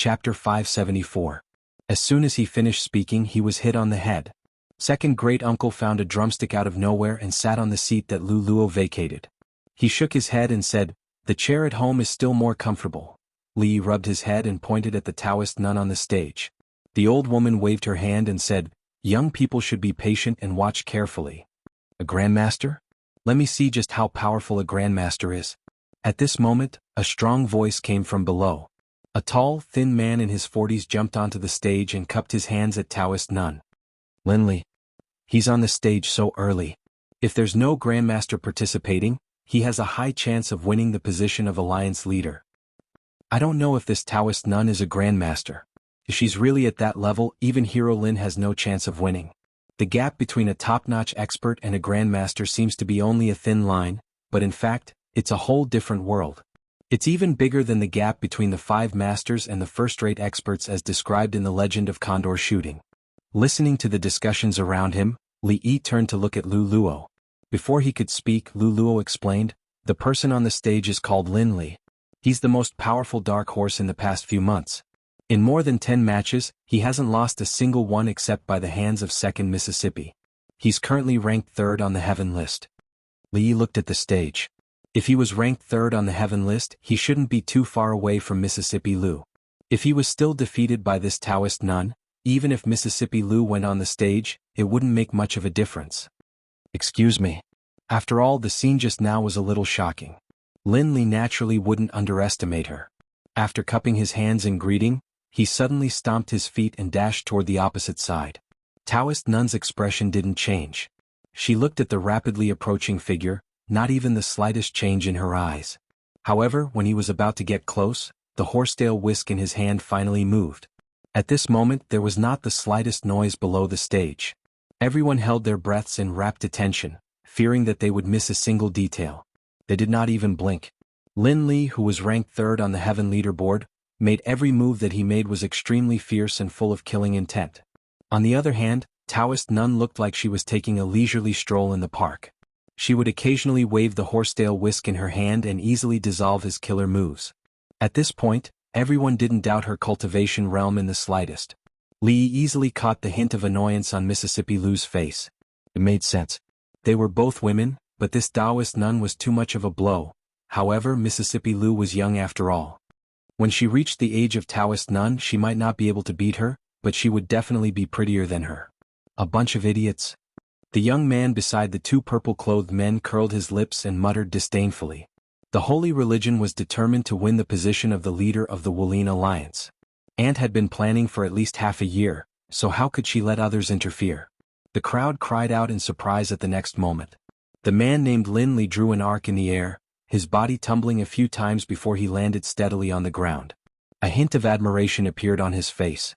Chapter 574. As soon as he finished speaking, he was hit on the head. Second great-uncle found a drumstick out of nowhere and sat on the seat that Lu Luo vacated. He shook his head and said, "The chair at home is still more comfortable." Li rubbed his head and pointed at the Taoist nun on the stage. The old woman waved her hand and said, "Young people should be patient and watch carefully." "A grandmaster? Let me see just how powerful a grandmaster is." At this moment, a strong voice came from below. A tall, thin man in his 40s jumped onto the stage and cupped his hands at Taoist nun. "Linli. He's on the stage so early. If there's no grandmaster participating, he has a high chance of winning the position of alliance leader." "I don't know if this Taoist nun is a grandmaster. If she's really at that level, even Hero Lin has no chance of winning. The gap between a top-notch expert and a grandmaster seems to be only a thin line, but in fact, it's a whole different world. It's even bigger than the gap between the 5 masters and the first-rate experts as described in the legend of Condor shooting." Listening to the discussions around him, Li Yi turned to look at Lu Luo. Before he could speak, Lu Luo explained, "The person on the stage is called Lin Li. He's the most powerful dark horse in the past few months. In more than 10 matches, he hasn't lost a single one except by the hands of second Mississippi. He's currently ranked 3rd on the heaven list." Li Yi looked at the stage. If he was ranked 3rd on the heaven list, he shouldn't be too far away from Mississippi Lu. If he was still defeated by this Taoist nun, even if Mississippi Lu went on the stage, it wouldn't make much of a difference. "Excuse me." After all, the scene just now was a little shocking. Lin Li naturally wouldn't underestimate her. After cupping his hands in greeting, he suddenly stomped his feet and dashed toward the opposite side. Taoist nun's expression didn't change. She looked at the rapidly approaching figure, not even the slightest change in her eyes. However, when he was about to get close, the horsetail whisk in his hand finally moved. At this moment there was not the slightest noise below the stage. Everyone held their breaths in rapt attention, fearing that they would miss a single detail. They did not even blink. Lin Li, who was ranked 3rd on the heaven leaderboard, made every move that he made was extremely fierce and full of killing intent. On the other hand, Taoist nun looked like she was taking a leisurely stroll in the park. She would occasionally wave the horsetail whisk in her hand and easily dissolve his killer moves. At this point, everyone didn't doubt her cultivation realm in the slightest. Li easily caught the hint of annoyance on Mississippi Lu's face. It made sense. They were both women, but this Taoist nun was too much of a blow. However, Mississippi Lu was young after all. When she reached the age of Taoist nun, she might not be able to beat her, but she would definitely be prettier than her. A bunch of idiots. The young man beside the 2 purple-clothed men curled his lips and muttered disdainfully. The Holy Religion was determined to win the position of the leader of the Wulian Alliance. Ant had been planning for at least half a year, so how could she let others interfere? The crowd cried out in surprise at the next moment. The man named Lin Li drew an arc in the air, his body tumbling a few times before he landed steadily on the ground. A hint of admiration appeared on his face.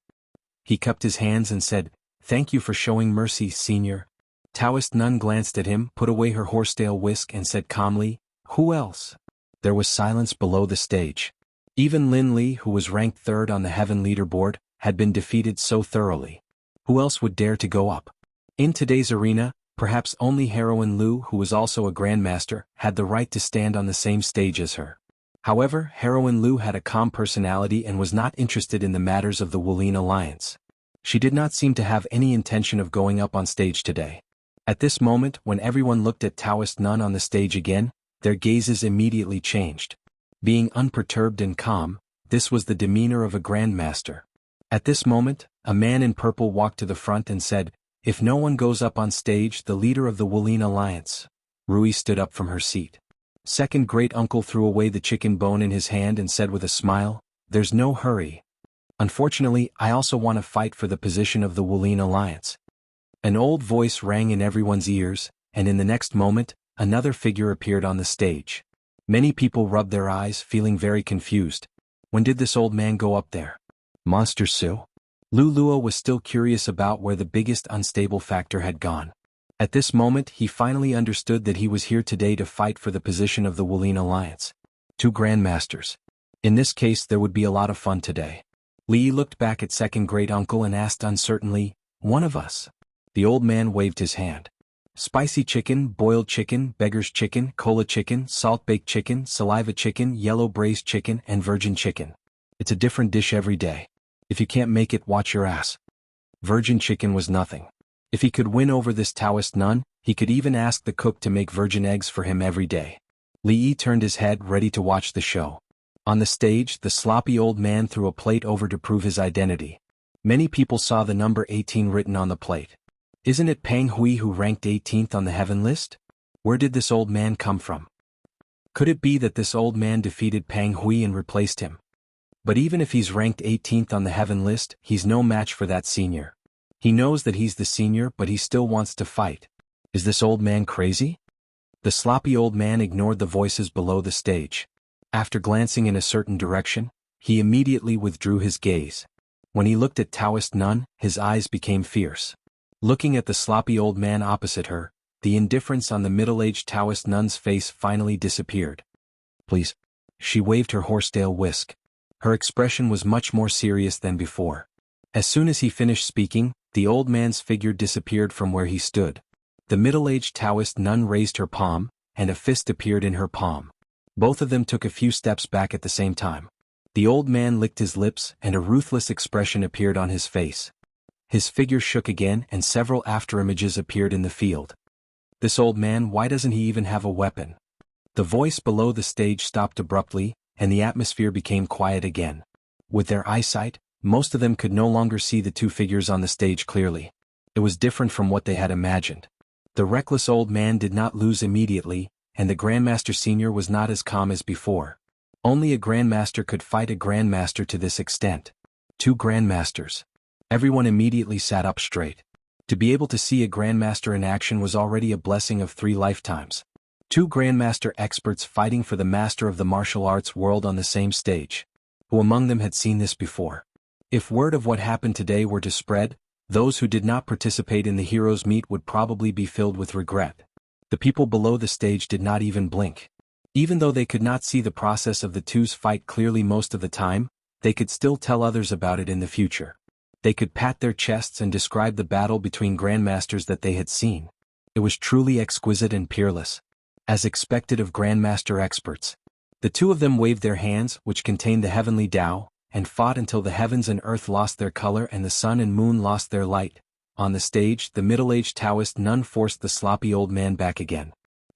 He cupped his hands and said, "Thank you for showing mercy, Senior." Taoist nun glanced at him, put away her horsetail whisk and said calmly, "Who else?" There was silence below the stage. Even Lin Li, who was ranked 3rd on the heaven leaderboard, had been defeated so thoroughly. Who else would dare to go up? In today's arena, perhaps only Heroine Lu, who was also a grandmaster, had the right to stand on the same stage as her. However, Heroine Lu had a calm personality and was not interested in the matters of the Wulian Alliance. She did not seem to have any intention of going up on stage today. At this moment, when everyone looked at Taoist nun on the stage again, their gazes immediately changed. Being unperturbed and calm, this was the demeanor of a grandmaster. At this moment, a man in purple walked to the front and said, "If no one goes up on stage, the leader of the Wulian Alliance." Rui stood up from her seat. Second great-uncle threw away the chicken bone in his hand and said with a smile, "There's no hurry. Unfortunately, I also want to fight for the position of the Wulian Alliance." An old voice rang in everyone's ears, and in the next moment, another figure appeared on the stage. Many people rubbed their eyes, feeling very confused. When did this old man go up there? Monster Su? Lu Luo was still curious about where the biggest unstable factor had gone. At this moment, he finally understood that he was here today to fight for the position of the Wulian Alliance. 2 grandmasters. In this case, there would be a lot of fun today. Li looked back at second great-uncle and asked uncertainly, "One of us?" The old man waved his hand. Spicy chicken, boiled chicken, beggar's chicken, cola chicken, salt-baked chicken, saliva chicken, yellow braised chicken, and virgin chicken. It's a different dish every day. If you can't make it, watch your ass. Virgin chicken was nothing. If he could win over this Taoist nun, he could even ask the cook to make virgin eggs for him every day. Li Yi turned his head, ready to watch the show. On the stage, the sloppy old man threw a plate over to prove his identity. Many people saw the number 18 written on the plate. Isn't it Pang Hui who ranked 18th on the heaven list? Where did this old man come from? Could it be that this old man defeated Pang Hui and replaced him? But even if he's ranked 18th on the heaven list, he's no match for that senior. He knows that he's the senior, but he still wants to fight. Is this old man crazy? The sloppy old man ignored the voices below the stage. After glancing in a certain direction, he immediately withdrew his gaze. When he looked at Taoist nun, his eyes became fierce. Looking at the sloppy old man opposite her, the indifference on the middle-aged Taoist nun's face finally disappeared. Please. She waved her horsetail whisk. Her expression was much more serious than before. As soon as he finished speaking, the old man's figure disappeared from where he stood. The middle-aged Taoist nun raised her palm, and a fist appeared in her palm. Both of them took a few steps back at the same time. The old man licked his lips, and a ruthless expression appeared on his face. His figure shook again, and several afterimages appeared in the field. This old man, why doesn't he even have a weapon? The voice below the stage stopped abruptly, and the atmosphere became quiet again. With their eyesight, most of them could no longer see the two figures on the stage clearly. It was different from what they had imagined. The reckless old man did not lose immediately, and the Grandmaster Senior was not as calm as before. Only a Grandmaster could fight a Grandmaster to this extent. Two Grandmasters. Everyone immediately sat up straight. To be able to see a Grandmaster in action was already a blessing of 3 lifetimes. Two Grandmaster experts fighting for the master of the martial arts world on the same stage. Who among them had seen this before? If word of what happened today were to spread, those who did not participate in the heroes' meet would probably be filled with regret. The people below the stage did not even blink. Even though they could not see the process of the two's fight clearly most of the time, they could still tell others about it in the future. They could pat their chests and describe the battle between Grandmasters that they had seen. It was truly exquisite and peerless. As expected of Grandmaster experts. The two of them waved their hands, which contained the heavenly Tao, and fought until the heavens and earth lost their color and the sun and moon lost their light. On the stage, the middle-aged Taoist nun forced the sloppy old man back again.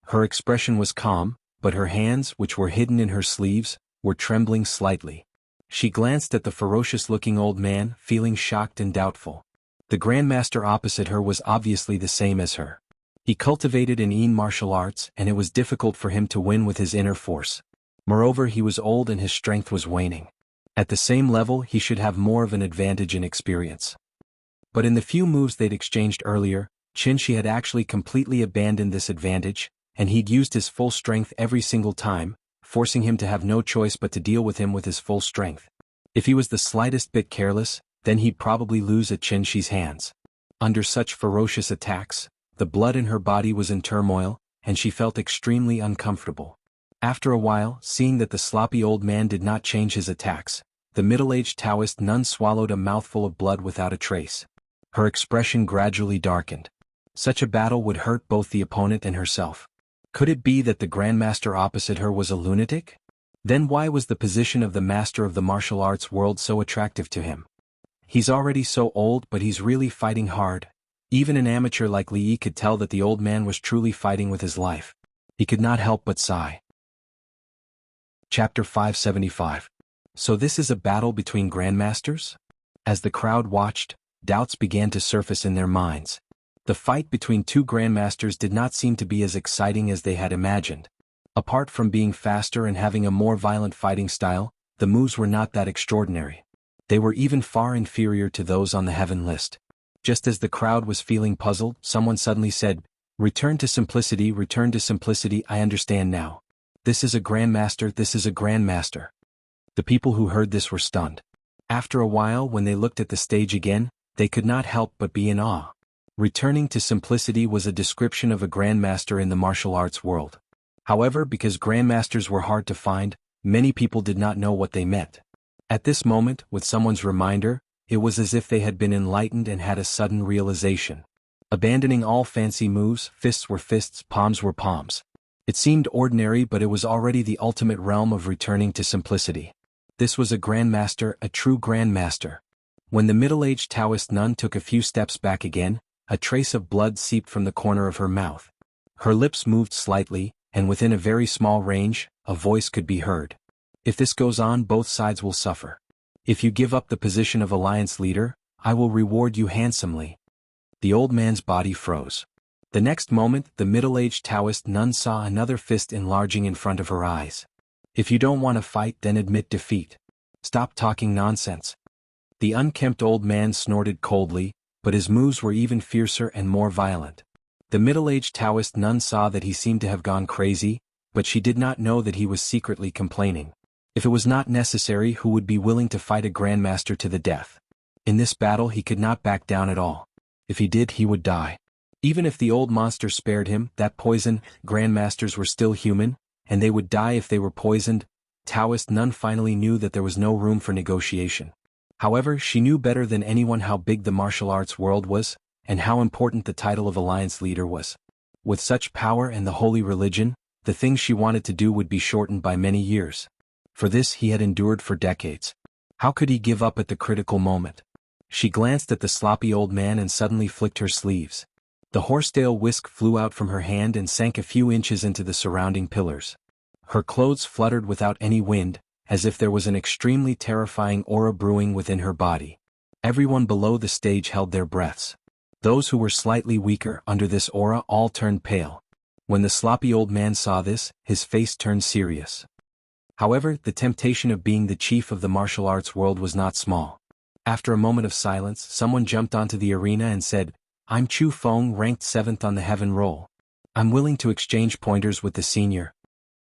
Her expression was calm, but her hands, which were hidden in her sleeves, were trembling slightly. She glanced at the ferocious-looking old man, feeling shocked and doubtful. The Grandmaster opposite her was obviously the same as her. He cultivated in martial arts, and it was difficult for him to win with his inner force. Moreover, he was old and his strength was waning. At the same level, he should have more of an advantage in experience. But in the few moves they'd exchanged earlier, Xianxia had actually completely abandoned this advantage, and he'd used his full strength every single time, forcing him to have no choice but to deal with him with his full strength. If he was the slightest bit careless, then he'd probably lose at Xianxia's hands. Under such ferocious attacks, the blood in her body was in turmoil, and she felt extremely uncomfortable. After a while, seeing that the sloppy old man did not change his attacks, the middle-aged Taoist nun swallowed a mouthful of blood without a trace. Her expression gradually darkened. Such a battle would hurt both the opponent and herself. Could it be that the Grandmaster opposite her was a lunatic? Then why was the position of the master of the martial arts world so attractive to him? He's already so old, but he's really fighting hard. Even an amateur like Li Yi could tell that the old man was truly fighting with his life. He could not help but sigh. Chapter 575. So this is a battle between Grandmasters? As the crowd watched, doubts began to surface in their minds. The fight between two Grandmasters did not seem to be as exciting as they had imagined. Apart from being faster and having a more violent fighting style, the moves were not that extraordinary. They were even far inferior to those on the heaven list. Just as the crowd was feeling puzzled, someone suddenly said, return to simplicity, I understand now. This is a Grandmaster, this is a Grandmaster. The people who heard this were stunned. After a while, when they looked at the stage again, they could not help but be in awe. Returning to simplicity was a description of a Grandmaster in the martial arts world. However, because Grandmasters were hard to find, many people did not know what they meant. At this moment, with someone's reminder, it was as if they had been enlightened and had a sudden realization. Abandoning all fancy moves, fists were fists, palms were palms. It seemed ordinary, but it was already the ultimate realm of returning to simplicity. This was a grandmaster, a true grandmaster. When the middle-aged Taoist nun took a few steps back again, a trace of blood seeped from the corner of her mouth. Her lips moved slightly, and within a very small range, a voice could be heard. If this goes on, both sides will suffer. If you give up the position of alliance leader, I will reward you handsomely. The old man's body froze. The next moment, the middle-aged Taoist nun saw another fist enlarging in front of her eyes. If you don't want to fight, then admit defeat. Stop talking nonsense. The unkempt old man snorted coldly, but his moves were even fiercer and more violent. The middle-aged Taoist nun saw that he seemed to have gone crazy, but she did not know that he was secretly complaining. If it was not necessary, who would be willing to fight a grandmaster to the death? In this battle he could not back down at all. If he did, he would die. Even if the old monster spared him, that poison, grandmasters were still human, and they would die if they were poisoned. Taoist nun finally knew that there was no room for negotiation. However, she knew better than anyone how big the martial arts world was, and how important the title of alliance leader was. With such power and the holy religion, the things she wanted to do would be shortened by many years. For this he had endured for decades. How could he give up at the critical moment? She glanced at the sloppy old man and suddenly flicked her sleeves. The horsetail whisk flew out from her hand and sank a few inches into the surrounding pillars. Her clothes fluttered without any wind, as if there was an extremely terrifying aura brewing within her body. Everyone below the stage held their breaths. Those who were slightly weaker under this aura all turned pale. When the sloppy old man saw this, his face turned serious. However, the temptation of being the chief of the martial arts world was not small. After a moment of silence, someone jumped onto the arena and said, "I'm Chu Feng, ranked 7th on the heaven roll. I'm willing to exchange pointers with the senior."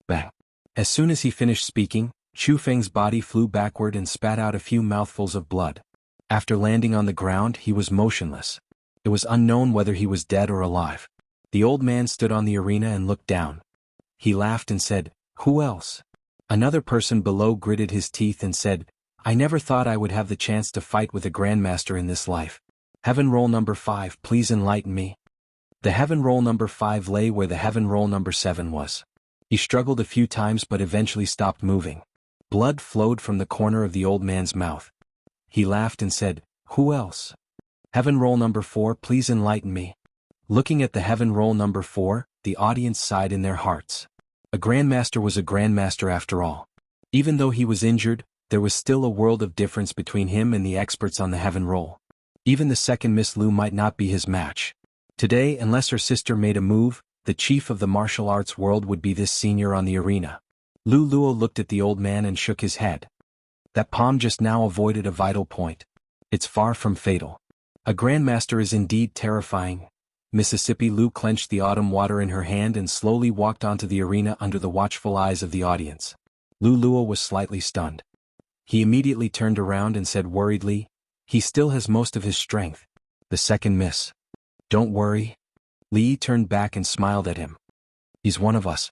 Bang. As soon as he finished speaking, Chu Feng's body flew backward and spat out a few mouthfuls of blood. After landing on the ground, he was motionless. It was unknown whether he was dead or alive. The old man stood on the arena and looked down. He laughed and said, "Who else?" Another person below gritted his teeth and said, "I never thought I would have the chance to fight with a grandmaster in this life. Heaven roll number 5, please enlighten me." The heaven roll number 5 lay where the heaven roll number 7 was. He struggled a few times but eventually stopped moving. Blood flowed from the corner of the old man's mouth. He laughed and said, "Who else? Heaven roll number 4, please enlighten me." Looking at the heaven roll number 4, the audience sighed in their hearts. A grandmaster was a grandmaster after all. Even though he was injured, there was still a world of difference between him and the experts on the heaven roll. Even the second Miss Lu might not be his match. Today, unless her sister made a move, the chief of the martial arts world would be this senior on the arena. Lu Luo looked at the old man and shook his head. That palm just now avoided a vital point. It's far from fatal. A grandmaster is indeed terrifying. Mississippi Lu clenched the autumn water in her hand and slowly walked onto the arena under the watchful eyes of the audience. Lu Luo was slightly stunned. He immediately turned around and said worriedly, "He still has most of his strength." The second miss. "Don't worry." Li turned back and smiled at him. "He's one of us."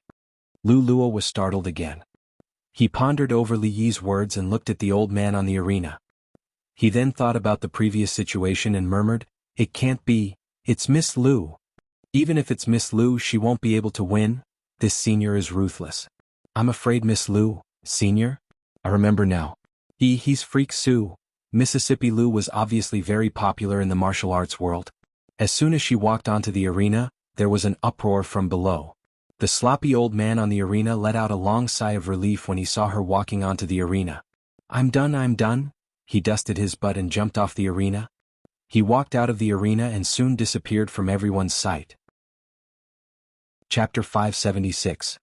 Lu Luo was startled again. He pondered over Li Yi's words and looked at the old man on the arena. He then thought about the previous situation and murmured, "It can't be, it's Miss Lu. Even if it's Miss Lu, she won't be able to win. This senior is ruthless. I'm afraid Miss Lu, senior? I remember now. He's Freak Sue." Mississippi Lu was obviously very popular in the martial arts world. As soon as she walked onto the arena, there was an uproar from below. The sloppy old man on the arena let out a long sigh of relief when he saw her walking onto the arena. I'm done. He dusted his butt and jumped off the arena. He walked out of the arena and soon disappeared from everyone's sight. Chapter 576.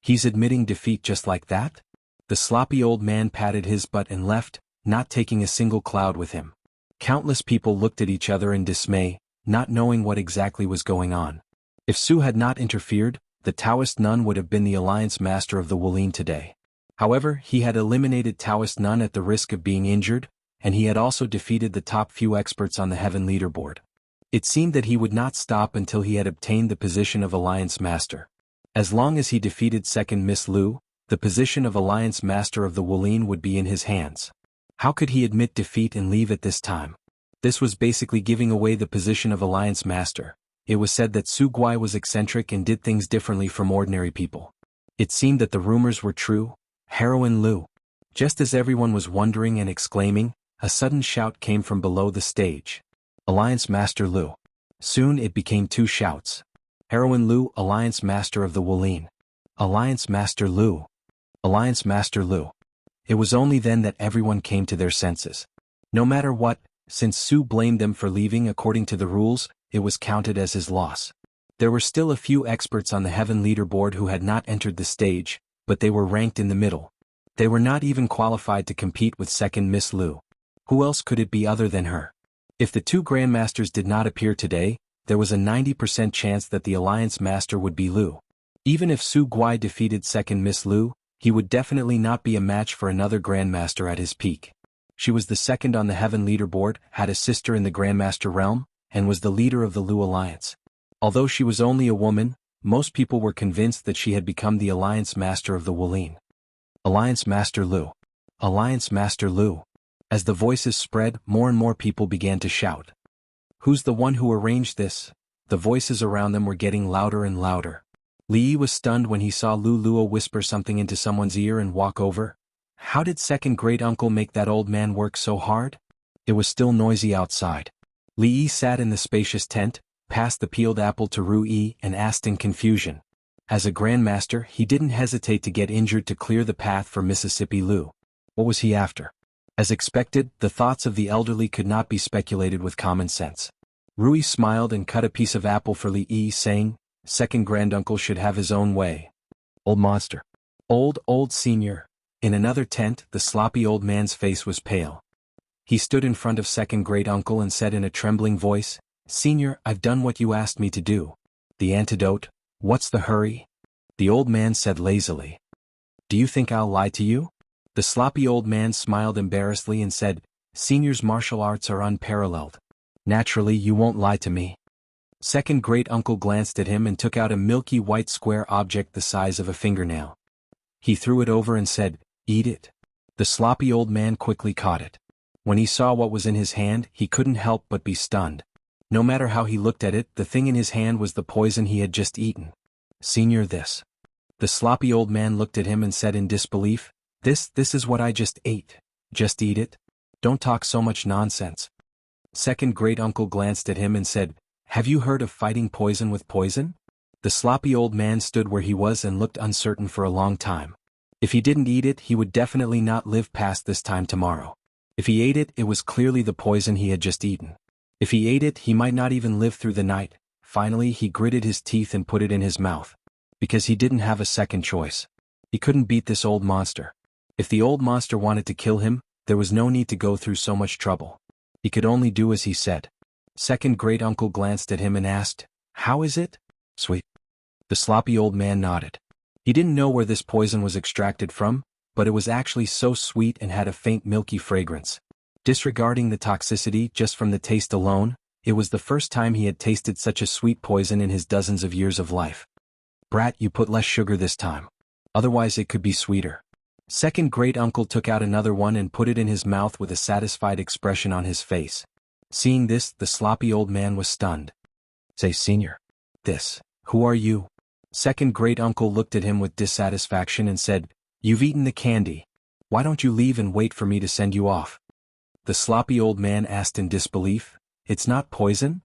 He's admitting defeat just like that? The sloppy old man patted his butt and left, not taking a single cloud with him. Countless people looked at each other in dismay, not knowing what exactly was going on. If Su had not interfered, the Taoist nun would have been the alliance master of the Wulin today. However, he had eliminated Taoist nun at the risk of being injured, and he had also defeated the top few experts on the heaven leaderboard. It seemed that he would not stop until he had obtained the position of alliance master. As long as he defeated second Miss Lu, the position of alliance master of the Wulin would be in his hands. How could he admit defeat and leave at this time? This was basically giving away the position of alliance master. It was said that Su Guai was eccentric and did things differently from ordinary people. It seemed that the rumors were true. Heroine Lu. Just as everyone was wondering and exclaiming, a sudden shout came from below the stage. Alliance Master Lu. Soon it became two shouts. Heroine Lu, Alliance Master of the Wuxian. Alliance Master Lu. Alliance Master Lu. It was only then that everyone came to their senses. No matter what, since Su blamed them for leaving according to the rules, it was counted as his loss. There were still a few experts on the Heaven leaderboard who had not entered the stage, but they were ranked in the middle. They were not even qualified to compete with second Miss Lu. Who else could it be other than her? If the two Grandmasters did not appear today, there was a 90% chance that the Alliance Master would be Lu. Even if Su Guai defeated second Miss Lu, he would definitely not be a match for another Grandmaster at his peak. She was the second on the Heaven leaderboard, had a sister in the Grandmaster realm, and was the leader of the Lu Alliance. Although she was only a woman, most people were convinced that she had become the Alliance Master of the Wuxian. Alliance Master Lu. Alliance Master Lu. As the voices spread, more and more people began to shout. Who's the one who arranged this? The voices around them were getting louder and louder. Li Yi was stunned when he saw Lu Luo whisper something into someone's ear and walk over. How did second great uncle make that old man work so hard? It was still noisy outside. Li Yi sat in the spacious tent, passed the peeled apple to Ru Yi and asked in confusion. As a Grandmaster, he didn't hesitate to get injured to clear the path for Mississippi Lu. What was he after? As expected, the thoughts of the elderly could not be speculated with common sense. Rui smiled and cut a piece of apple for Li Yi, saying, second granduncle should have his own way. Old monster. Old senior. In another tent, the sloppy old man's face was pale. He stood in front of second great uncle and said in a trembling voice, Senior, I've done what you asked me to do. The antidote? What's the hurry? The old man said lazily. Do you think I'll lie to you? The sloppy old man smiled embarrassedly and said, Senior's martial arts are unparalleled. Naturally, you won't lie to me. Second great uncle glanced at him and took out a milky white square object the size of a fingernail. He threw it over and said, Eat it. The sloppy old man quickly caught it. When he saw what was in his hand, he couldn't help but be stunned. No matter how he looked at it, the thing in his hand was the poison he had just eaten. Senior, this. The sloppy old man looked at him and said in disbelief, This is what I just ate. Just eat it? Don't talk so much nonsense. Second great uncle glanced at him and said, Have you heard of fighting poison with poison? The sloppy old man stood where he was and looked uncertain for a long time. If he didn't eat it, he would definitely not live past this time tomorrow. If he ate it, it was clearly the poison he had just eaten. If he ate it, he might not even live through the night. Finally, he gritted his teeth and put it in his mouth. Because he didn't have a second choice. He couldn't beat this old monster. If the old monster wanted to kill him, there was no need to go through so much trouble. He could only do as he said. Second great uncle glanced at him and asked, How is it? Sweet. The sloppy old man nodded. He didn't know where this poison was extracted from, but it was actually so sweet and had a faint milky fragrance. Disregarding the toxicity just from the taste alone, it was the first time he had tasted such a sweet poison in his dozens of years of life. Brat, you put less sugar this time. Otherwise it could be sweeter. Second great uncle took out another one and put it in his mouth with a satisfied expression on his face. Seeing this, the sloppy old man was stunned. Say, Senior. Who are you? Second great uncle looked at him with dissatisfaction and said, You've eaten the candy. Why don't you leave and wait for me to send you off? The sloppy old man asked in disbelief, It's not poison?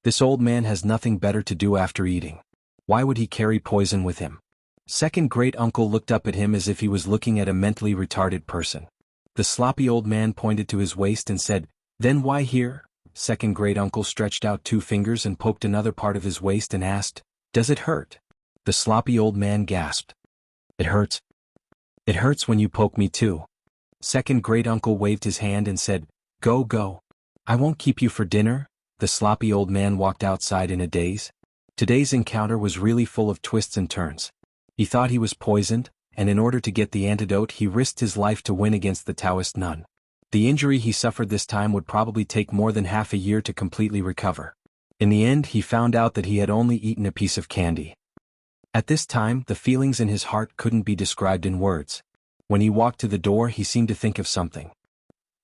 This old man has nothing better to do after eating. Why would he carry poison with him? Second great uncle looked up at him as if he was looking at a mentally retarded person. The sloppy old man pointed to his waist and said, Then why here? Second great uncle stretched out 2 fingers and poked another part of his waist and asked, Does it hurt? The sloppy old man gasped. It hurts. It hurts when you poke me too. Second great uncle waved his hand and said, Go. I won't keep you for dinner. The sloppy old man walked outside in a daze. Today's encounter was really full of twists and turns. He thought he was poisoned, and in order to get the antidote he risked his life to win against the Taoist nun. The injury he suffered this time would probably take more than half a year to completely recover. In the end, he found out that he had only eaten a piece of candy. At this time, the feelings in his heart couldn't be described in words. When he walked to the door, he seemed to think of something.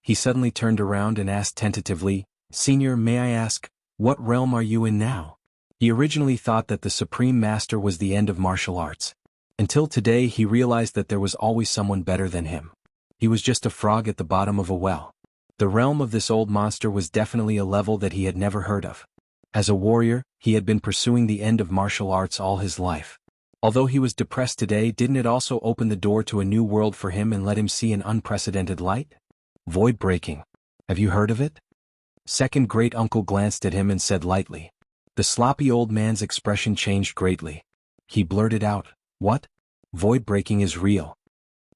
He suddenly turned around and asked tentatively, Senior, may I ask, what realm are you in now? He originally thought that the Supreme Master was the end of martial arts. Until today he realized that there was always someone better than him. He was just a frog at the bottom of a well. The realm of this old monster was definitely a level that he had never heard of. As a warrior, he had been pursuing the end of martial arts all his life. Although he was depressed today, didn't it also open the door to a new world for him and let him see an unprecedented light? Void breaking. Have you heard of it? Second great uncle glanced at him and said lightly. The sloppy old man's expression changed greatly. He blurted out, "What? Void breaking is real."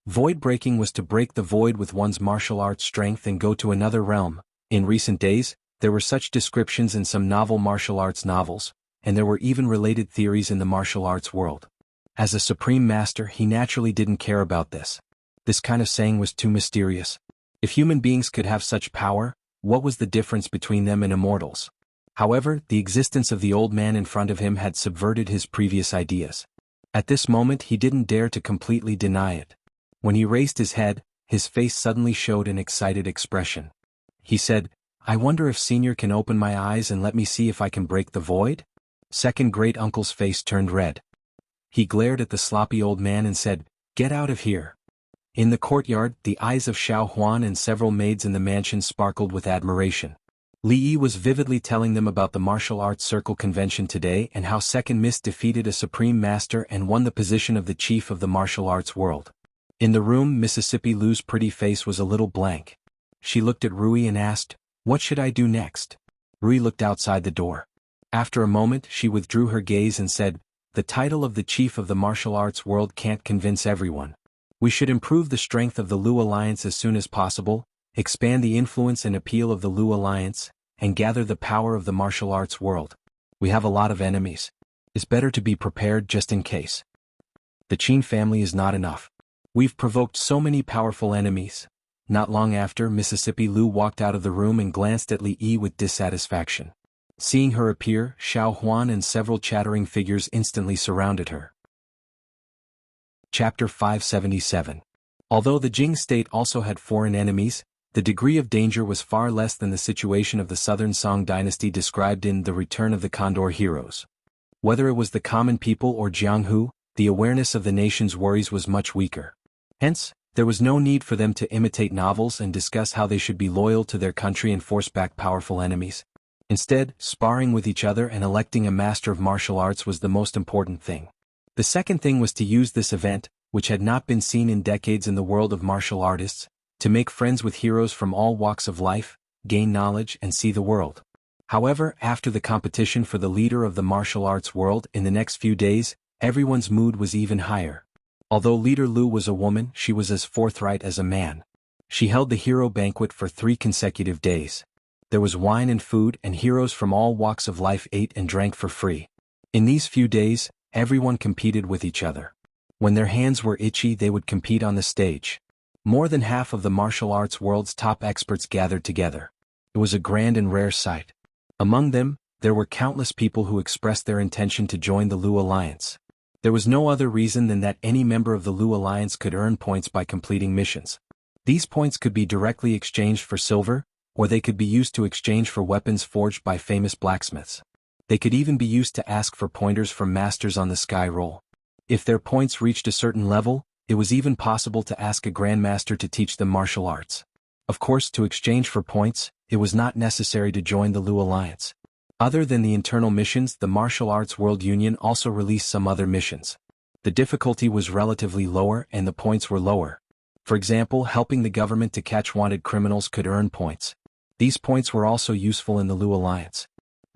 Void breaking was to break the void with one's martial arts strength and go to another realm. In recent days, there were such descriptions in some novel martial arts novels, and there were even related theories in the martial arts world. As a supreme master, he naturally didn't care about this. This kind of saying was too mysterious. If human beings could have such power, what was the difference between them and immortals? However, the existence of the old man in front of him had subverted his previous ideas. At this moment he didn't dare to completely deny it. When he raised his head, his face suddenly showed an excited expression. He said, "I wonder if Senior can open my eyes and let me see if I can break the void?" Second great uncle's face turned red. He glared at the sloppy old man and said, "Get out of here." In the courtyard, the eyes of Xuanhuan and several maids in the mansion sparkled with admiration. Li Yi was vividly telling them about the martial arts circle convention today and how Second Miss defeated a supreme master and won the position of the chief of the martial arts world. In the room, Mississippi Lu's pretty face was a little blank. She looked at Rui and asked, "What should I do next?" Rui looked outside the door. After a moment, she withdrew her gaze and said, "The title of the chief of the martial arts world can't convince everyone. We should improve the strength of the Lu Alliance as soon as possible, expand the influence and appeal of the Lu Alliance, and gather the power of the martial arts world. We have a lot of enemies. It's better to be prepared just in case. The Qin family is not enough. We've provoked so many powerful enemies." Not long after, Mississippi Lu walked out of the room and glanced at Li Yi with dissatisfaction. Seeing her appear, Xuanhuan and several chattering figures instantly surrounded her. Chapter 577. Although the Jing state also had foreign enemies, the degree of danger was far less than the situation of the southern Song dynasty described in The Return of the Condor Heroes. Whether it was the common people or jianghu, the awareness of the nation's worries was much weaker. Hence, there was no need for them to imitate novels and discuss how they should be loyal to their country and force back powerful enemies. Instead, sparring with each other and electing a master of martial arts was the most important thing. The second thing was to use this event, which had not been seen in decades in the world of martial artists, to make friends with heroes from all walks of life, gain knowledge and see the world. However, after the competition for the leader of the martial arts world in the next few days, everyone's mood was even higher. Although Leader Lu was a woman, she was as forthright as a man. She held the hero banquet for 3 consecutive days. There was wine and food, and heroes from all walks of life ate and drank for free. In these few days, everyone competed with each other. When their hands were itchy, they would compete on the stage. More than half of the martial arts world's top experts gathered together. It was a grand and rare sight. Among them, there were countless people who expressed their intention to join the Lu Alliance. There was no other reason than that any member of the Lu Alliance could earn points by completing missions. These points could be directly exchanged for silver, or they could be used to exchange for weapons forged by famous blacksmiths. They could even be used to ask for pointers from masters on the sky roll. If their points reached a certain level, it was even possible to ask a grandmaster to teach them martial arts. Of course, to exchange for points, it was not necessary to join the Lu Alliance. Other than the internal missions, the Martial Arts World Union also released some other missions. The difficulty was relatively lower and the points were lower. For example, helping the government to catch wanted criminals could earn points. These points were also useful in the Lu Alliance.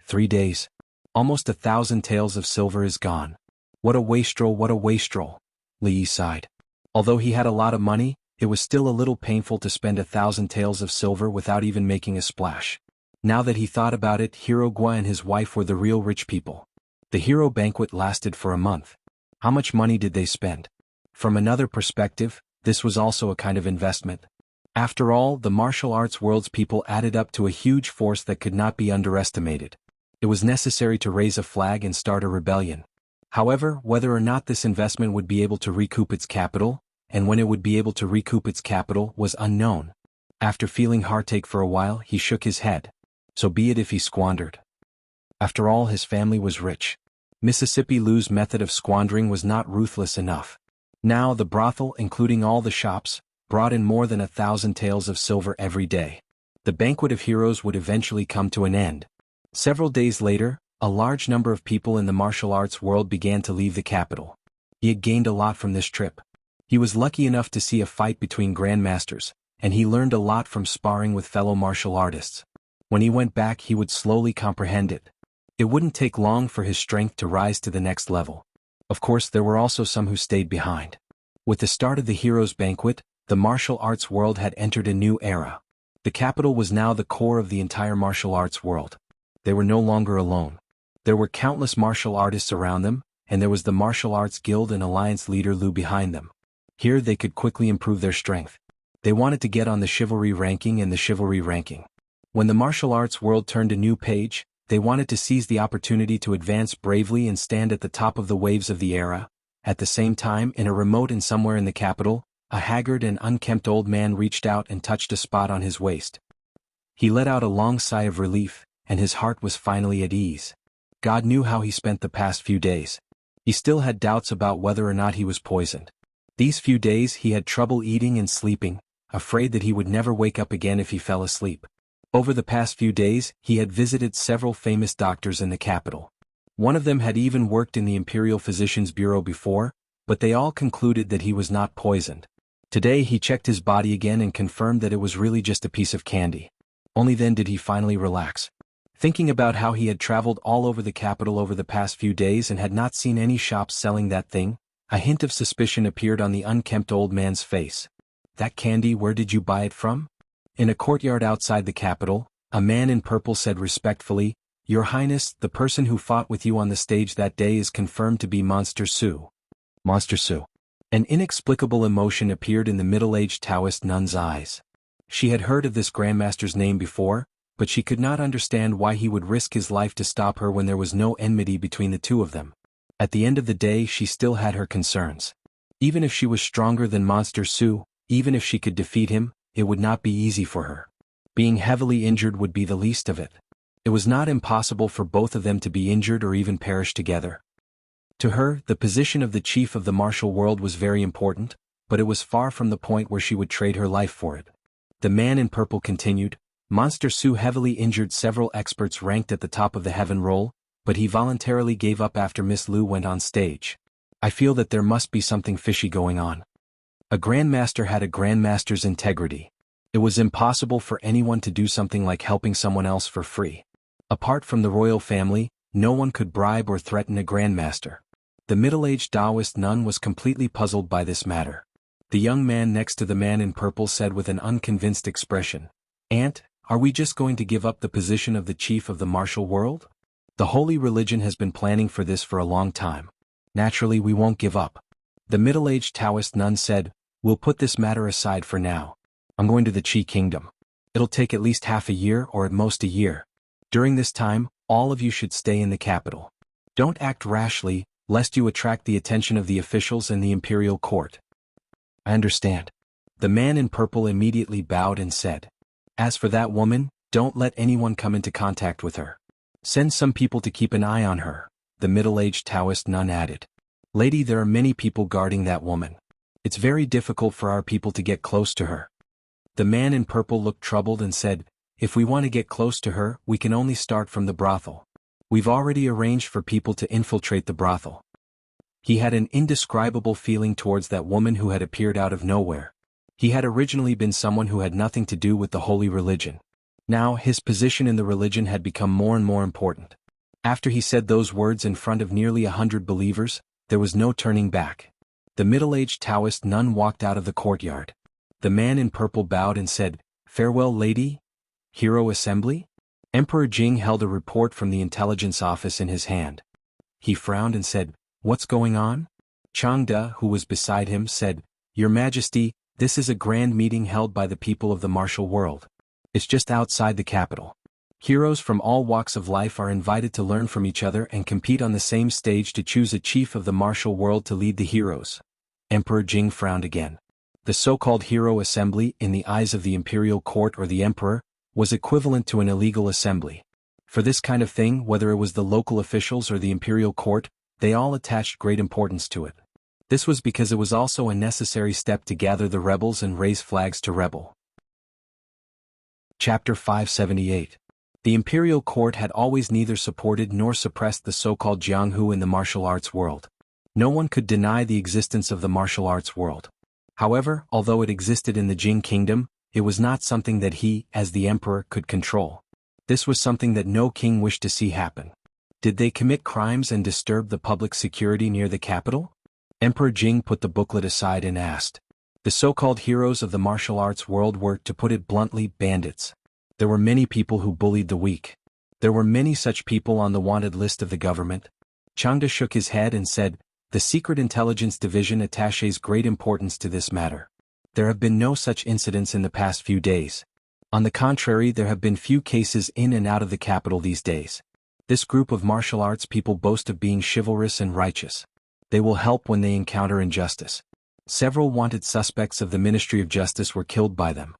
3 days. Almost 1,000 taels of silver is gone. What a wastrel, what a wastrel. Li Yi sighed. Although he had a lot of money, it was still a little painful to spend 1,000 taels of silver without even making a splash. Now that he thought about it, Heroicjourney and his wife were the real rich people. The hero banquet lasted for a month. How much money did they spend? From another perspective, this was also a kind of investment. After all, the martial arts world's people added up to a huge force that could not be underestimated. It was necessary to raise a flag and start a rebellion. However, whether or not this investment would be able to recoup its capital, and when it would be able to recoup its capital, was unknown. After feeling heartache for a while, he shook his head. So be it if he squandered. After all, his family was rich. Mississippi Lu's method of squandering was not ruthless enough. Now the brothel, including all the shops, brought in more than 1,000 taels of silver every day. The banquet of heroes would eventually come to an end. Several days later, a large number of people in the martial arts world began to leave the capital. He had gained a lot from this trip. He was lucky enough to see a fight between grandmasters, and he learned a lot from sparring with fellow martial artists. When he went back, he would slowly comprehend it. It wouldn't take long for his strength to rise to the next level. Of course, there were also some who stayed behind. With the start of the heroes' banquet, the martial arts world had entered a new era. The capital was now the core of the entire martial arts world. They were no longer alone. There were countless martial artists around them, and there was the martial arts guild and alliance leader Lu behind them. Here they could quickly improve their strength. They wanted to get on the chivalry ranking and the chivalry ranking. When the martial arts world turned a new page, they wanted to seize the opportunity to advance bravely and stand at the top of the waves of the era. At the same time, in a remote and somewhere in the capital, a haggard and unkempt old man reached out and touched a spot on his waist. He let out a long sigh of relief, and his heart was finally at ease. God knew how he spent the past few days. He still had doubts about whether or not he was poisoned. These few days he had trouble eating and sleeping, afraid that he would never wake up again if he fell asleep. Over the past few days, he had visited several famous doctors in the capital. One of them had even worked in the Imperial Physicians Bureau before, but they all concluded that he was not poisoned. Today he checked his body again and confirmed that it was really just a piece of candy. Only then did he finally relax. Thinking about how he had traveled all over the capital over the past few days and had not seen any shops selling that thing, a hint of suspicion appeared on the unkempt old man's face. That candy, where did you buy it from? In a courtyard outside the capital, a man in purple said respectfully, Your Highness, the person who fought with you on the stage that day is confirmed to be Monster Su. Monster Su. An inexplicable emotion appeared in the middle-aged Taoist nun's eyes. She had heard of this grandmaster's name before, but she could not understand why he would risk his life to stop her when there was no enmity between the two of them. At the end of the day, she still had her concerns. Even if she was stronger than Monster Su, even if she could defeat him, it would not be easy for her. Being heavily injured would be the least of it. It was not impossible for both of them to be injured or even perish together. To her, the position of the chief of the martial world was very important, but it was far from the point where she would trade her life for it. The man in purple continued, Monster Su heavily injured several experts ranked at the top of the heaven roll, but he voluntarily gave up after Miss Lu went on stage. I feel that there must be something fishy going on. A grandmaster had a grandmaster's integrity. It was impossible for anyone to do something like helping someone else for free. Apart from the royal family, no one could bribe or threaten a grandmaster. The middle-aged Taoist nun was completely puzzled by this matter. The young man next to the man in purple said with an unconvinced expression, Aunt, are we just going to give up the position of the chief of the martial world? The holy religion has been planning for this for a long time. Naturally, we won't give up. The middle-aged Taoist nun said, We'll put this matter aside for now. I'm going to the Qi Kingdom. It'll take at least half a year or at most a year. During this time, all of you should stay in the capital. Don't act rashly, lest you attract the attention of the officials and the imperial court. I understand. The man in purple immediately bowed and said, As for that woman, don't let anyone come into contact with her. Send some people to keep an eye on her, the middle-aged Taoist nun added. Lady, there are many people guarding that woman. It's very difficult for our people to get close to her. The man in purple looked troubled and said, If we want to get close to her, we can only start from the brothel. We've already arranged for people to infiltrate the brothel. He had an indescribable feeling towards that woman who had appeared out of nowhere. He had originally been someone who had nothing to do with the holy religion. Now, his position in the religion had become more and more important. After he said those words in front of nearly 100 believers, there was no turning back. The middle-aged Taoist nun walked out of the courtyard. The man in purple bowed and said, Farewell, lady. Hero Assembly? Emperor Jing held a report from the intelligence office in his hand. He frowned and said, What's going on? Changde, who was beside him, said, Your Majesty, this is a grand meeting held by the people of the martial world. It's just outside the capital. Heroes from all walks of life are invited to learn from each other and compete on the same stage to choose a chief of the martial world to lead the heroes. Emperor Jing frowned again. The so-called hero assembly, in the eyes of the imperial court or the emperor, was equivalent to an illegal assembly. For this kind of thing, whether it was the local officials or the imperial court, they all attached great importance to it. This was because it was also a necessary step to gather the rebels and raise flags to rebel. Chapter 578. The imperial court had always neither supported nor suppressed the so-called jianghu in the martial arts world. No one could deny the existence of the martial arts world. However, although it existed in the Jing kingdom, it was not something that he, as the emperor, could control. This was something that no king wished to see happen. Did they commit crimes and disturb the public security near the capital? Emperor Jing put the booklet aside and asked. The so-called heroes of the martial arts world were, to put it bluntly, bandits. There were many people who bullied the weak. There were many such people on the wanted list of the government. Changde shook his head and said, the Secret Intelligence Division attaches great importance to this matter. There have been no such incidents in the past few days. On the contrary, there have been few cases in and out of the capital these days. This group of martial arts people boast of being chivalrous and righteous. They will help when they encounter injustice. Several wanted suspects of the Ministry of Justice were killed by them.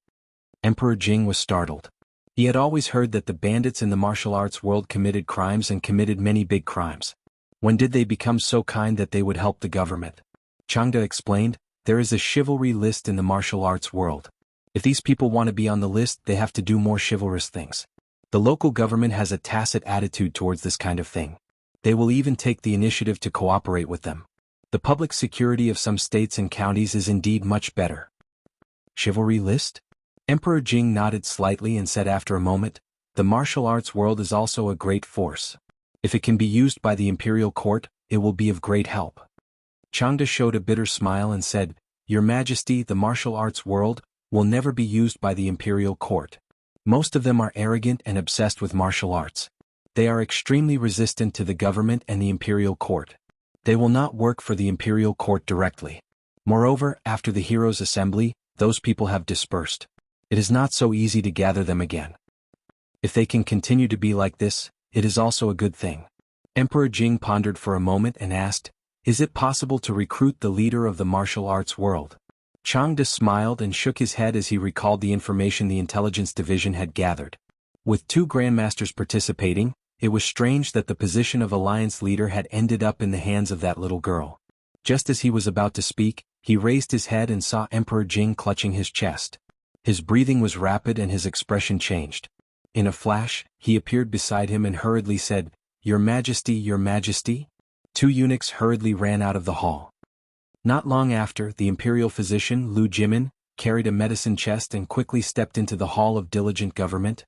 Emperor Jing was startled. He had always heard that the bandits in the martial arts world committed crimes and committed many big crimes. When did they become so kind that they would help the government? Changde explained, there is a chivalry list in the martial arts world. If these people want to be on the list, they have to do more chivalrous things. The local government has a tacit attitude towards this kind of thing. They will even take the initiative to cooperate with them. The public security of some states and counties is indeed much better. Chivalry list? Emperor Jing nodded slightly and said after a moment, the martial arts world is also a great force. If it can be used by the imperial court, it will be of great help. Changde showed a bitter smile and said, Your Majesty, the martial arts world will never be used by the imperial court. Most of them are arrogant and obsessed with martial arts. They are extremely resistant to the government and the imperial court. They will not work for the imperial court directly. Moreover, after the heroes' assembly, those people have dispersed. It is not so easy to gather them again. If they can continue to be like this, it is also a good thing. Emperor Jing pondered for a moment and asked, Is it possible to recruit the leader of the martial arts world? Changde smiled and shook his head as he recalled the information the intelligence division had gathered. With 2 grandmasters participating, it was strange that the position of alliance leader had ended up in the hands of that little girl. Just as he was about to speak, he raised his head and saw Emperor Jing clutching his chest. His breathing was rapid and his expression changed. In a flash, he appeared beside him and hurriedly said, Your Majesty, Your Majesty? 2 eunuchs hurriedly ran out of the hall. Not long after, the imperial physician, Lu Jimin, carried a medicine chest and quickly stepped into the hall of diligent government.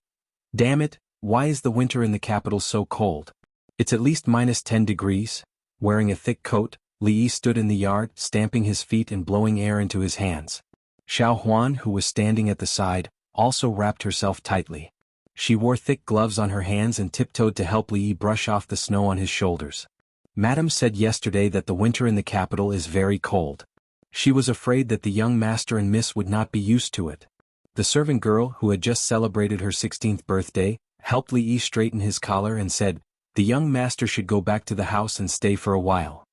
Damn it, why is the winter in the capital so cold? It's at least -10 degrees. Wearing a thick coat, Li Yi stood in the yard, stamping his feet and blowing air into his hands. Xuanhuan, who was standing at the side, also wrapped herself tightly. She wore thick gloves on her hands and tiptoed to help Li Yi brush off the snow on his shoulders. Madame said yesterday that the winter in the capital is very cold. She was afraid that the young master and miss would not be used to it. The servant girl, who had just celebrated her 16th birthday, helped Li Yi straighten his collar and said, The young master should go back to the house and stay for a while.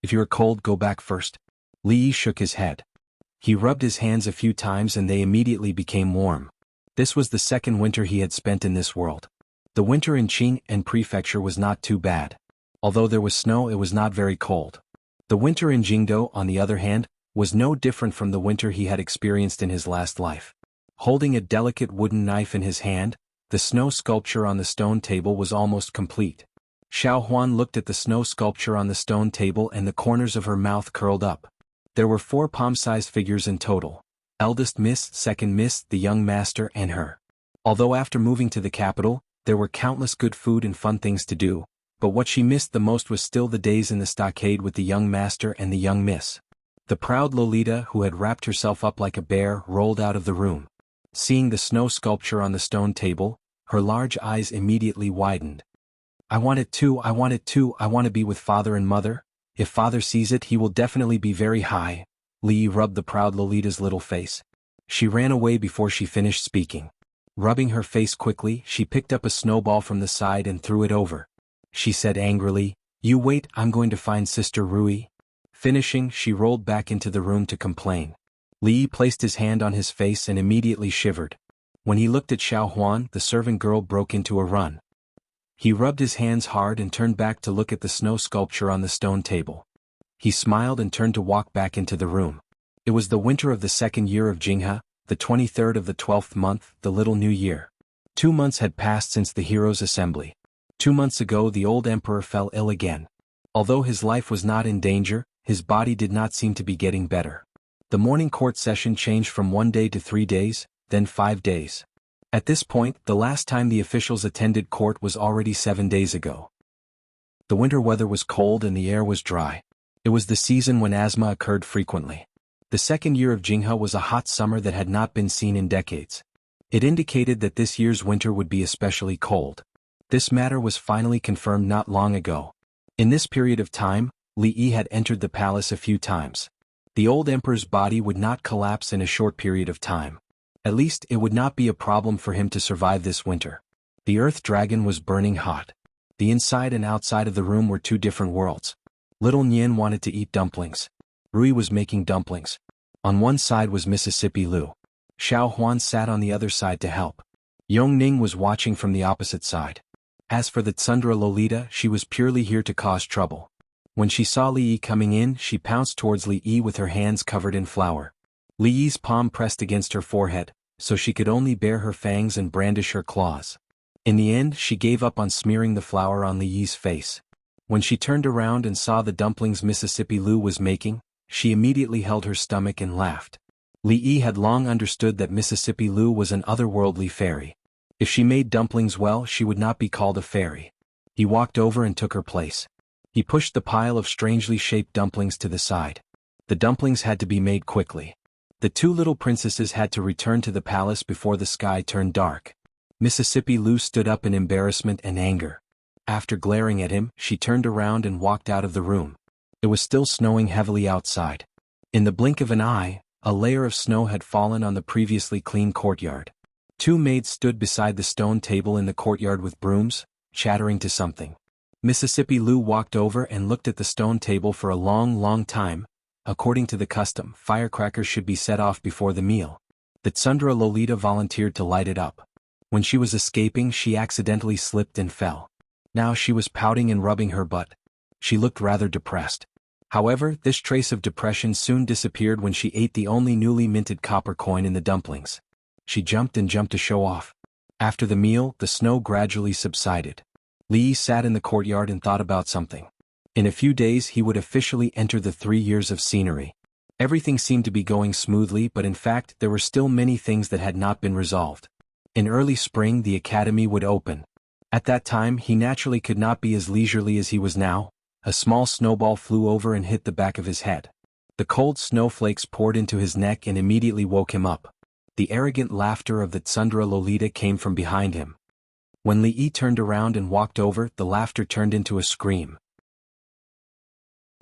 If you are cold, go back first. Li Yi shook his head. He rubbed his hands a few times and they immediately became warm. This was the second winter he had spent in this world. The winter in Qing Prefecture was not too bad. Although there was snow, it was not very cold. The winter in Jingdo, on the other hand, was no different from the winter he had experienced in his last life. Holding a delicate wooden knife in his hand, the snow sculpture on the stone table was almost complete. Xuanhuan looked at the snow sculpture on the stone table and the corners of her mouth curled up. There were 4 palm-sized figures in total. Eldest miss, second miss, the young master, and her. Although after moving to the capital, there were countless good food and fun things to do, but what she missed the most was still the days in the stockade with the young master and the young miss. The proud Lolita, who had wrapped herself up like a bear, rolled out of the room. Seeing the snow sculpture on the stone table, her large eyes immediately widened. I want it too, I want it too, I want to be with father and mother. If father sees it, he will definitely be very high. Li Yi rubbed the proud Lolita's little face. She ran away before she finished speaking. Rubbing her face quickly, she picked up a snowball from the side and threw it over. She said angrily, You wait, I'm going to find Sister Rui. Finishing, she rolled back into the room to complain. Li Yi placed his hand on his face and immediately shivered. When he looked at Xuanhuan, the servant girl broke into a run. He rubbed his hands hard and turned back to look at the snow sculpture on the stone table. He smiled and turned to walk back into the room. It was the winter of the second year of Jianghu, the 23rd of the 12th month, the little new year. 2 months had passed since the heroes' assembly. 2 months ago the old emperor fell ill again. Although his life was not in danger, his body did not seem to be getting better. The morning court session changed from 1 day to 3 days, then 5 days. At this point, the last time the officials attended court was already 7 days ago. The winter weather was cold and the air was dry. It was the season when asthma occurred frequently. The second year of Jianghu was a hot summer that had not been seen in decades. It indicated that this year's winter would be especially cold. This matter was finally confirmed not long ago. In this period of time, Li Yi had entered the palace a few times. The old emperor's body would not collapse in a short period of time. At least it would not be a problem for him to survive this winter. The earth dragon was burning hot. The inside and outside of the room were 2 different worlds. Little Nian wanted to eat dumplings. Rui was making dumplings. On one side was Mississippi Lu. Xuanhuan sat on the other side to help. Yongning was watching from the opposite side. As for the Tsundra Lolita, she was purely here to cause trouble. When she saw Li Yi coming in, she pounced towards Li Yi with her hands covered in flour. Li Yi's palm pressed against her forehead, so she could only bare her fangs and brandish her claws. In the end, she gave up on smearing the flour on Li Yi's face. When she turned around and saw the dumplings Mississippi Lu was making, she immediately held her stomach and laughed. Li Yi had long understood that Mississippi Lu was an otherworldly fairy. If she made dumplings well, she would not be called a fairy. He walked over and took her place. He pushed the pile of strangely shaped dumplings to the side. The dumplings had to be made quickly. The 2 little princesses had to return to the palace before the sky turned dark. Mississippi Lu stood up in embarrassment and anger. After glaring at him, she turned around and walked out of the room. It was still snowing heavily outside. In the blink of an eye, a layer of snow had fallen on the previously clean courtyard. 2 maids stood beside the stone table in the courtyard with brooms, chattering to something. Mississippi Lu walked over and looked at the stone table for a long time. According to the custom, firecrackers should be set off before the meal. The Tsundra Lolita volunteered to light it up. When she was escaping, she accidentally slipped and fell. Now she was pouting and rubbing her butt. She looked rather depressed. However, this trace of depression soon disappeared when she ate the only newly minted copper coin in the dumplings. She jumped and jumped to show off. After the meal, the snow gradually subsided. Li Yi sat in the courtyard and thought about something. In a few days he would officially enter the 3 years of scenery. Everything seemed to be going smoothly, but in fact there were still many things that had not been resolved. In early spring the academy would open. At that time he naturally could not be as leisurely as he was now. A small snowball flew over and hit the back of his head. The cold snowflakes poured into his neck and immediately woke him up. The arrogant laughter of the Tsundra Lolita came from behind him. When Li Yi turned around and walked over, the laughter turned into a scream.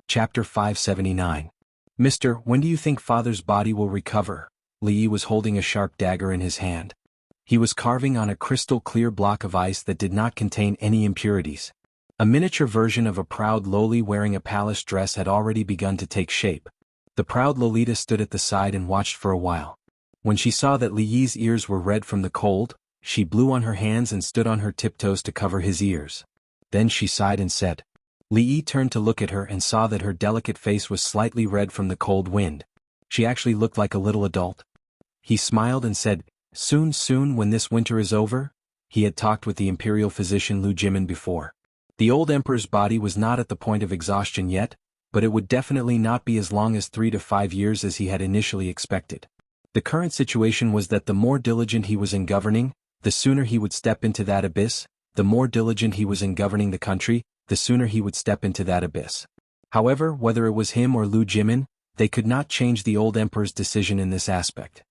Chapter 579. Mister, when do you think father's body will recover? Li Yi was holding a sharp dagger in his hand. He was carving on a crystal-clear block of ice that did not contain any impurities. A miniature version of a proud Loli wearing a palace dress had already begun to take shape. The proud Lolita stood at the side and watched for a while. When she saw that Li Yi's ears were red from the cold, she blew on her hands and stood on her tiptoes to cover his ears. Then she sighed and said. Li Yi turned to look at her and saw that her delicate face was slightly red from the cold wind. She actually looked like a little adult. He smiled and said, Soon when this winter is over? He had talked with the imperial physician Lu Jimin before. The old emperor's body was not at the point of exhaustion yet, but it would definitely not be as long as 3 to 5 years as he had initially expected. The current situation was that the more diligent he was in governing, the sooner he would step into that abyss. The more diligent he was in governing the country, the sooner he would step into that abyss. However, whether it was him or Lu Jimin, they could not change the old emperor's decision in this aspect.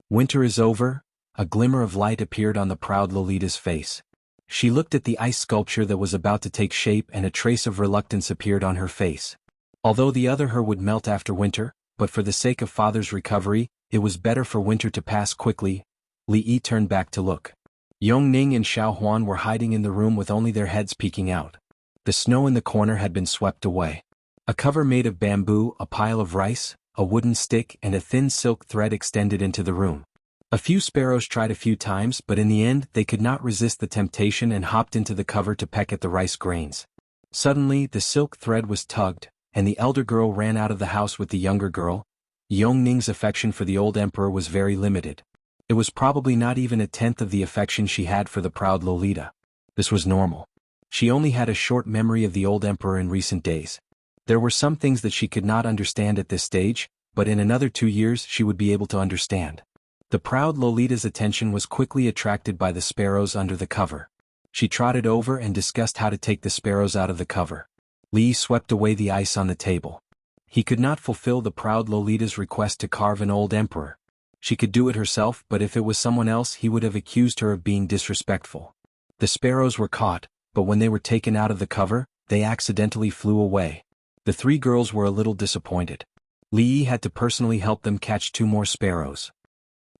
Winter is over. A glimmer of light appeared on the proud Lolita's face. She looked at the ice sculpture that was about to take shape and a trace of reluctance appeared on her face. Although the other her would melt after winter, but for the sake of father's recovery, it was better for winter to pass quickly. Li Yi turned back to look. Yongning and Xuanhuan were hiding in the room with only their heads peeking out. The snow in the corner had been swept away. A cover made of bamboo, a pile of rice, a wooden stick and a thin silk thread extended into the room. A few sparrows tried a few times, but in the end they could not resist the temptation and hopped into the cover to peck at the rice grains. Suddenly the silk thread was tugged, and the elder girl ran out of the house with the younger girl. Yongning's affection for the old emperor was very limited. It was probably not even a tenth of the affection she had for the proud Lolita. This was normal. She only had a short memory of the old emperor in recent days. There were some things that she could not understand at this stage, but in another 2 years she would be able to understand. The proud Lolita's attention was quickly attracted by the sparrows under the cover. She trotted over and discussed how to take the sparrows out of the cover. Li swept away the ice on the table. He could not fulfill the proud Lolita's request to carve an old emperor. She could do it herself, but if it was someone else he would have accused her of being disrespectful. The sparrows were caught, but when they were taken out of the cover, they accidentally flew away. The 3 girls were a little disappointed. Li had to personally help them catch 2 more sparrows.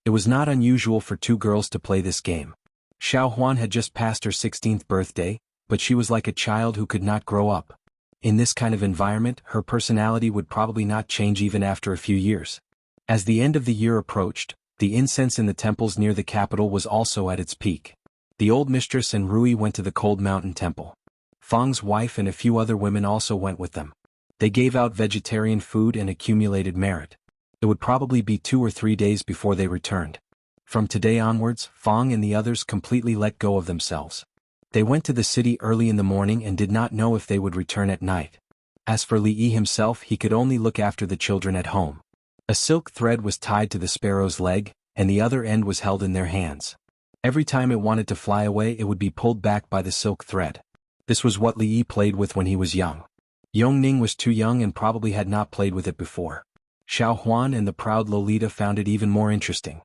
It was not unusual for 2 girls to play this game. Xuanhuan had just passed her 16th birthday, but she was like a child who could not grow up. In this kind of environment, her personality would probably not change even after a few years. As the end of the year approached, the incense in the temples near the capital was also at its peak. The old mistress and Rui went to the cold mountain temple. Fang's wife and a few other women also went with them. They gave out vegetarian food and accumulated merit. It would probably be 2 or 3 days before they returned. From today onwards, Fang and the others completely let go of themselves. They went to the city early in the morning and did not know if they would return at night. As for Li Yi himself, he could only look after the children at home. A silk thread was tied to the sparrow's leg, and the other end was held in their hands. Every time it wanted to fly away it would be pulled back by the silk thread. This was what Li Yi played with when he was young. Yongning was too young and probably had not played with it before. Xuanhuan and the proud Lolita found it even more interesting.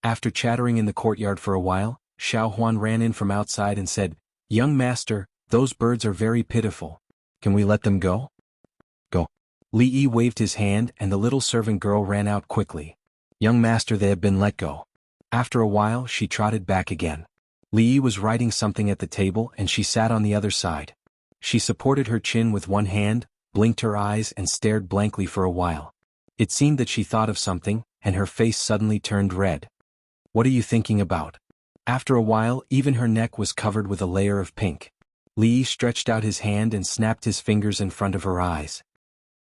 After chattering in the courtyard for a while, Xuanhuan ran in from outside and said, "Young master, those birds are very pitiful. Can we let them go?" "Go." Li Yi waved his hand and the little servant girl ran out quickly. "Young master, they have been let go." After a while she trotted back again. Li Yi was writing something at the table and she sat on the other side. She supported her chin with one hand, blinked her eyes and stared blankly for a while. It seemed that she thought of something, and her face suddenly turned red. "What are you thinking about?" After a while even her neck was covered with a layer of pink. Li Yi stretched out his hand and snapped his fingers in front of her eyes.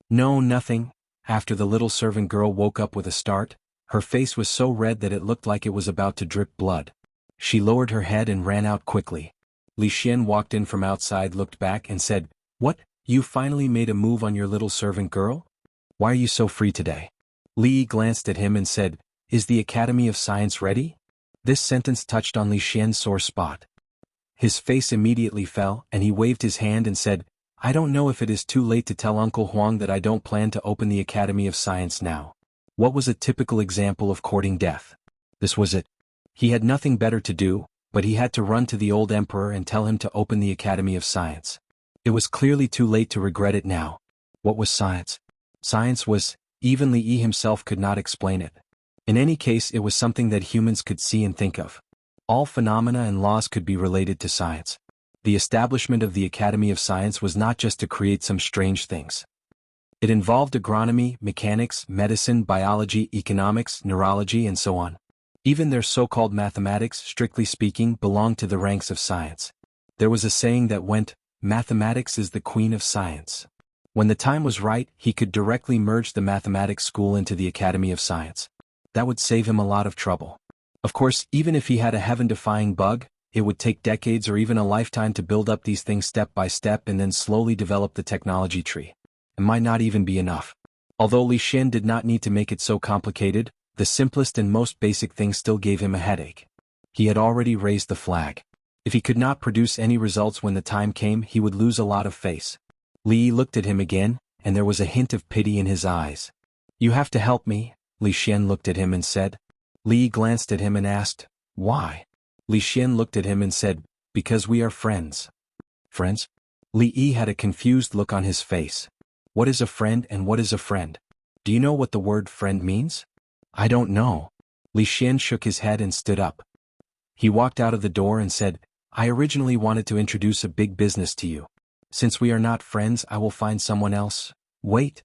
"No, nothing." After the little servant girl woke up with a start, her face was so red that it looked like it was about to drip blood. She lowered her head and ran out quickly. Li Xian walked in from outside, looked back and said, "What, you finally made a move on your little servant girl? Why are you so free today?" Li Yi glanced at him and said, "Is the Academy of Science ready?" This sentence touched on Li Xian's sore spot. His face immediately fell and he waved his hand and said, "I don't know if it is too late to tell Uncle Huang that I don't plan to open the Academy of Science now." What was a typical example of courting death? This was it. He had nothing better to do, but he had to run to the old emperor and tell him to open the Academy of Science. It was clearly too late to regret it now. What was science? Science was, even Li Yi himself could not explain it. In any case, it was something that humans could see and think of. All phenomena and laws could be related to science. The establishment of the Academy of Science was not just to create some strange things. It involved agronomy, mechanics, medicine, biology, economics, neurology, and so on. Even their so-called mathematics, strictly speaking, belonged to the ranks of science. There was a saying that went, "Mathematics is the queen of science." When the time was right, he could directly merge the mathematics school into the Academy of Science. That would save him a lot of trouble. Of course, even if he had a heaven-defying bug, it would take decades or even a lifetime to build up these things step by step and then slowly develop the technology tree. It might not even be enough. Although Li Xian did not need to make it so complicated, the simplest and most basic thing still gave him a headache. He had already raised the flag. If he could not produce any results when the time came, he would lose a lot of face. Li looked at him again, and there was a hint of pity in his eyes. "You have to help me," Li Xian looked at him and said. Li glanced at him and asked, "Why?" Li Xian looked at him and said, "Because we are friends." "Friends?" Li Yi had a confused look on his face. What is a friend and what is a friend? Do you know what the word friend means? "I don't know." Li Xian shook his head and stood up. He walked out of the door and said, "I originally wanted to introduce a big business to you. Since we are not friends, I will find someone else." "Wait."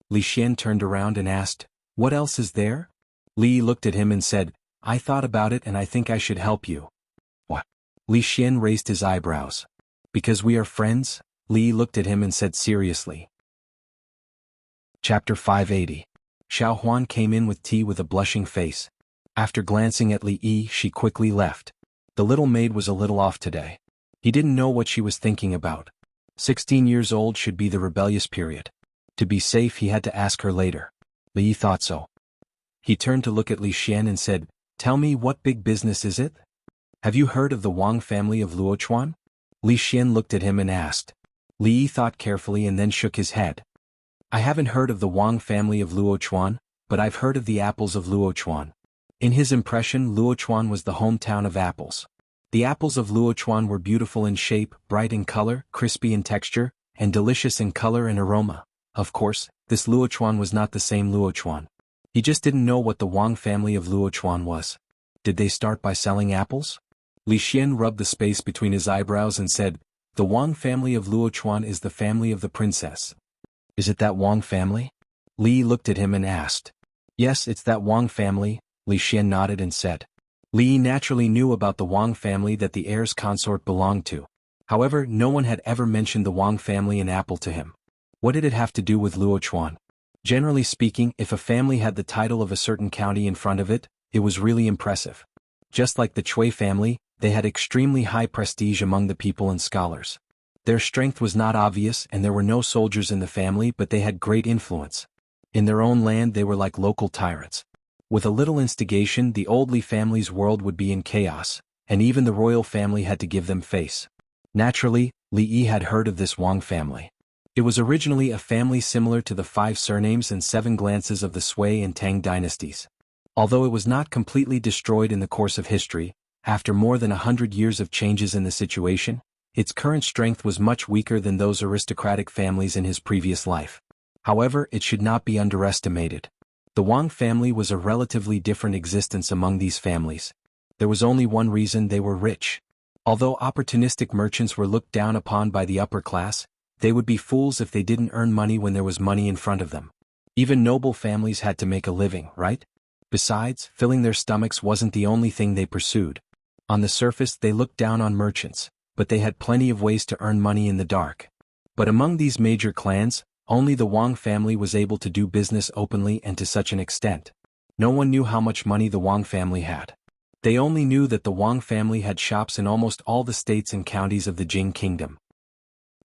Li Xian turned around and asked, "What else is there?" Li looked at him and said, "I thought about it and I think I should help you." "What?" Li Xian raised his eyebrows. "Because we are friends?" Li looked at him and said seriously. Chapter 580. Xuanhuan came in with tea with a blushing face. After glancing at Li Yi, she quickly left. The little maid was a little off today. He didn't know what she was thinking about. 16 years old should be the rebellious period. To be safe, he had to ask her later. Li Yi thought so. He turned to look at Li Xian and said, "Tell me, what big business is it? Have you heard of the Wang family of Luochuan?" Li Xian looked at him and asked. Li Yi thought carefully and then shook his head. "I haven't heard of the Wang family of Luochuan, but I've heard of the apples of Luochuan." In his impression, Luochuan was the hometown of apples. The apples of Luochuan were beautiful in shape, bright in color, crispy in texture, and delicious in color and aroma. Of course, this Luochuan was not the same Luochuan. He just didn't know what the Wang family of Luochuan was. Did they start by selling apples? Li Xian rubbed the space between his eyebrows and said, "The Wang family of Luochuan is the family of the princess." "Is it that Wang family?" Li looked at him and asked. "Yes, it's that Wang family," Li Xian nodded and said. Li naturally knew about the Wang family that the heir's consort belonged to. However, no one had ever mentioned the Wang family and apple to him. What did it have to do with Luochuan? Generally speaking, if a family had the title of a certain county in front of it, it was really impressive. Just like the Chui family, they had extremely high prestige among the people and scholars. Their strength was not obvious and there were no soldiers in the family, but they had great influence. In their own land they were like local tyrants. With a little instigation, the old Li family's world would be in chaos, and even the royal family had to give them face. Naturally, Li Yi had heard of this Wang family. It was originally a family similar to the 5 surnames and 7 glances of the Sui and Tang dynasties. Although it was not completely destroyed in the course of history, after more than 100 years of changes in the situation, its current strength was much weaker than those aristocratic families in his previous life. However, it should not be underestimated. The Wang family was a relatively different existence among these families. There was only one reason: they were rich. Although opportunistic merchants were looked down upon by the upper class, they would be fools if they didn't earn money when there was money in front of them. Even noble families had to make a living, right? Besides, filling their stomachs wasn't the only thing they pursued. On the surface, they looked down on merchants, but they had plenty of ways to earn money in the dark. But among these major clans, only the Wang family was able to do business openly and to such an extent. No one knew how much money the Wang family had. They only knew that the Wang family had shops in almost all the states and counties of the Jing kingdom.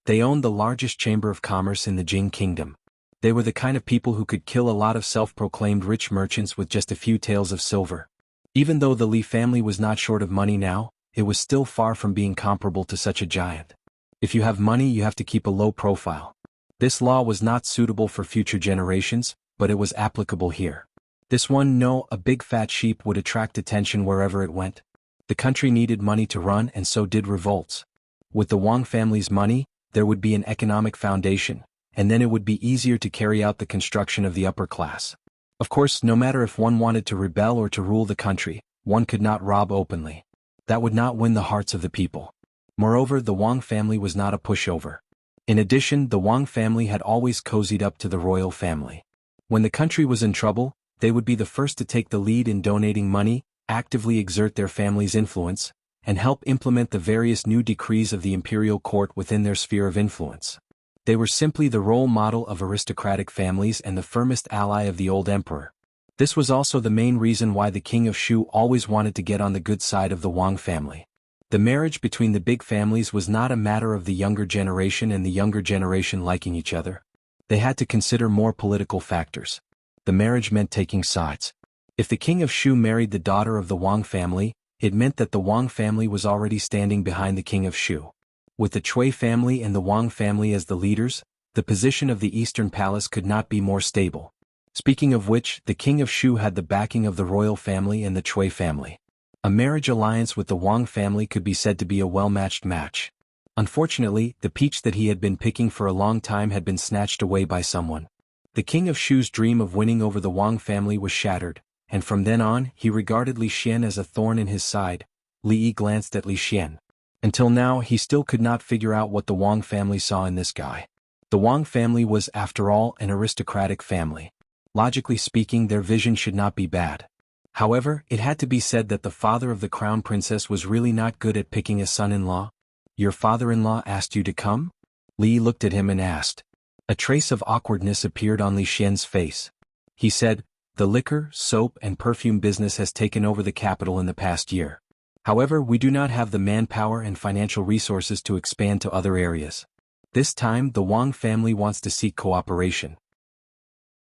They owned the largest chamber of commerce in the Jing kingdom. They were the kind of people who could kill a lot of self-proclaimed rich merchants with just a few taels of silver. Even though the Li family was not short of money now, it was still far from being comparable to such a giant. If you have money, you have to keep a low profile. This law was not suitable for future generations, but it was applicable here. This one, no, a big fat sheep would attract attention wherever it went. The country needed money to run, and so did revolts. With the Wang family's money, there would be an economic foundation, and then it would be easier to carry out the construction of the upper class. Of course, no matter if one wanted to rebel or to rule the country, one could not rob openly. That would not win the hearts of the people. Moreover, the Wang family was not a pushover. In addition, the Wang family had always cozied up to the royal family. When the country was in trouble, they would be the first to take the lead in donating money, actively exert their family's influence, and help implement the various new decrees of the imperial court within their sphere of influence. They were simply the role model of aristocratic families and the firmest ally of the old emperor. This was also the main reason why the king of Shu always wanted to get on the good side of the Wang family. The marriage between the big families was not a matter of the younger generation and the younger generation liking each other. They had to consider more political factors. The marriage meant taking sides. If the king of Shu married the daughter of the Wang family, it meant that the Wang family was already standing behind the king of Shu. With the Chui family and the Wang family as the leaders, the position of the Eastern Palace could not be more stable. Speaking of which, the king of Shu had the backing of the royal family and the Chui family. A marriage alliance with the Wang family could be said to be a well-matched match. Unfortunately, the peach that he had been picking for a long time had been snatched away by someone. The king of Shu's dream of winning over the Wang family was shattered, and from then on, he regarded Li Xian as a thorn in his side. Li Yi glanced at Li Xian. Until now, he still could not figure out what the Wang family saw in this guy. The Wang family was, after all, an aristocratic family. Logically speaking, their vision should not be bad. However, it had to be said that the father of the crown princess was really not good at picking a son-in-law. "Your father-in-law asked you to come?" Li looked at him and asked. A trace of awkwardness appeared on Li Xian's face. He said, "The liquor, soap and perfume business has taken over the capital in the past year. However, we do not have the manpower and financial resources to expand to other areas. This time, the Wang family wants to seek cooperation.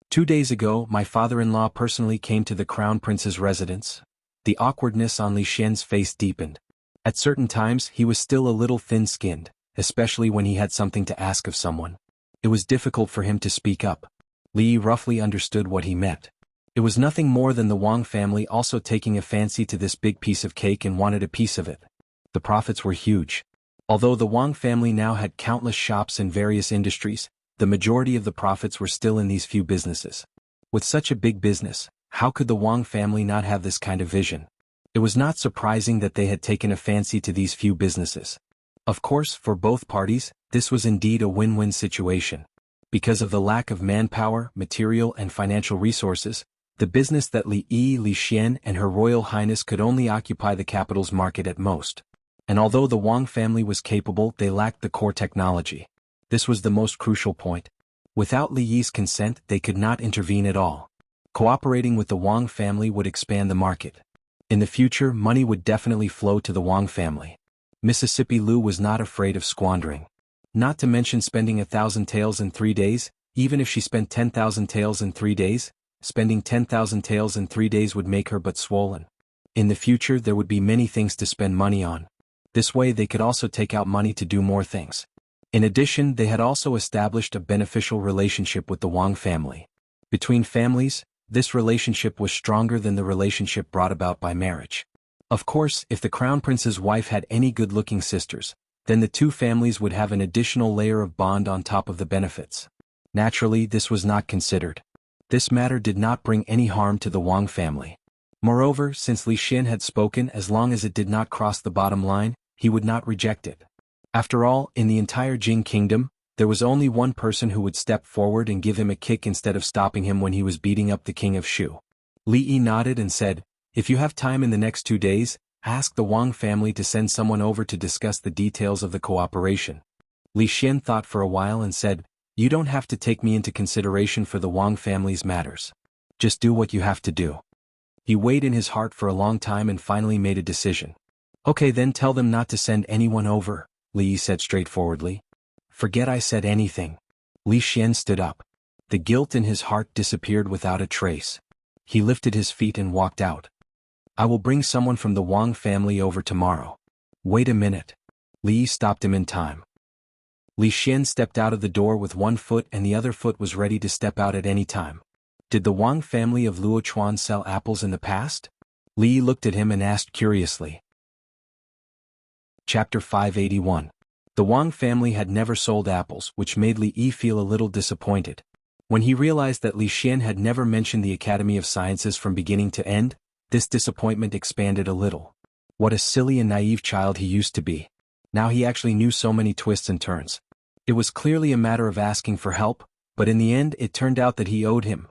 2 days ago, my father-in-law personally came to the Crown Prince's residence." The awkwardness on Li Xian's face deepened. At certain times, he was still a little thin-skinned, especially when he had something to ask of someone. It was difficult for him to speak up. Li roughly understood what he meant. It was nothing more than the Wang family also taking a fancy to this big piece of cake and wanted a piece of it. The profits were huge. Although the Wang family now had countless shops in various industries, the majority of the profits were still in these few businesses. With such a big business, how could the Wang family not have this kind of vision? It was not surprising that they had taken a fancy to these few businesses. Of course, for both parties, this was indeed a win-win situation. Because of the lack of manpower, material and financial resources, the business that Li Xian and Her Royal Highness could only occupy the capital's market at most. And although the Wang family was capable, they lacked the core technology. This was the most crucial point. Without Li Yi's consent, they could not intervene at all. Cooperating with the Wang family would expand the market. In the future, money would definitely flow to the Wang family. Mississippi Lu was not afraid of squandering. Not to mention spending 1,000 taels in 3 days, even if she spent 10,000 taels in 3 days, spending 10,000 taels in 3 days would make her but swollen. In the future there would be many things to spend money on. This way they could also take out money to do more things. In addition, they had also established a beneficial relationship with the Wang family. Between families, this relationship was stronger than the relationship brought about by marriage. Of course, if the Crown Prince's wife had any good-looking sisters, then the two families would have an additional layer of bond on top of the benefits. Naturally, this was not considered. This matter did not bring any harm to the Wang family. Moreover, since Li Xian had spoken, as long as it did not cross the bottom line, he would not reject it. After all, in the entire Jing kingdom, there was only one person who would step forward and give him a kick instead of stopping him when he was beating up the king of Shu. Li Yi nodded and said, "If you have time in the next 2 days, ask the Wang family to send someone over to discuss the details of the cooperation." Li Xian thought for a while and said, "You don't have to take me into consideration for the Wang family's matters. Just do what you have to do." He weighed in his heart for a long time and finally made a decision. "Okay, then tell them not to send anyone over," Li Yi said straightforwardly. "Forget I said anything." Li Xian stood up. The guilt in his heart disappeared without a trace. He lifted his feet and walked out. "I will bring someone from the Wang family over tomorrow." "Wait a minute." Li Yi stopped him in time. Li Xian stepped out of the door with one foot and the other foot was ready to step out at any time. "Did the Wang family of Luochuan sell apples in the past?" Li Yi looked at him and asked curiously. Chapter 581. The Wang family had never sold apples, which made Li Yi feel a little disappointed. When he realized that Li Xian had never mentioned the Academy of Sciences from beginning to end, this disappointment expanded a little. What a silly and naive child he used to be. Now he actually knew so many twists and turns. It was clearly a matter of asking for help, but in the end it turned out that he owed him.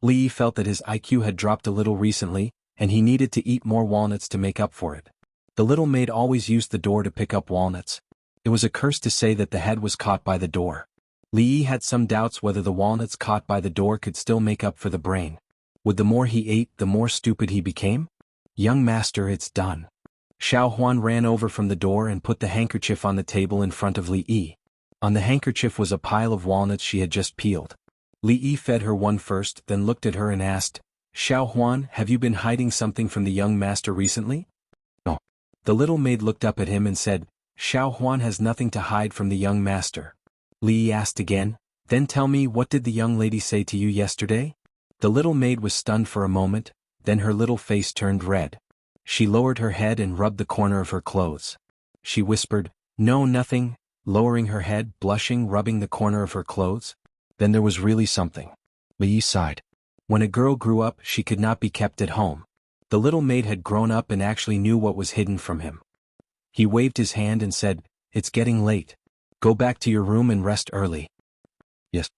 Li Yi felt that his IQ had dropped a little recently, and he needed to eat more walnuts to make up for it. The little maid always used the door to pick up walnuts. It was a curse to say that the head was caught by the door. Li Yi had some doubts whether the walnuts caught by the door could still make up for the brain. Would the more he ate, the more stupid he became? "Young master, it's done." Xuanhuan ran over from the door and put the handkerchief on the table in front of Li Yi. On the handkerchief was a pile of walnuts she had just peeled. Li Yi fed her one first, then looked at her and asked, "Xuanhuan, have you been hiding something from the young master recently?" "No." The little maid looked up at him and said, "Xuanhuan has nothing to hide from the young master." Li Yi asked again, "Then tell me, what did the young lady say to you yesterday?" The little maid was stunned for a moment, then her little face turned red. She lowered her head and rubbed the corner of her clothes. She whispered, "No, nothing," lowering her head, blushing, rubbing the corner of her clothes. Then there was really something. Li Yi sighed. When a girl grew up, she could not be kept at home. The little maid had grown up and actually knew what was hidden from him. He waved his hand and said, "It's getting late. Go back to your room and rest early." "Yes."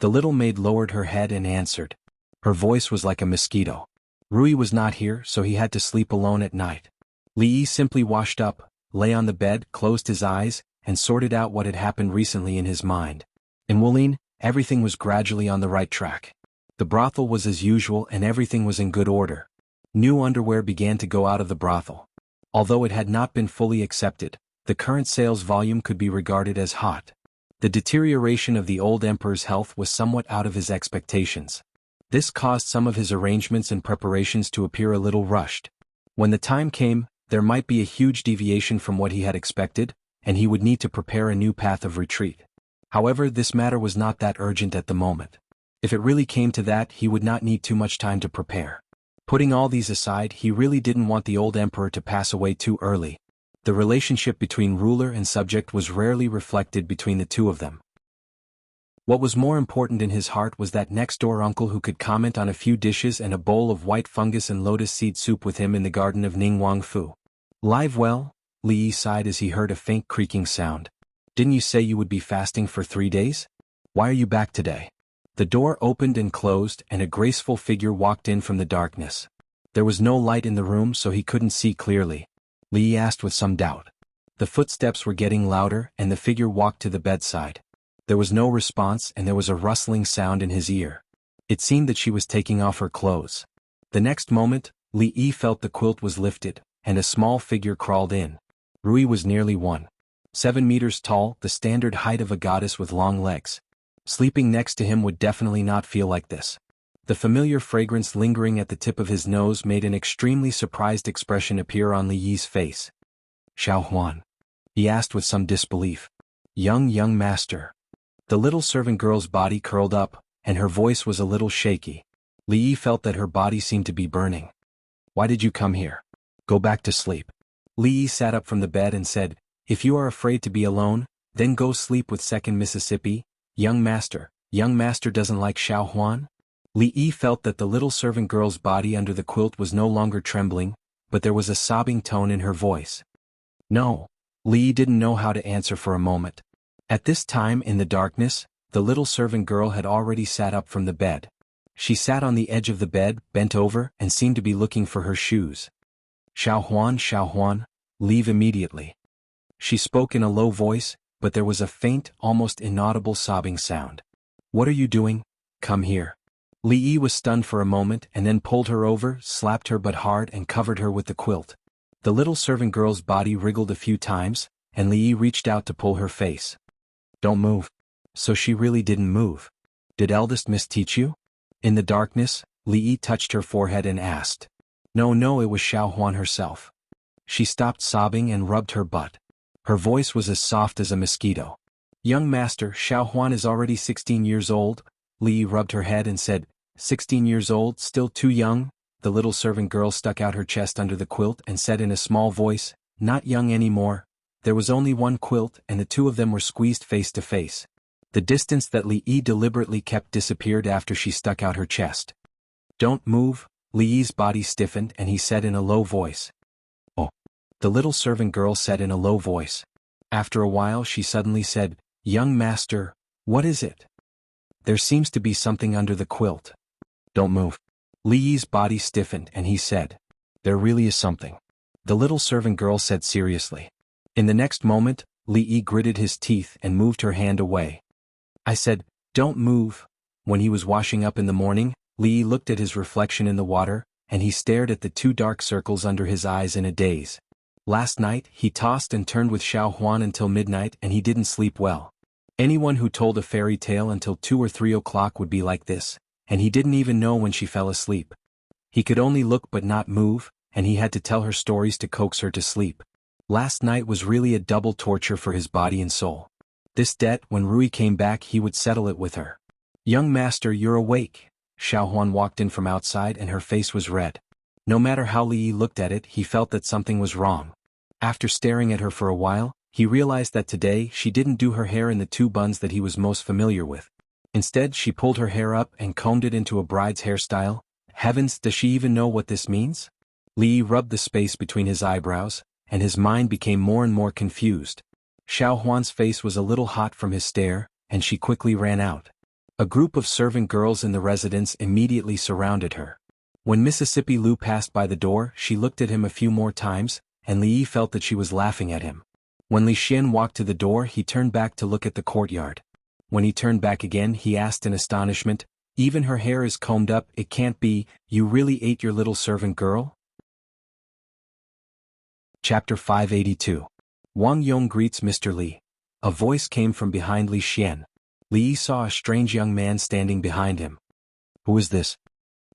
The little maid lowered her head and answered. Her voice was like a mosquito. Rui was not here, so he had to sleep alone at night. Li Yi simply washed up, lay on the bed, closed his eyes, and sorted out what had happened recently in his mind. In Wulin, Everything was gradually on the right track. The brothel was as usual and everything was in good order. New underwear began to go out of the brothel. Although it had not been fully accepted, the current sales volume could be regarded as hot. The deterioration of the old emperor's health was somewhat out of his expectations. This caused some of his arrangements and preparations to appear a little rushed. When the time came, there might be a huge deviation from what he had expected, and he would need to prepare a new path of retreat. However, this matter was not that urgent at the moment. If it really came to that, he would not need too much time to prepare. Putting all these aside, he really didn't want the old emperor to pass away too early. The relationship between ruler and subject was rarely reflected between the two of them. What was more important in his heart was that next-door uncle who could comment on a few dishes and a bowl of white fungus and lotus seed soup with him in the garden of Ningguangfu. Live well? Li Yi sighed as he heard a faint creaking sound. Didn't you say you would be fasting for 3 days? Why are you back today? The door opened and closed and a graceful figure walked in from the darkness. There was no light in the room so he couldn't see clearly. Li Yi asked with some doubt. The footsteps were getting louder and the figure walked to the bedside. There was no response and there was a rustling sound in his ear. It seemed that she was taking off her clothes. The next moment, Li Yi felt the quilt was lifted, and a small figure crawled in. Rui was nearly 1.7 meters tall, the standard height of a goddess with long legs. Sleeping next to him would definitely not feel like this. The familiar fragrance lingering at the tip of his nose made an extremely surprised expression appear on Li Yi's face. Xuanhuan? He asked with some disbelief. Young master. The little servant girl's body curled up, and her voice was a little shaky. Li Yi felt that her body seemed to be burning. Why did you come here? Go back to sleep. Li Yi sat up from the bed and said, If you are afraid to be alone, then go sleep with Second Mississippi. Young master doesn't like Xuanhuan? Li Yi felt that the little servant girl's body under the quilt was no longer trembling, but there was a sobbing tone in her voice. No. Li Yi didn't know how to answer for a moment. At this time in the darkness, the little servant girl had already sat up from the bed. She sat on the edge of the bed, bent over, and seemed to be looking for her shoes. Xuanhuan, leave immediately. She spoke in a low voice, but there was a faint, almost inaudible sobbing sound. What are you doing? Come here. Li Yi was stunned for a moment and then pulled her over, slapped her but hard and covered her with the quilt. The little servant girl's body wriggled a few times, and Li Yi reached out to pull her face. Don't move. So she really didn't move. Did eldest miss teach you? In the darkness, Li Yi touched her forehead and asked. No, it was Xuanhuan herself. She stopped sobbing and rubbed her butt. Her voice was as soft as a mosquito. Young master, Xuanhuan is already 16 years old. Li Yi rubbed her head and said, 16 years old, still too young? The little servant girl stuck out her chest under the quilt and said in a small voice, Not young anymore. There was only one quilt and the two of them were squeezed face to face. The distance that Li Yi deliberately kept disappeared after she stuck out her chest. Don't move. Li Yi's body stiffened and he said in a low voice. Oh. The little servant girl said in a low voice. After a while she suddenly said, Young master, what is it? There seems to be something under the quilt. Don't move. Li Yi's body stiffened and he said. There really is something. The little servant girl said seriously. In the next moment, Li Yi gritted his teeth and moved her hand away. I said, Don't move. When he was washing up in the morning, Li Yi looked at his reflection in the water, and he stared at the 2 dark circles under his eyes in a daze. Last night, he tossed and turned with Xuanhuan until midnight and he didn't sleep well. Anyone who told a fairy tale until 2 or 3 o'clock would be like this, and he didn't even know when she fell asleep. He could only look but not move, and he had to tell her stories to coax her to sleep. Last night was really a double torture for his body and soul. This debt, when Rui came back, he would settle it with her. Young master, you're awake. Xuanhuan walked in from outside and her face was red. No matter how Li Yi looked at it, he felt that something was wrong. After staring at her for a while, he realized that today she didn't do her hair in the 2 buns that he was most familiar with. Instead, she pulled her hair up and combed it into a bride's hairstyle. Heavens, does she even know what this means? Li Yi rubbed the space between his eyebrows, and his mind became more and more confused. Xuanhuan's face was a little hot from his stare, and she quickly ran out. A group of servant girls in the residence immediately surrounded her. When Mississippi Lu passed by the door, she looked at him a few more times, and Li Yi felt that she was laughing at him. When Li Xian walked to the door, he turned back to look at the courtyard. When he turned back again, he asked in astonishment, "Even her hair is combed up, it can't be, you really ate your little servant girl?" Chapter 582. Wang Yong greets Mr. Li. A voice came from behind Li Xian. Li saw a strange young man standing behind him. Who is this?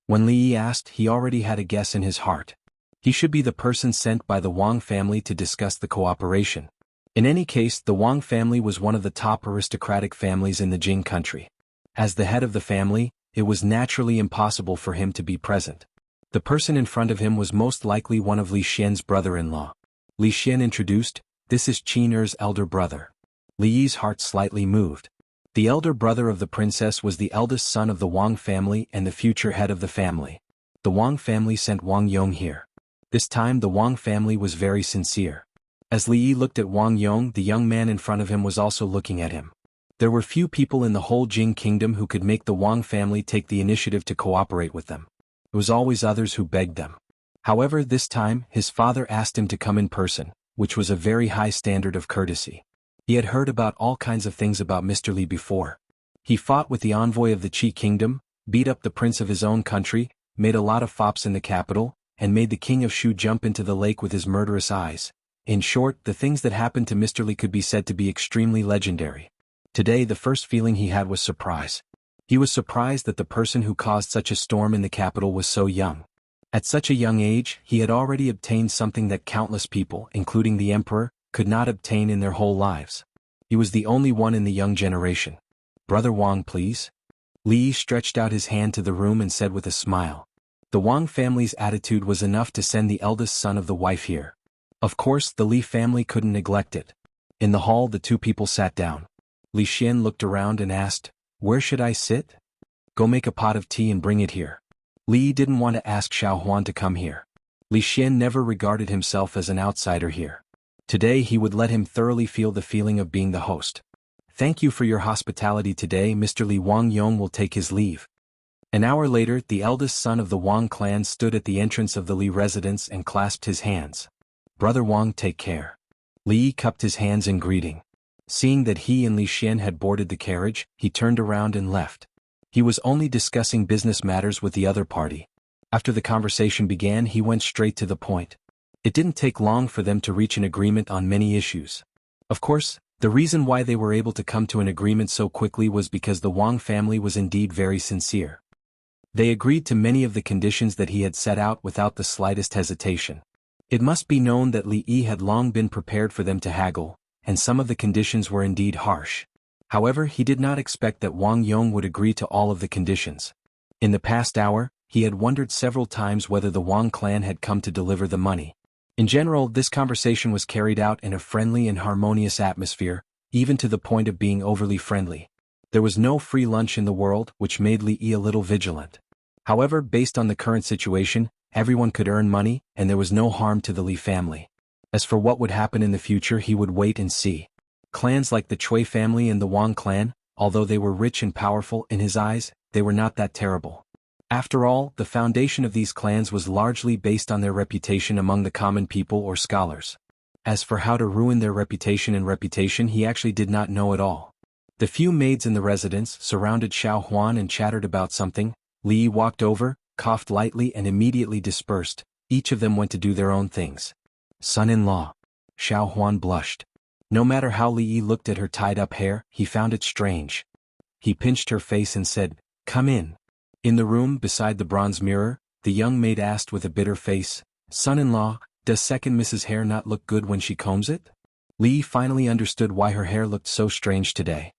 When Li asked, he already had a guess in his heart. He should be the person sent by the Wang family to discuss the cooperation. In any case, the Wang family was one of the top aristocratic families in the Jing country. As the head of the family, it was naturally impossible for him to be present. The person in front of him was most likely one of Li Xian's brother-in-law. Li Xian introduced, "This is Qin Er's elder brother." Li Yi's heart slightly moved. The elder brother of the princess was the eldest son of the Wang family and the future head of the family. The Wang family sent Wang Yong here. This time the Wang family was very sincere. As Li Yi looked at Wang Yong, the young man in front of him was also looking at him. There were few people in the whole Jing kingdom who could make the Wang family take the initiative to cooperate with them. It was always others who begged them. However, this time, his father asked him to come in person, which was a very high standard of courtesy. He had heard about all kinds of things about Mr. Li before. He fought with the envoy of the Qi kingdom, beat up the prince of his own country, made a lot of fops in the capital, and made the king of Shu jump into the lake with his murderous eyes. In short, the things that happened to Mr. Li could be said to be extremely legendary. Today the first feeling he had was surprise. He was surprised that the person who caused such a storm in the capital was so young. At such a young age, he had already obtained something that countless people, including the emperor, could not obtain in their whole lives. He was the only one in the young generation. "Brother Wang, please." Li stretched out his hand to the room and said with a smile. The Wang family's attitude was enough to send the eldest son of the wife here. Of course, the Li family couldn't neglect it. In the hall, the two people sat down. Li Xian looked around and asked, "Where should I sit?" "Go make a pot of tea and bring it here." Li didn't want to ask Xuanhuan to come here. Li Xian never regarded himself as an outsider here. Today he would let him thoroughly feel the feeling of being the host. "Thank you for your hospitality today, Mr. Li." Wang Yong will take his leave. An hour later, the eldest son of the Wang clan stood at the entrance of the Li residence and clasped his hands. "Brother Wang, take care." Li cupped his hands in greeting. Seeing that he and Li Xian had boarded the carriage, he turned around and left. He was only discussing business matters with the other party. After the conversation began, he went straight to the point. It didn't take long for them to reach an agreement on many issues. Of course, the reason why they were able to come to an agreement so quickly was because the Wang family was indeed very sincere. They agreed to many of the conditions that he had set out without the slightest hesitation. It must be known that Li Yi had long been prepared for them to haggle, and some of the conditions were indeed harsh. However, he did not expect that Wang Yong would agree to all of the conditions. In the past hour, he had wondered several times whether the Wang clan had come to deliver the money. In general, this conversation was carried out in a friendly and harmonious atmosphere, even to the point of being overly friendly. There was no free lunch in the world, which made Li Yi a little vigilant. However, based on the current situation, everyone could earn money, and there was no harm to the Li family. As for what would happen in the future, he would wait and see. Clans like the Cui family and the Wang clan, although they were rich and powerful in his eyes, they were not that terrible. After all, the foundation of these clans was largely based on their reputation among the common people or scholars. As for how to ruin their reputation, he actually did not know at all. The few maids in the residence surrounded Xuanhuan and chattered about something. Li walked over, coughed lightly and immediately dispersed. Each of them went to do their own things. "Son-in-law." Xuanhuan blushed. No matter how Li Yi looked at her tied-up hair, he found it strange. He pinched her face and said, "Come in." In the room beside the bronze mirror, the young maid asked with a bitter face, "Son-in-law, does second Mrs. Hair not look good when she combs it?" Li finally understood why her hair looked so strange today.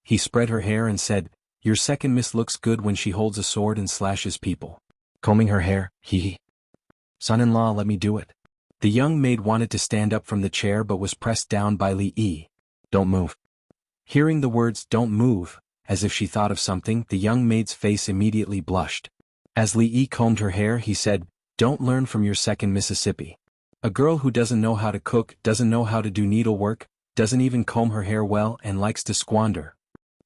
He spread her hair and said, "Your second miss looks good when she holds a sword and slashes people." Combing her hair, he. "Son-in-law, let me do it." The young maid wanted to stand up from the chair but was pressed down by Li Yi. "Don't move." Hearing the words "don't move," as if she thought of something, the young maid's face immediately blushed. As Li Yi combed her hair, he said, "Don't learn from your second Mississippi. A girl who doesn't know how to cook, doesn't know how to do needlework, doesn't even comb her hair well and likes to squander."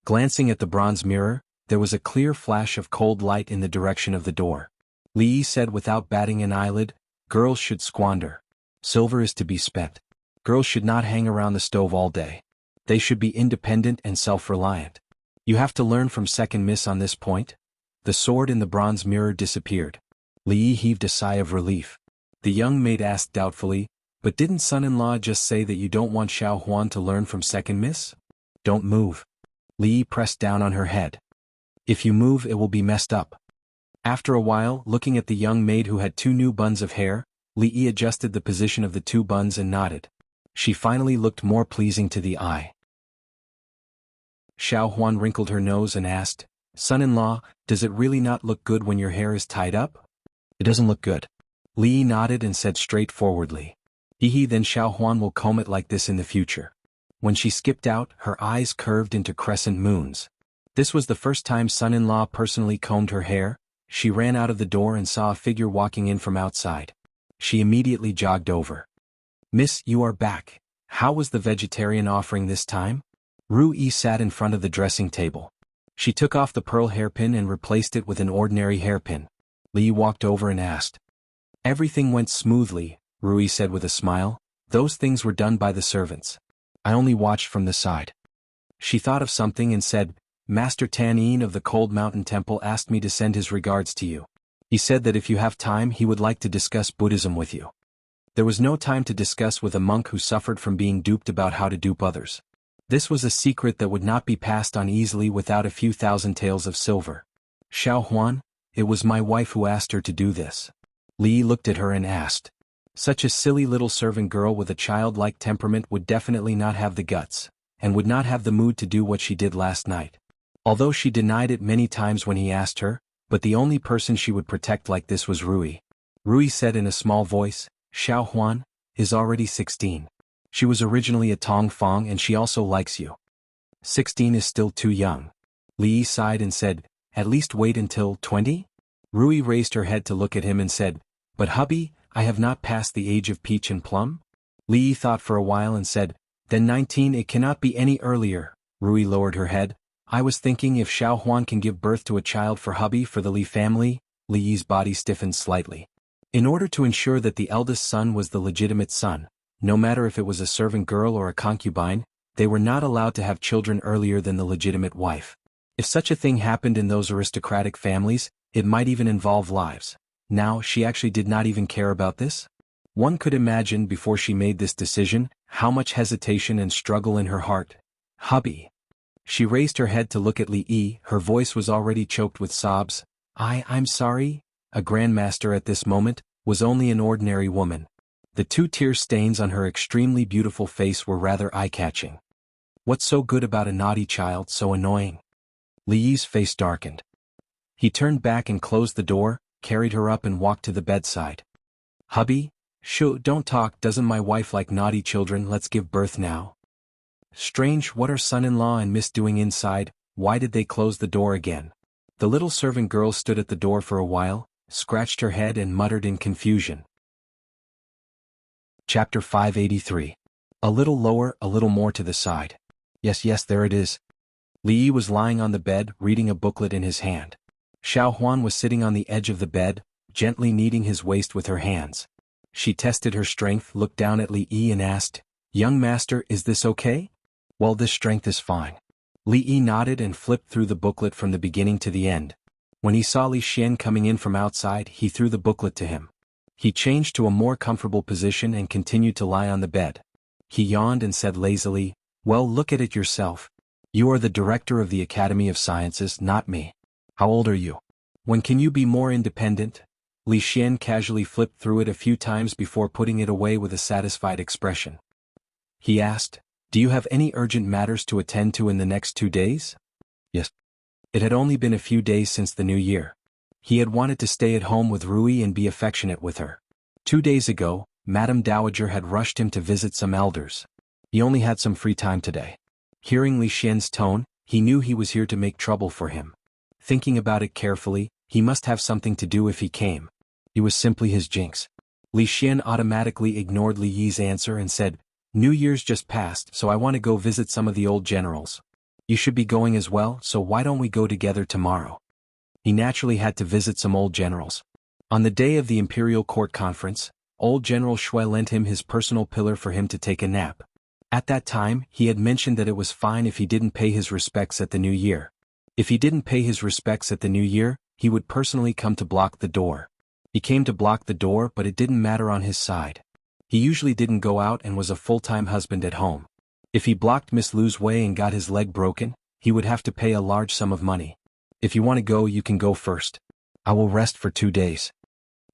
Glancing at the bronze mirror, there was a clear flash of cold light in the direction of the door. Li Yi said without batting an eyelid, "Girls should squander. Silver is to be spent. Girls should not hang around the stove all day. They should be independent and self-reliant. You have to learn from second miss on this point. The sword in the bronze mirror disappeared. Li Yi heaved a sigh of relief. The young maid asked doubtfully, but didn't son-in-law just say that you don't want Xuanhuan to learn from second miss? Don't move. Li Yi pressed down on her head. If you move it will be messed up. After a while, looking at the young maid who had 2 new buns of hair, Li Yi adjusted the position of the 2 buns and nodded. She finally looked more pleasing to the eye. Xuanhuan wrinkled her nose and asked, Son-in-law, does it really not look good when your hair is tied up? It doesn't look good. Li Yi nodded and said straightforwardly. Then Xuanhuan will comb it like this in the future. When she skipped out, her eyes curved into crescent moons. This was the first time son-in-law personally combed her hair. She ran out of the door and saw a figure walking in from outside. She immediately jogged over. Miss, you are back. How was the vegetarian offering this time? Ru Yi sat in front of the dressing table. She took off the pearl hairpin and replaced it with an ordinary hairpin. Li walked over and asked. Everything went smoothly, Ru Yi said with a smile. Those things were done by the servants. I only watched from the side. She thought of something and said, Master Tan Yin of the Cold Mountain Temple asked me to send his regards to you. He said that if you have time he would like to discuss Buddhism with you. There was no time to discuss with a monk who suffered from being duped about how to dupe others. This was a secret that would not be passed on easily without a few thousand taels of silver. Xuanhuan, it was my wife who asked her to do this. Li looked at her and asked. Such a silly little servant girl with a childlike temperament would definitely not have the guts, and would not have the mood to do what she did last night. Although she denied it many times when he asked her, but the only person she would protect like this was Ru Yi. Ru Yi said in a small voice, Xuanhuan is already 16. She was originally a Tong Fong and she also likes you. 16 is still too young. Li Yi sighed and said, at least wait until 20? Ru Yi raised her head to look at him and said, but hubby, I have not passed the age of peach and plum? Li Yi thought for a while and said, then 19 it cannot be any earlier. Ru Yi lowered her head. I was thinking if Xuanhuan can give birth to a child for hubby for the Li family. Li Yi's body stiffened slightly. In order to ensure that the eldest son was the legitimate son, no matter if it was a servant girl or a concubine, they were not allowed to have children earlier than the legitimate wife. If such a thing happened in those aristocratic families, it might even involve lives. Now, she actually did not even care about this? One could imagine before she made this decision, how much hesitation and struggle in her heart. Hubby. She raised her head to look at Li Yi, her voice was already choked with sobs. I'm sorry? A grandmaster at this moment, was only an ordinary woman. The 2 tear stains on her extremely beautiful face were rather eye-catching. What's so good about a naughty child, so annoying? Li Yi's face darkened. He turned back and closed the door, carried her up and walked to the bedside. Hubby? Shoo, don't talk, doesn't my wife like naughty children, let's give birth now. Strange, what are son-in-law and miss doing inside, why did they close the door again? The little servant girl stood at the door for a while, scratched her head and muttered in confusion. Chapter 583. A little lower, a little more to the side. Yes, there it is. Li Yi was lying on the bed, reading a booklet in his hand. Xuanhuan was sitting on the edge of the bed, gently kneading his waist with her hands. She tested her strength, looked down at Li Yi and asked, Young master, is this okay? Well, this strength is fine. Li Yi nodded and flipped through the booklet from the beginning to the end. When he saw Li Xian coming in from outside, he threw the booklet to him. He changed to a more comfortable position and continued to lie on the bed. He yawned and said lazily, Well, look at it yourself. You are the director of the Academy of Sciences, not me. How old are you? When can you be more independent? Li Xian casually flipped through it a few times before putting it away with a satisfied expression. He asked, Do you have any urgent matters to attend to in the next 2 days? Yes. It had only been a few days since the new year. He had wanted to stay at home with Ru Yi and be affectionate with her. 2 days ago, Madame Dowager had rushed him to visit some elders. He only had some free time today. Hearing Li Xian's tone, he knew he was here to make trouble for him. Thinking about it carefully, he must have something to do if he came. It was simply his jinx. Li Xian automatically ignored Li Yi's answer and said, New Year's just passed, so I want to go visit some of the old generals. You should be going as well, so why don't we go together tomorrow? He naturally had to visit some old generals. On the day of the Imperial Court Conference, old General Shui lent him his personal pillar for him to take a nap. At that time, he had mentioned that it was fine if he didn't pay his respects at the new year. If he didn't pay his respects at the New Year, he would personally come to block the door. He came to block the door, but it didn't matter on his side. He usually didn't go out and was a full-time husband at home. If he blocked Miss Lu's way and got his leg broken, he would have to pay a large sum of money. If you want to go, you can go first. I will rest for 2 days.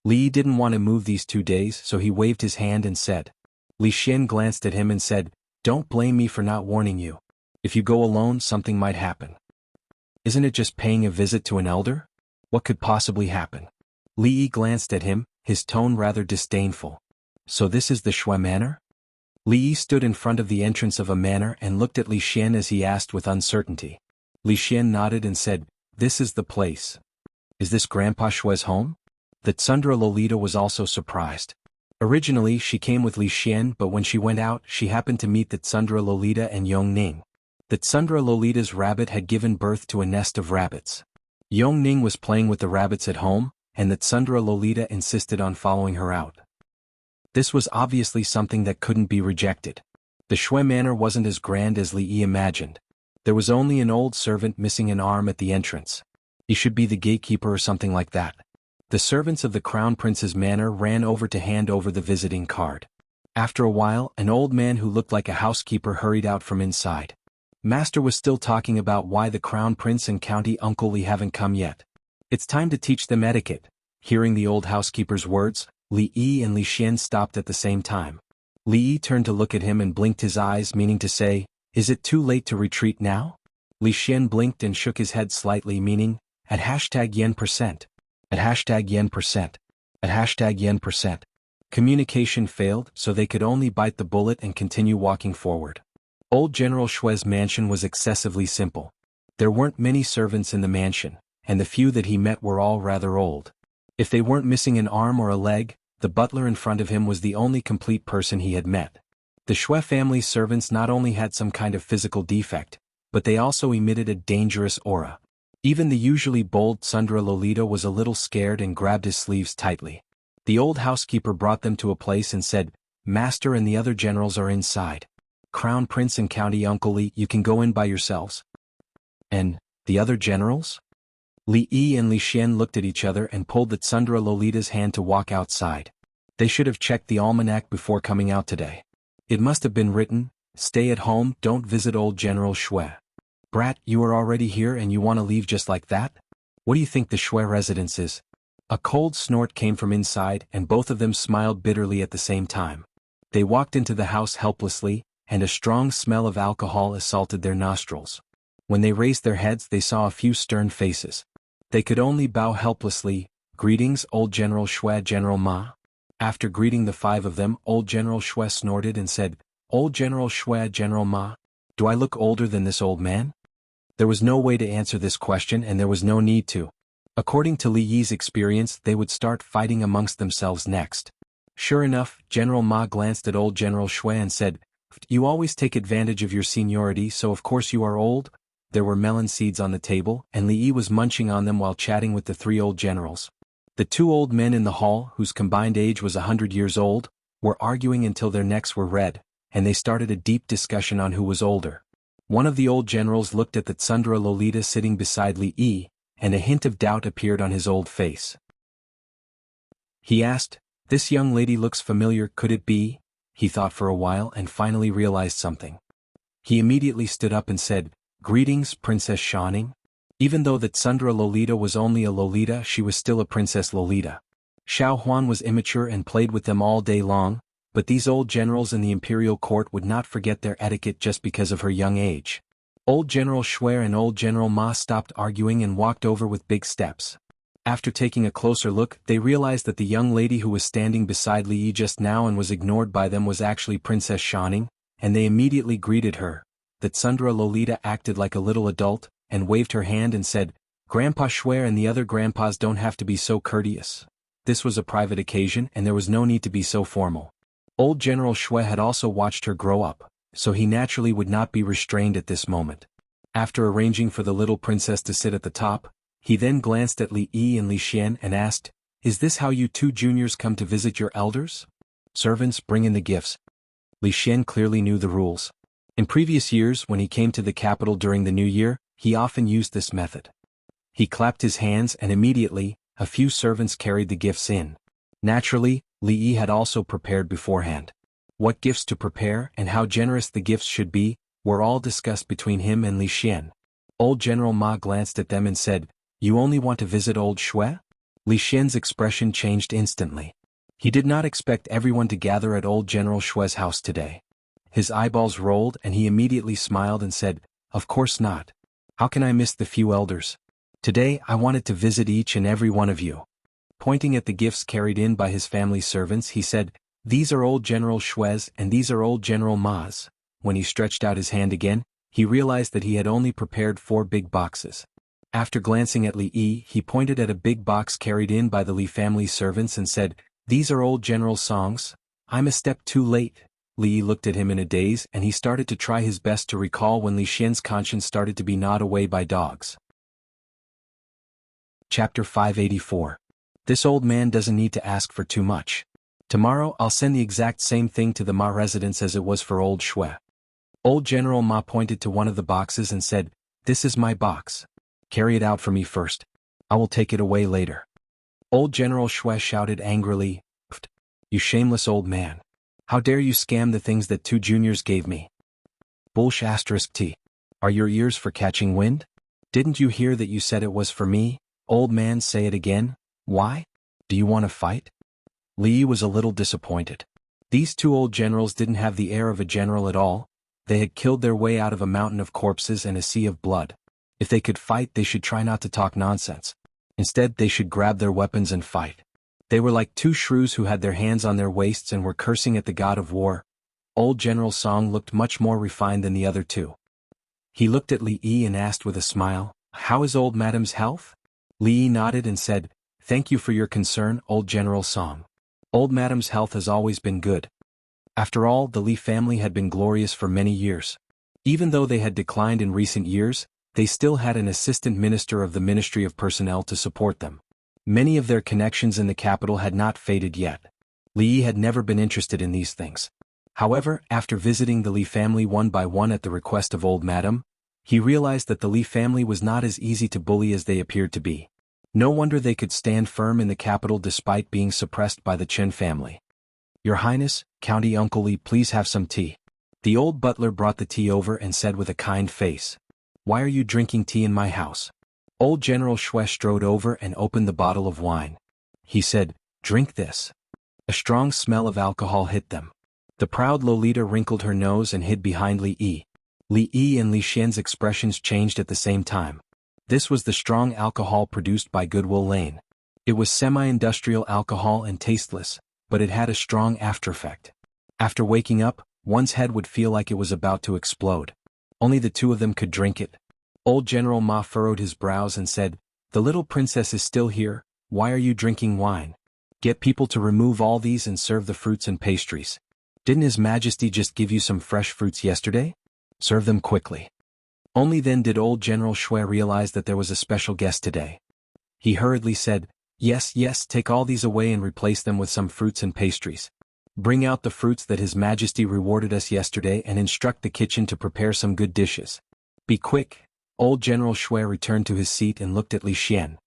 Li didn't want to move these 2 days, so he waved his hand and said. Li Xian glanced at him and said, "Don't blame me for not warning you. If you go alone, something might happen." "Isn't it just paying a visit to an elder? What could possibly happen?" Li Yi glanced at him, his tone rather disdainful. "So this is the Shui manor?" Li Yi stood in front of the entrance of a manor and looked at Li Xian as he asked with uncertainty. Li Xian nodded and said, "This is the place." "Is this Grandpa Shui's home?" The Tsundra Lolita was also surprised. Originally she came with Li Xian, but when she went out she happened to meet the Tsundra Lolita and Yong Ning. The Tsundra Lolita's rabbit had given birth to a nest of rabbits. Yong Ning was playing with the rabbits at home, and the Tsundra Lolita insisted on following her out. This was obviously something that couldn't be rejected. The Shui manor wasn't as grand as Li Yi imagined. There was only an old servant missing an arm at the entrance. He should be the gatekeeper or something like that. The servants of the Crown Prince's manor ran over to hand over the visiting card. After a while, an old man who looked like a housekeeper hurried out from inside. Master was still talking about why the Crown Prince and County Uncle Li haven't come yet. It's time to teach them etiquette. Hearing the old housekeeper's words, Li Yi and Li Xian stopped at the same time. Li Yi turned to look at him and blinked his eyes, meaning to say, "Is it too late to retreat now?" Li Xian blinked and shook his head slightly, meaning, at #yen%. At #yen%. At #yen%. Communication failed, so they could only bite the bullet and continue walking forward. Old General Shui's mansion was excessively simple. There weren't many servants in the mansion, and the few that he met were all rather old. If they weren't missing an arm or a leg, the butler in front of him was the only complete person he had met. The Shui family's servants not only had some kind of physical defect, but they also emitted a dangerous aura. Even the usually bold Tsundra Lolita was a little scared and grabbed his sleeves tightly. The old housekeeper brought them to a place and said, "Master and the other generals are inside. Crown Prince and County Uncle Li, you can go in by yourselves." "And the other generals?" Li Yi and Li Xian looked at each other and pulled the Tsundra Lolita's hand to walk outside. They should have checked the almanac before coming out today. It must have been written, "Stay at home, don't visit old General Shui." "Brat, you are already here and you want to leave just like that? What do you think the Shui residence is?" A cold snort came from inside and both of them smiled bitterly at the same time. They walked into the house helplessly, and a strong smell of alcohol assaulted their nostrils. When they raised their heads they saw a few stern faces. They could only bow helplessly. "Greetings, old General Shui, General Ma." After greeting the 5 of them, old General Shui snorted and said, "Old General Shui, General Ma, do I look older than this old man?" There was no way to answer this question and there was no need to. According to Li Yi's experience, they would start fighting amongst themselves next. Sure enough, General Ma glanced at old General Shui and said, "You always take advantage of your seniority, so of course you are old." There were melon seeds on the table, and Li Yi was munching on them while chatting with the 3 old generals. The 2 old men in the hall, whose combined age was 100 years old, were arguing until their necks were red, and they started a deep discussion on who was older. One of the old generals looked at the Tsundra Lolita sitting beside Li Yi, and a hint of doubt appeared on his old face. He asked, "This young lady looks familiar, could it be?" He thought for a while and finally realized something. He immediately stood up and said, "Greetings, Princess Xianing." Even though the Tsundra Lolita was only a Lolita, she was still a Princess Lolita. Xuanhuan was immature and played with them all day long, but these old generals in the imperial court would not forget their etiquette just because of her young age. Old General Shui and old General Ma stopped arguing and walked over with big steps. After taking a closer look, they realized that the young lady who was standing beside Li Yi just now and was ignored by them was actually Princess Xianing, and they immediately greeted her. The Tsundra Lolita acted like a little adult, and waved her hand and said, "Grandpa Shui and the other grandpas don't have to be so courteous. This was a private occasion and there was no need to be so formal." Old General Shui had also watched her grow up, so he naturally would not be restrained at this moment. After arranging for the little princess to sit at the top, he then glanced at Li Yi and Li Xian and asked, "Is this how you 2 juniors come to visit your elders? Servants, bring in the gifts." Li Xian clearly knew the rules. In previous years when he came to the capital during the New Year, he often used this method. He clapped his hands and immediately, a few servants carried the gifts in. Naturally, Li Yi had also prepared beforehand. What gifts to prepare and how generous the gifts should be, were all discussed between him and Li Xian. Old General Ma glanced at them and said, "You only want to visit old Shui?" Li Xian's expression changed instantly. He did not expect everyone to gather at old General Shui's house today. His eyeballs rolled and he immediately smiled and said, "Of course not. How can I miss the few elders? Today I wanted to visit each and every one of you." Pointing at the gifts carried in by his family servants, he said, "These are old General Shui's and these are old General Ma's." When he stretched out his hand again, he realized that he had only prepared 4 big boxes. After glancing at Li Yi, he pointed at a big box carried in by the Li family servants and said, "These are old General Song's. I'm a step too late." Li Yi looked at him in a daze and he started to try his best to recall when Li Xian's conscience started to be gnawed away by dogs. Chapter 584. This old man doesn't need to ask for too much. Tomorrow I'll send the exact same thing to the Ma residence as it was for old Shui. Old General Ma pointed to one of the boxes and said, "This is my box. Carry it out for me first. I will take it away later." Old General Shui shouted angrily, "Pfft! You shameless old man. How dare you scam the things that 2 juniors gave me? Bullsh *t. Are your ears for catching wind? Didn't you hear that you said it was for me? Old man, say it again. Why? Do you want to fight?" Li Yi was a little disappointed. These 2 old generals didn't have the air of a general at all. They had killed their way out of a mountain of corpses and a sea of blood. If they could fight, they should try not to talk nonsense. Instead, they should grab their weapons and fight. They were like 2 shrews who had their hands on their waists and were cursing at the god of war. Old General Song looked much more refined than the other 2. He looked at Li Yi and asked with a smile, "How is old Madam's health?" Li Yi nodded and said, "Thank you for your concern, old General Song. Old Madam's health has always been good." After all, the Li family had been glorious for many years. Even though they had declined in recent years, they still had an assistant minister of the Ministry of Personnel to support them. Many of their connections in the capital had not faded yet. Li Yi had never been interested in these things. However, after visiting the Li family one by one at the request of old Madam, he realized that the Li family was not as easy to bully as they appeared to be. No wonder they could stand firm in the capital despite being suppressed by the Chen family. "Your Highness, County Uncle Li, please have some tea." The old butler brought the tea over and said with a kind face, "Why are you drinking tea in my house?" Old General Shui strode over and opened the bottle of wine. He said, "Drink this." A strong smell of alcohol hit them. The proud Lolita wrinkled her nose and hid behind Li Yi. Li Yi and Li Xian's expressions changed at the same time. This was the strong alcohol produced by Goodwill Lane. It was semi-industrial alcohol and tasteless, but it had a strong aftereffect. After waking up, one's head would feel like it was about to explode. Only the 2 of them could drink it. Old General Ma furrowed his brows and said, "The little princess is still here. Why are you drinking wine? Get people to remove all these and serve the fruits and pastries. Didn't His Majesty just give you some fresh fruits yesterday? Serve them quickly." Only then did old General Shui realize that there was a special guest today. He hurriedly said, Yes, take all these away and replace them with some fruits and pastries. Bring out the fruits that His Majesty rewarded us yesterday and instruct the kitchen to prepare some good dishes. Be quick." Old General Shui returned to his seat and looked at Li Xian.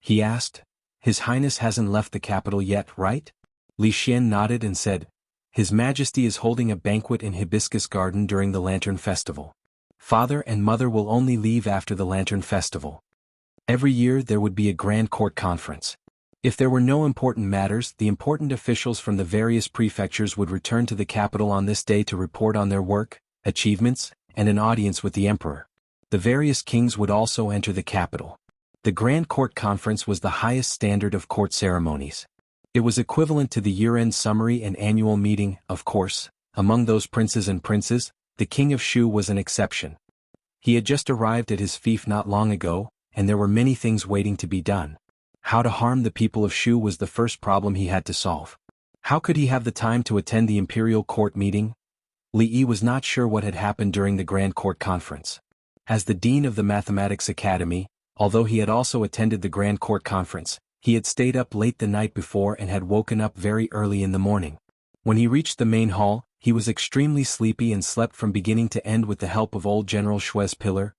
He asked, "His Highness hasn't left the capital yet, right?" Li Xian nodded and said, "His Majesty is holding a banquet in Hibiscus Garden during the Lantern Festival. Father and Mother will only leave after the Lantern Festival. Every year there would be a grand court conference. If there were no important matters, the important officials from the various prefectures would return to the capital on this day to report on their work, achievements, and an audience with the emperor. The various kings would also enter the capital. The Grand Court Conference was the highest standard of court ceremonies. It was equivalent to the year-end summary and annual meeting, of course. Among those princes and princes, the King of Shu was an exception. He had just arrived at his fief not long ago, and there were many things waiting to be done. How to harm the people of Shu was the first problem he had to solve. How could he have the time to attend the imperial court meeting? Li Yi was not sure what had happened during the Grand Court Conference. As the Dean of the Mathematics Academy, although he had also attended the Grand Court Conference, he had stayed up late the night before and had woken up very early in the morning. When he reached the main hall, He was extremely sleepy and slept from beginning to end with the help of old General Shue's pillar.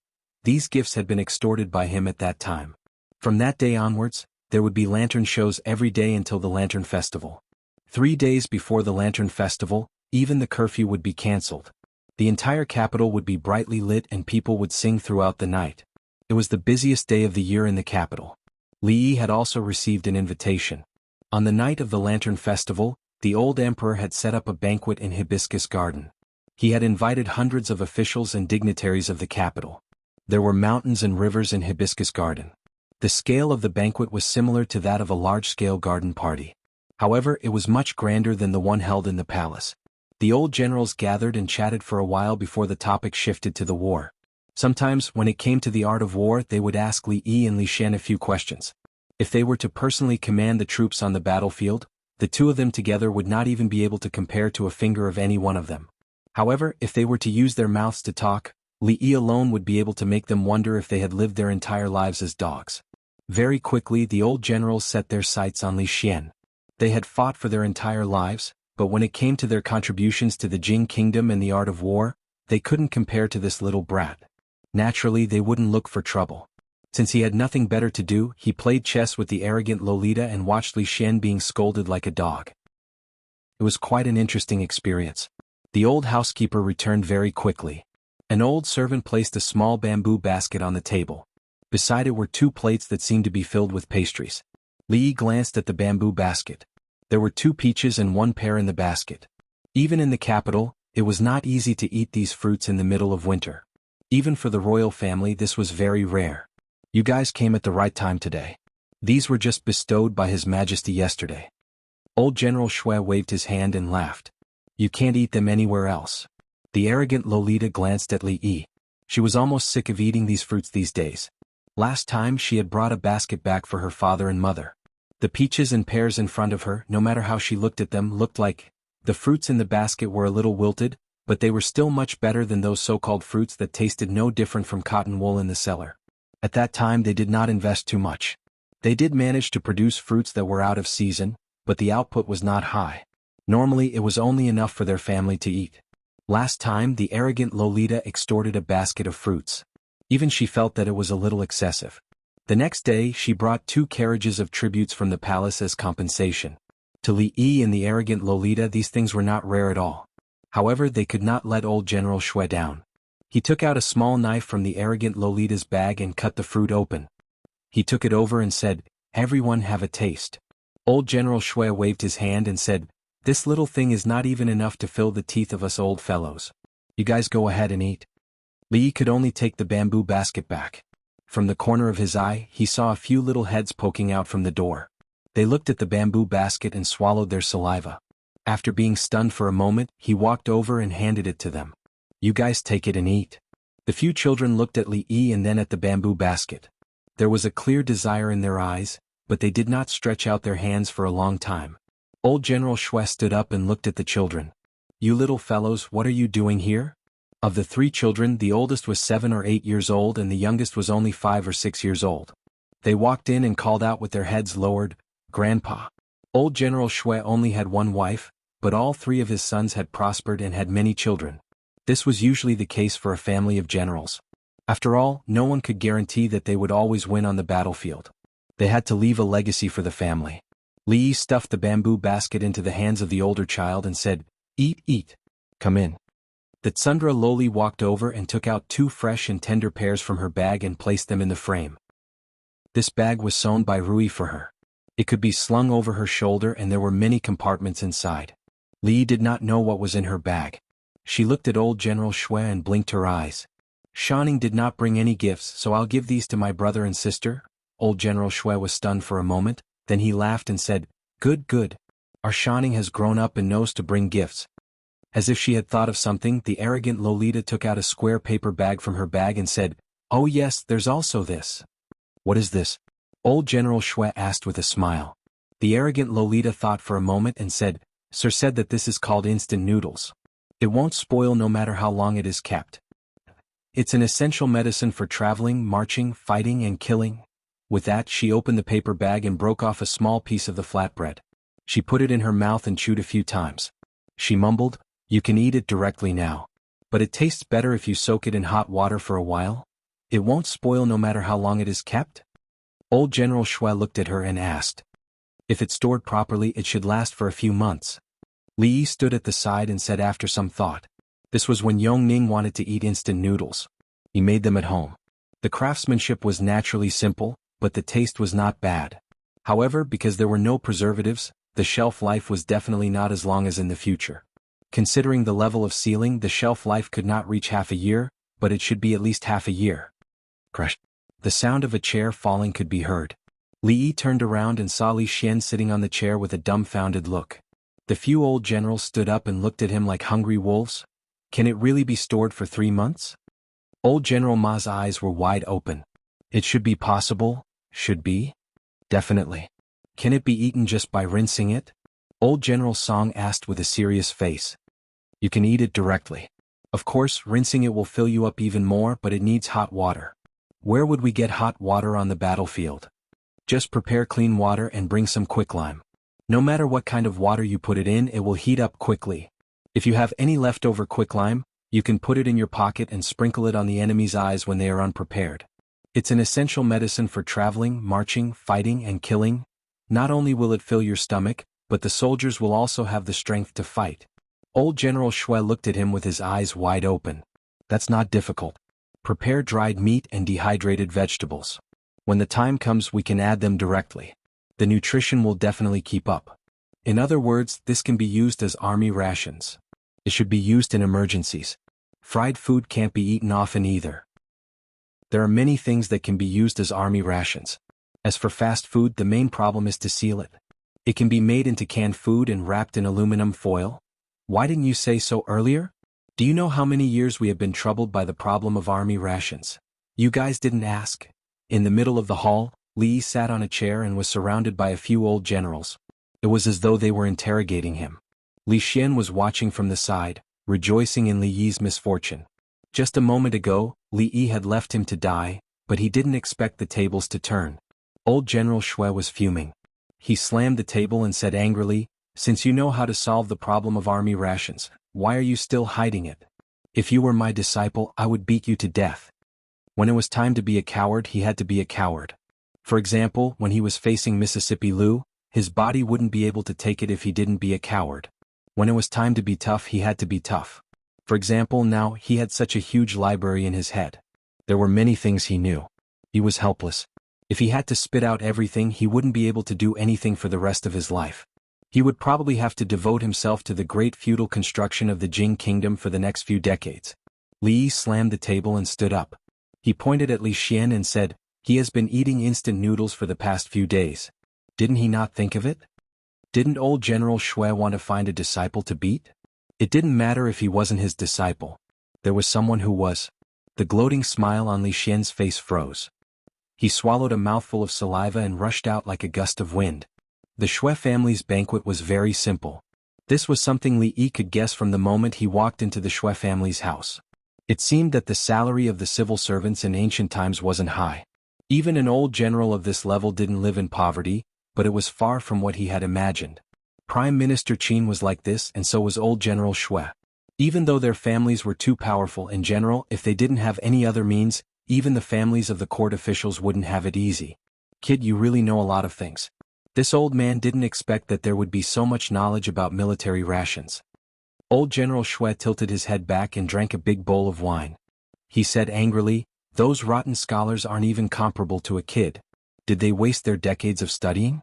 These gifts had been extorted by him at that time. From that day onwards, there would be lantern shows every day until the Lantern Festival. 3 days before the Lantern Festival, even the curfew would be cancelled. The entire capital would be brightly lit and people would sing throughout the night. It was the busiest day of the year in the capital. Li Yi had also received an invitation. On the night of the Lantern Festival, the old emperor had set up a banquet in Hibiscus Garden. He had invited hundreds of officials and dignitaries of the capital. There were mountains and rivers in Hibiscus Garden. The scale of the banquet was similar to that of a large-scale garden party. However, it was much grander than the one held in the palace. The old generals gathered and chatted for a while before the topic shifted to the war. Sometimes, when it came to the art of war, they would ask Li Yi and Li Xian a few questions. If they were to personally command the troops on the battlefield, the two of them together would not even be able to compare to a finger of any one of them. However, if they were to use their mouths to talk, Li Yi alone would be able to make them wonder if they had lived their entire lives as dogs. Very quickly the old generals set their sights on Li Xian. They had fought for their entire lives, but when it came to their contributions to the Jing kingdom and the art of war, they couldn't compare to this little brat. Naturally, they wouldn't look for trouble. Since he had nothing better to do, he played chess with the arrogant Lolita and watched Li Xian being scolded like a dog. It was quite an interesting experience. The old housekeeper returned very quickly. An old servant placed a small bamboo basket on the table. Beside it were 2 plates that seemed to be filled with pastries. Li Yi glanced at the bamboo basket. There were 2 peaches and 1 pear in the basket. Even in the capital, it was not easy to eat these fruits in the middle of winter. Even for the royal family, this was very rare. You guys came at the right time today. These were just bestowed by His Majesty yesterday. Old General Shui waved his hand and laughed. You can't eat them anywhere else. The arrogant Lolita glanced at Li Yi. She was almost sick of eating these fruits these days. Last time she had brought a basket back for her father and mother. The peaches and pears in front of her, no matter how she looked at them, looked like the fruits in the basket were a little wilted, but they were still much better than those so-called fruits that tasted no different from cotton wool in the cellar. At that time they did not invest too much. They did manage to produce fruits that were out of season, but the output was not high. Normally it was only enough for their family to eat. Last time the arrogant Lolita extorted a basket of fruits. Even she felt that it was a little excessive. The next day she brought 2 carriages of tributes from the palace as compensation. To Li Yi and the arrogant Lolita these things were not rare at all. However, they could not let old General Shui down. He took out a small knife from the arrogant Lolita's bag and cut the fruit open. He took it over and said, "Everyone have a taste." Old General Shui waved his hand and said, "This little thing is not even enough to fill the teeth of us old fellows. You guys go ahead and eat." Li Yi could only take the bamboo basket back. From the corner of his eye, he saw a few little heads poking out from the door. They looked at the bamboo basket and swallowed their saliva. After being stunned for a moment, he walked over and handed it to them. "You guys take it and eat." The few children looked at Li Yi and then at the bamboo basket. There was a clear desire in their eyes, but they did not stretch out their hands for a long time. Old General Shui stood up and looked at the children. "You little fellows, what are you doing here?" Of the 3 children, the oldest was 7 or 8 years old and the youngest was only 5 or 6 years old. They walked in and called out with their heads lowered, "Grandpa." Old General Shui only had 1 wife, but all 3 of his sons had prospered and had many children. This was usually the case for a family of generals. After all, no one could guarantee that they would always win on the battlefield. They had to leave a legacy for the family. Li Yi stuffed the bamboo basket into the hands of the older child and said, "Eat, eat. Come in." The Tsundra Loli walked over and took out 2 fresh and tender pears from her bag and placed them in the frame. This bag was sewn by Rui for her. It could be slung over her shoulder and there were many compartments inside. Li Yi did not know what was in her bag. She looked at old General Shui and blinked her eyes. "Xianxia did not bring any gifts, so I'll give these to my brother and sister?" Old General Shui was stunned for a moment, then he laughed and said, "Good, good. Our Xianxia has grown up and knows to bring gifts." As if she had thought of something, the arrogant Lolita took out a square paper bag from her bag and said, "Oh yes, there's also this." "What is this?" Old General Shui asked with a smile. The arrogant Lolita thought for a moment and said, "Sir said that this is called instant noodles. It won't spoil no matter how long it is kept. It's an essential medicine for traveling, marching, fighting and killing." With that she opened the paper bag and broke off a small piece of the flatbread. She put it in her mouth and chewed a few times. She mumbled, You can eat it directly now. But it tastes better if you soak it in hot water for a while? It won't spoil no matter how long it is kept? Old General Xue looked at her and asked. If it's stored properly, it should last for a few months. Li Yi stood at the side and said after some thought. This was when Yong Ning wanted to eat instant noodles. He made them at home. The craftsmanship was naturally simple, but the taste was not bad. However, because there were no preservatives, the shelf life was definitely not as long as in the future. Considering the level of sealing, the shelf life could not reach half a year, but it should be at least half a year. Crash. The sound of a chair falling could be heard. Li Yi turned around and saw Li Xian sitting on the chair with a dumbfounded look. The few old generals stood up and looked at him like hungry wolves. Can it really be stored for 3 months? Old General Ma's eyes were wide open. It should be possible, should be? Definitely. Can it be eaten just by rinsing it? Old General Song asked with a serious face. You can eat it directly. Of course, rinsing it will fill you up even more, but it needs hot water. Where would we get hot water on the battlefield? Just prepare clean water and bring some quicklime. No matter what kind of water you put it in, it will heat up quickly. If you have any leftover quicklime, you can put it in your pocket and sprinkle it on the enemy's eyes when they are unprepared. It's an essential medicine for traveling, marching, fighting, and killing. Not only will it fill your stomach, but the soldiers will also have the strength to fight. Old General Xue looked at him with his eyes wide open. That's not difficult. Prepare dried meat and dehydrated vegetables. When the time comes, we can add them directly. The nutrition will definitely keep up. In other words, this can be used as army rations. It should be used in emergencies. Fried food can't be eaten often either. There are many things that can be used as army rations. As for fast food, the main problem is to seal it. It can be made into canned food and wrapped in aluminum foil. Why didn't you say so earlier? Do you know how many years we have been troubled by the problem of army rations? You guys didn't ask. In the middle of the hall, Li Yi sat on a chair and was surrounded by a few old generals. It was as though they were interrogating him. Li Xian was watching from the side, rejoicing in Li Yi's misfortune. Just a moment ago, Li Yi had left him to die, but he didn't expect the tables to turn. Old General Xue was fuming. He slammed the table and said angrily, "Since you know how to solve the problem of army rations, why are you still hiding it? If you were my disciple, I would beat you to death." When it was time to be a coward, he had to be a coward. For example, when he was facing Mississippi Lu, his body wouldn't be able to take it if he didn't be a coward. When it was time to be tough, he had to be tough. For example, now he had such a huge library in his head. There were many things he knew. He was helpless. If he had to spit out everything, he wouldn't be able to do anything for the rest of his life. He would probably have to devote himself to the great feudal construction of the Jing kingdom for the next few decades. Li Yi slammed the table and stood up. He pointed at Li Xian and said, "He has been eating instant noodles for the past few days. Didn't he not think of it? Didn't old General Xue want to find a disciple to beat? It didn't matter if he wasn't his disciple. There was someone who was." The gloating smile on Li Xian's face froze. He swallowed a mouthful of saliva and rushed out like a gust of wind. The Xue family's banquet was very simple. This was something Li Yi could guess from the moment he walked into the Xue family's house. It seemed that the salary of the civil servants in ancient times wasn't high. Even an old general of this level didn't live in poverty, but it was far from what he had imagined. Prime Minister Qin was like this, and so was old General Xue. Even though their families were too powerful in general, if they didn't have any other means, even the families of the court officials wouldn't have it easy. "Kid, you really know a lot of things." This old man didn't expect that there would be so much knowledge about military rations. Old General Xue tilted his head back and drank a big bowl of wine. He said angrily, "Those rotten scholars aren't even comparable to a kid. Did they waste their decades of studying?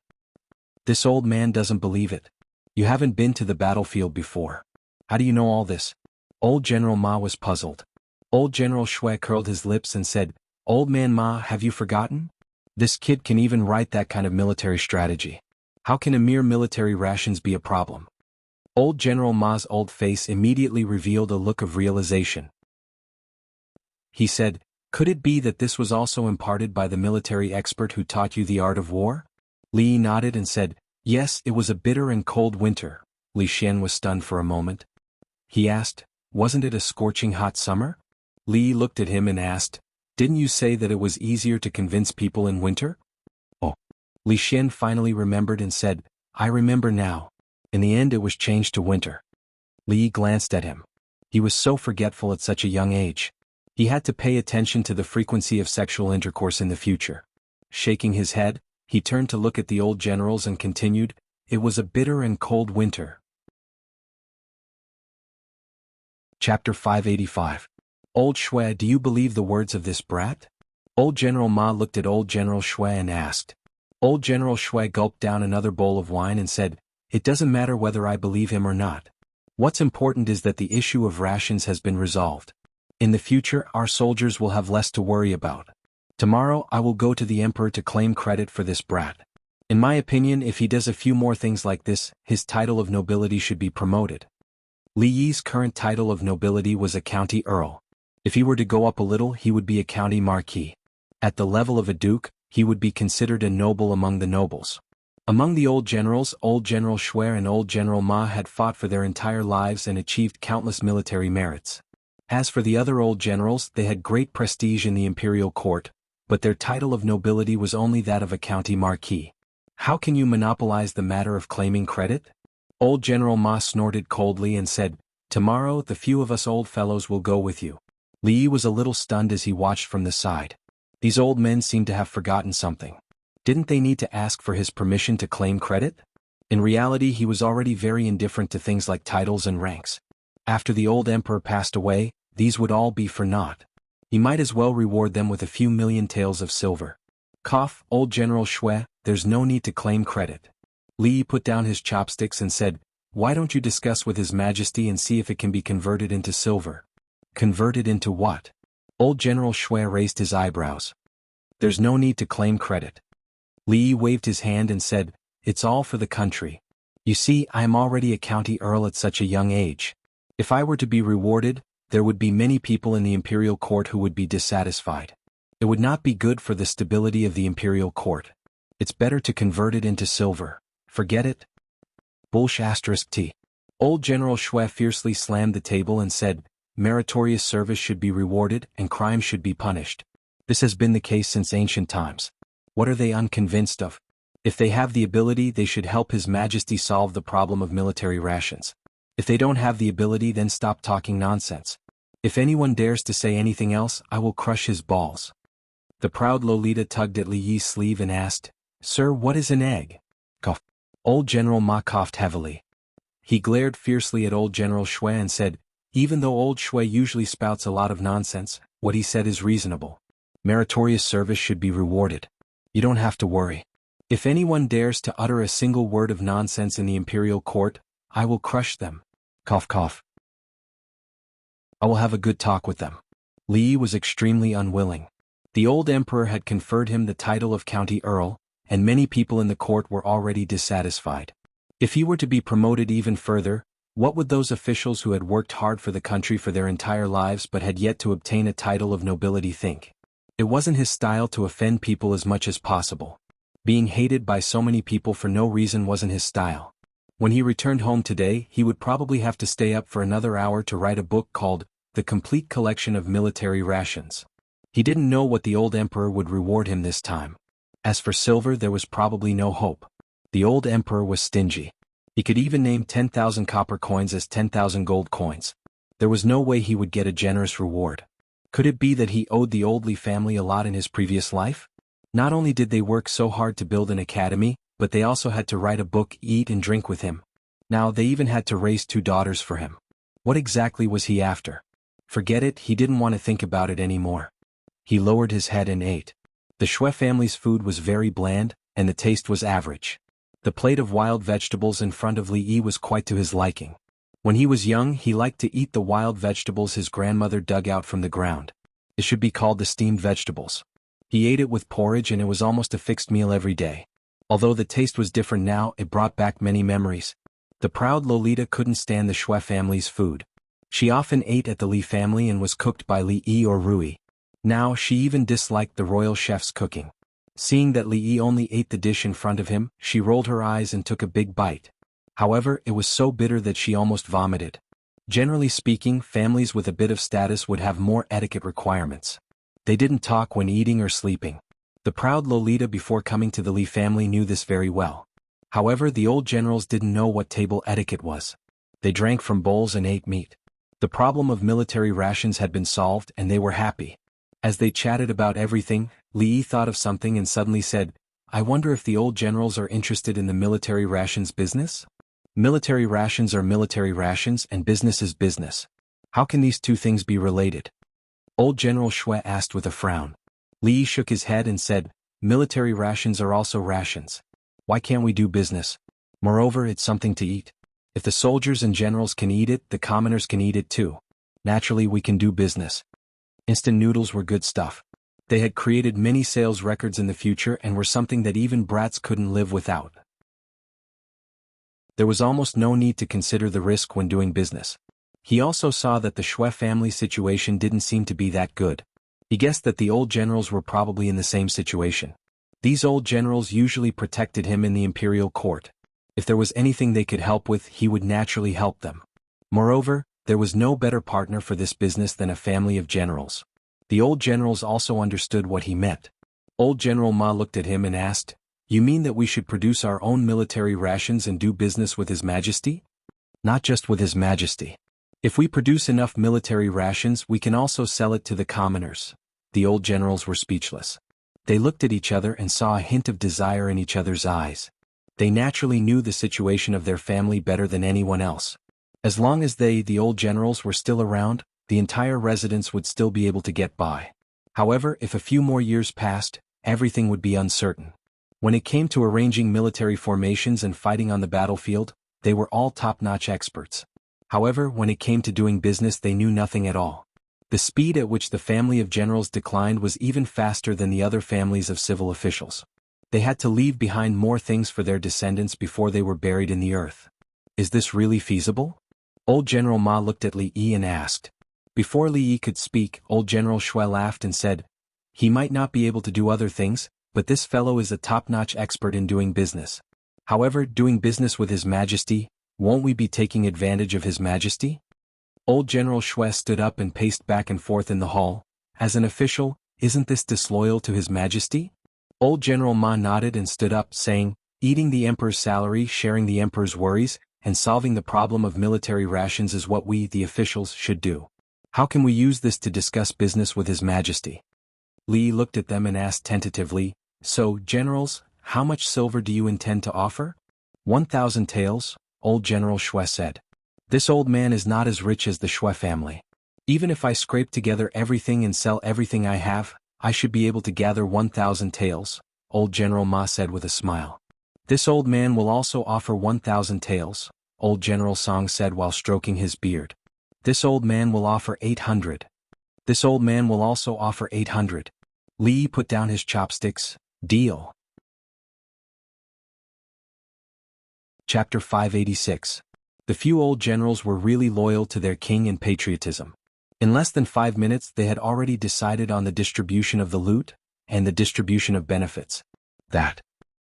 This old man doesn't believe it. You haven't been to the battlefield before. How do you know all this?" Old General Ma was puzzled. Old General Xue curled his lips and said, "Old man Ma, have you forgotten? This kid can even write that kind of military strategy. How can a mere military rations be a problem?" Old General Ma's old face immediately revealed a look of realization. He said, "Could it be that this was also imparted by the military expert who taught you the art of war?" Li Yi nodded and said, "Yes, it was a bitter and cold winter." Li Xian was stunned for a moment. He asked, "Wasn't it a scorching hot summer?" Li Yi looked at him and asked, "Didn't you say that it was easier to convince people in winter?" "Oh." Li Xian finally remembered and said, "I remember now. In the end it was changed to winter." Li Yi glanced at him. He was so forgetful at such a young age. He had to pay attention to the frequency of sexual intercourse in the future. Shaking his head, he turned to look at the old generals and continued, "It was a bitter and cold winter." Chapter 585. Old Shui, do you believe the words of this brat? Old General Ma looked at Old General Shui and asked. Old General Shui gulped down another bowl of wine and said, "It doesn't matter whether I believe him or not. What's important is that the issue of rations has been resolved. In the future, our soldiers will have less to worry about. Tomorrow I will go to the emperor to claim credit for this brat. In my opinion, if he does a few more things like this, his title of nobility should be promoted." Li Yi's current title of nobility was a county earl. If he were to go up a little, he would be a county marquis. At the level of a duke, he would be considered a noble among the nobles. Among the old generals, Old General Shui and Old General Ma had fought for their entire lives and achieved countless military merits. As for the other old generals, they had great prestige in the imperial court, but their title of nobility was only that of a county marquis. How can you monopolize the matter of claiming credit? Old General Ma snorted coldly and said, "Tomorrow the few of us old fellows will go with you." Li Yi was a little stunned as he watched from the side. These old men seemed to have forgotten something. Didn't they need to ask for his permission to claim credit? In reality, he was already very indifferent to things like titles and ranks. After the old emperor passed away, these would all be for naught. He might as well reward them with a few million taels of silver. Cough, Old General Shui, there's no need to claim credit. Li Yi put down his chopsticks and said, "Why don't you discuss with His Majesty and see if it can be converted into silver?" Converted into what? Old General Shui raised his eyebrows. "There's no need to claim credit." Li Yi waved his hand and said, "It's all for the country. You see, I am already a county earl at such a young age. If I were to be rewarded, there would be many people in the imperial court who would be dissatisfied. It would not be good for the stability of the imperial court. It's better to convert it into silver. Forget it." T. Old General Shui fiercely slammed the table and said, "Meritorious service should be rewarded and crime should be punished. This has been the case since ancient times. What are they unconvinced of? If they have the ability, they should help His Majesty solve the problem of military rations. If they don't have the ability, then stop talking nonsense. If anyone dares to say anything else, I will crush his balls." The proud Lolita tugged at Li Yi's sleeve and asked, "Sir, what is an egg?" Cough. Old General Ma coughed heavily. He glared fiercely at Old General Shui and said, "Even though Old Shui usually spouts a lot of nonsense, what he said is reasonable. Meritorious service should be rewarded. You don't have to worry. If anyone dares to utter a single word of nonsense in the imperial court, I will crush them." Cough cough. "I will have a good talk with them." Li Yi was extremely unwilling. The old emperor had conferred him the title of county earl, and many people in the court were already dissatisfied. If he were to be promoted even further, what would those officials who had worked hard for the country for their entire lives but had yet to obtain a title of nobility think? It wasn't his style to offend people as much as possible. Being hated by so many people for no reason wasn't his style. When he returned home today, he would probably have to stay up for another hour to write a book called The Complete Collection of Military Rations. He didn't know what the old emperor would reward him this time. As for silver, there was probably no hope. The old emperor was stingy. He could even name 10,000 copper coins as 10,000 gold coins. There was no way he would get a generous reward. Could it be that he owed the old Li family a lot in his previous life? Not only did they work so hard to build an academy, but they also had to write a book, eat and drink with him. Now they even had to raise 2 daughters for him. What exactly was he after? Forget it, he didn't want to think about it anymore. He lowered his head and ate. The Shui family's food was very bland, and the taste was average. The plate of wild vegetables in front of Li Yi was quite to his liking. When he was young, he liked to eat the wild vegetables his grandmother dug out from the ground. It should be called the steamed vegetables. He ate it with porridge and it was almost a fixed meal every day. Although the taste was different now, it brought back many memories. The proud Lolita couldn't stand the Shui family's food. She often ate at the Li family and was cooked by Li Yi or Rui. Now she even disliked the royal chef's cooking. Seeing that Li Yi only ate the dish in front of him, she rolled her eyes and took a big bite. However, it was so bitter that she almost vomited. Generally speaking, families with a bit of status would have more etiquette requirements. They didn't talk when eating or sleeping. The proud Lolita before coming to the Li family knew this very well. However, the old generals didn't know what table etiquette was. They drank from bowls and ate meat. The problem of military rations had been solved and they were happy. As they chatted about everything, Li Yi thought of something and suddenly said, I wonder if the old generals are interested in the military rations business? Military rations are military rations and business is business. How can these two things be related? Old General Xue asked with a frown. Li Yi shook his head and said, military rations are also rations. Why can't we do business? Moreover, it's something to eat. If the soldiers and generals can eat it, the commoners can eat it too. Naturally, we can do business. Instant noodles were good stuff. They had created many sales records in the future and were something that even brats couldn't live without. There was almost no need to consider the risk when doing business. He also saw that the Xue family situation didn't seem to be that good. He guessed that the old generals were probably in the same situation. These old generals usually protected him in the imperial court. If there was anything they could help with, he would naturally help them. Moreover, there was no better partner for this business than a family of generals. The old generals also understood what he meant. Old General Ma looked at him and asked, You mean that we should produce our own military rations and do business with His Majesty? Not just with His Majesty. If we produce enough military rations, we can also sell it to the commoners. The old generals were speechless. They looked at each other and saw a hint of desire in each other's eyes. They naturally knew the situation of their family better than anyone else. As long as they, the old generals, were still around, the entire residence would still be able to get by. However, if a few more years passed, everything would be uncertain. When it came to arranging military formations and fighting on the battlefield, they were all top-notch experts. However, when it came to doing business, they knew nothing at all. The speed at which the family of generals declined was even faster than the other families of civil officials. They had to leave behind more things for their descendants before they were buried in the earth. Is this really feasible? Old General Ma looked at Li Yi and asked. Before Li Yi could speak, Old General Xue laughed and said, He might not be able to do other things, but this fellow is a top-notch expert in doing business. However, doing business with His Majesty, won't we be taking advantage of His Majesty? Old General Xue stood up and paced back and forth in the hall. As an official, isn't this disloyal to His Majesty? Old General Ma nodded and stood up, saying, Eating the Emperor's salary, sharing the Emperor's worries, and solving the problem of military rations is what we, the officials, should do. How can we use this to discuss business with His Majesty? Li looked at them and asked tentatively, So, generals, how much silver do you intend to offer? 1,000 taels, Old General Xue said. This old man is not as rich as the Xue family. Even if I scrape together everything and sell everything I have, I should be able to gather 1,000 taels, Old General Ma said with a smile. This old man will also offer 1,000 taels, Old General Song said while stroking his beard. This old man will offer 800. This old man will also offer 800. Li put down his chopsticks. Deal. Chapter 586. The few old generals were really loyal to their king and patriotism. In less than 5 minutes they had already decided on the distribution of the loot, and the distribution of benefits. That.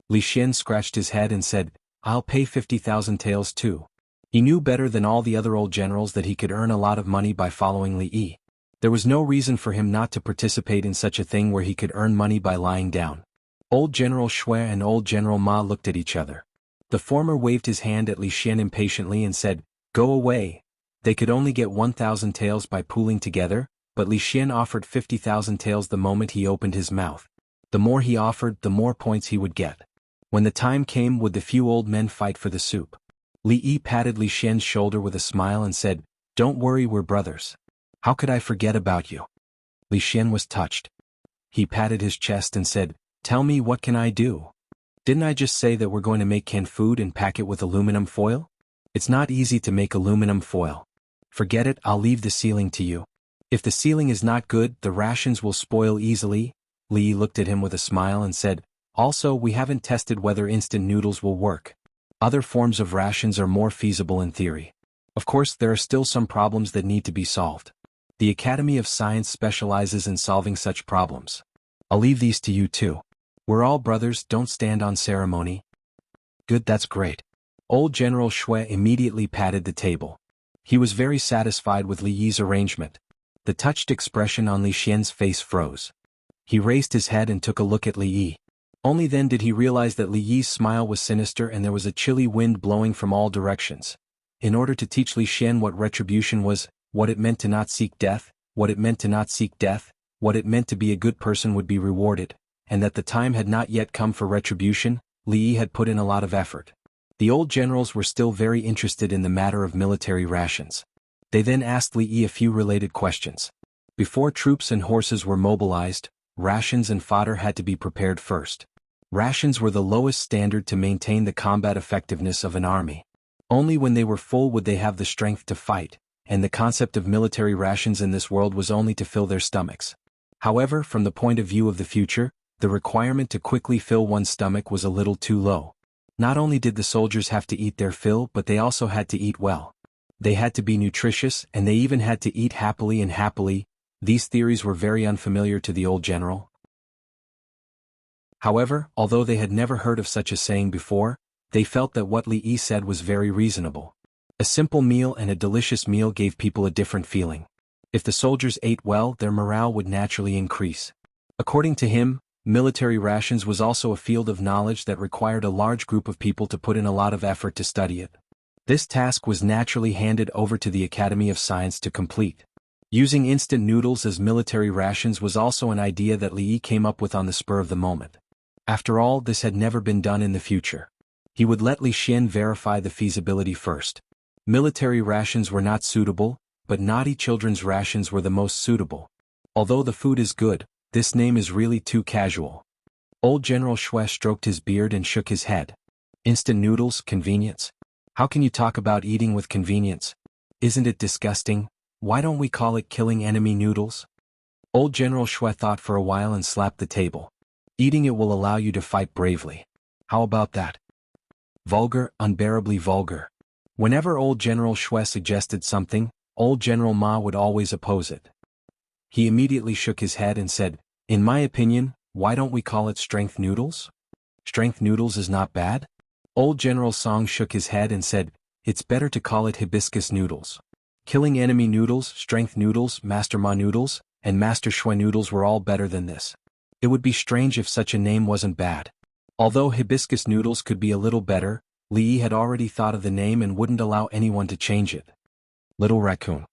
Li Xian scratched his head and said, I'll pay 50,000 taels too. He knew better than all the other old generals that he could earn a lot of money by following Li Yi. There was no reason for him not to participate in such a thing where he could earn money by lying down. Old General Xue and Old General Ma looked at each other. The former waved his hand at Li Xian impatiently and said, Go away. They could only get 1,000 taels by pooling together, but Li Xian offered 50,000 taels the moment he opened his mouth. The more he offered, the more points he would get. When the time came, would the few old men fight for the soup? Li Yi patted Li Xian's shoulder with a smile and said, Don't worry, we're brothers. How could I forget about you? Li Xian was touched. He patted his chest and said, Tell me, what can I do? Didn't I just say that we're going to make canned food and pack it with aluminum foil? It's not easy to make aluminum foil. Forget it, I'll leave the sealing to you. If the sealing is not good, the rations will spoil easily. Li looked at him with a smile and said, Also, we haven't tested whether instant noodles will work. Other forms of rations are more feasible in theory. Of course, there are still some problems that need to be solved. The Academy of Science specializes in solving such problems. I'll leave these to you too. We're all brothers, don't stand on ceremony. Good, that's great. Old General Xue immediately patted the table. He was very satisfied with Li Yi's arrangement. The touched expression on Li Xian's face froze. He raised his head and took a look at Li Yi. Only then did he realize that Li Yi's smile was sinister and there was a chilly wind blowing from all directions. in order to teach Li Xian what retribution was, what it meant to not seek death, what it meant to not seek death, what it meant to be a good person would be rewarded, and that the time had not yet come for retribution. Li Yi had put in a lot of effort. The old generals were still very interested in the matter of military rations. They then asked Li Yi a few related questions. Before troops and horses were mobilized, rations and fodder had to be prepared first. Rations were the lowest standard to maintain the combat effectiveness of an army. Only when they were full would they have the strength to fight, and the concept of military rations in this world was only to fill their stomachs. However, from the point of view of the future, the requirement to quickly fill one's stomach was a little too low. Not only did the soldiers have to eat their fill, but they also had to eat well. They had to be nutritious, and they even had to eat happily and happily. These theories were very unfamiliar to the old general. However, although they had never heard of such a saying before, they felt that what Li Yi said was very reasonable. A simple meal and a delicious meal gave people a different feeling. If the soldiers ate well, their morale would naturally increase. According to him, military rations was also a field of knowledge that required a large group of people to put in a lot of effort to study it. This task was naturally handed over to the Academy of Science to complete. Using instant noodles as military rations was also an idea that Li Yi came up with on the spur of the moment. After all, this had never been done in the future. He would let Li Xian verify the feasibility first. Military rations were not suitable, but naughty children's rations were the most suitable. Although the food is good, this name is really too casual. Old General Xue stroked his beard and shook his head. Instant noodles, convenience? How can you talk about eating with convenience? Isn't it disgusting? Why don't we call it killing enemy noodles? Old General Xue thought for a while and slapped the table. Eating it will allow you to fight bravely. How about that? Vulgar, unbearably vulgar. Whenever Old General Xue suggested something, Old General Ma would always oppose it. He immediately shook his head and said, "In my opinion, why don't we call it strength noodles? Strength noodles is not bad?" Old General Song shook his head and said, "It's better to call it hibiscus noodles." Killing enemy noodles, strength noodles, Master Ma noodles, and Master Xue noodles were all better than this. It would be strange if such a name wasn't bad. Although hibiscus noodles could be a little better, Li Yi had already thought of the name and wouldn't allow anyone to change it. Little Raccoon.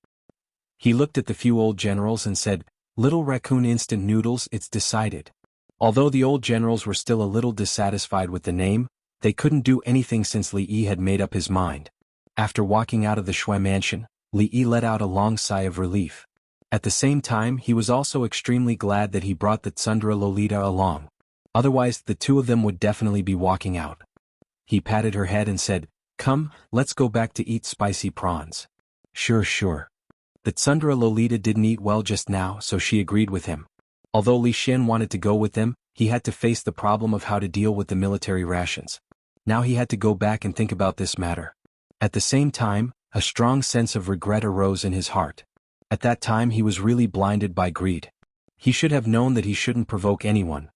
He looked at the few old generals and said, "Little Raccoon instant noodles, it's decided." Although the old generals were still a little dissatisfied with the name, they couldn't do anything since Li Yi had made up his mind. After walking out of the Xue mansion, Li Yi let out a long sigh of relief. At the same time, he was also extremely glad that he brought the Tsundra Lolita along. Otherwise, the two of them would definitely be walking out. He patted her head and said, "Come, let's go back to eat spicy prawns." Sure. The Tsundra Lolita didn't eat well just now, so she agreed with him. Although Li Xian wanted to go with them, he had to face the problem of how to deal with the military rations. Now he had to go back and think about this matter. At the same time, a strong sense of regret arose in his heart. At that time he was really blinded by greed. He should have known that he shouldn't provoke anyone.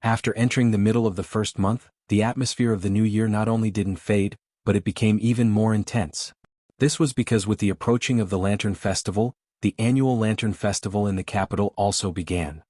After entering the middle of the first month, the atmosphere of the new year not only didn't fade, but it became even more intense. This was because with the approaching of the Lantern Festival, the annual Lantern Festival in the capital also began.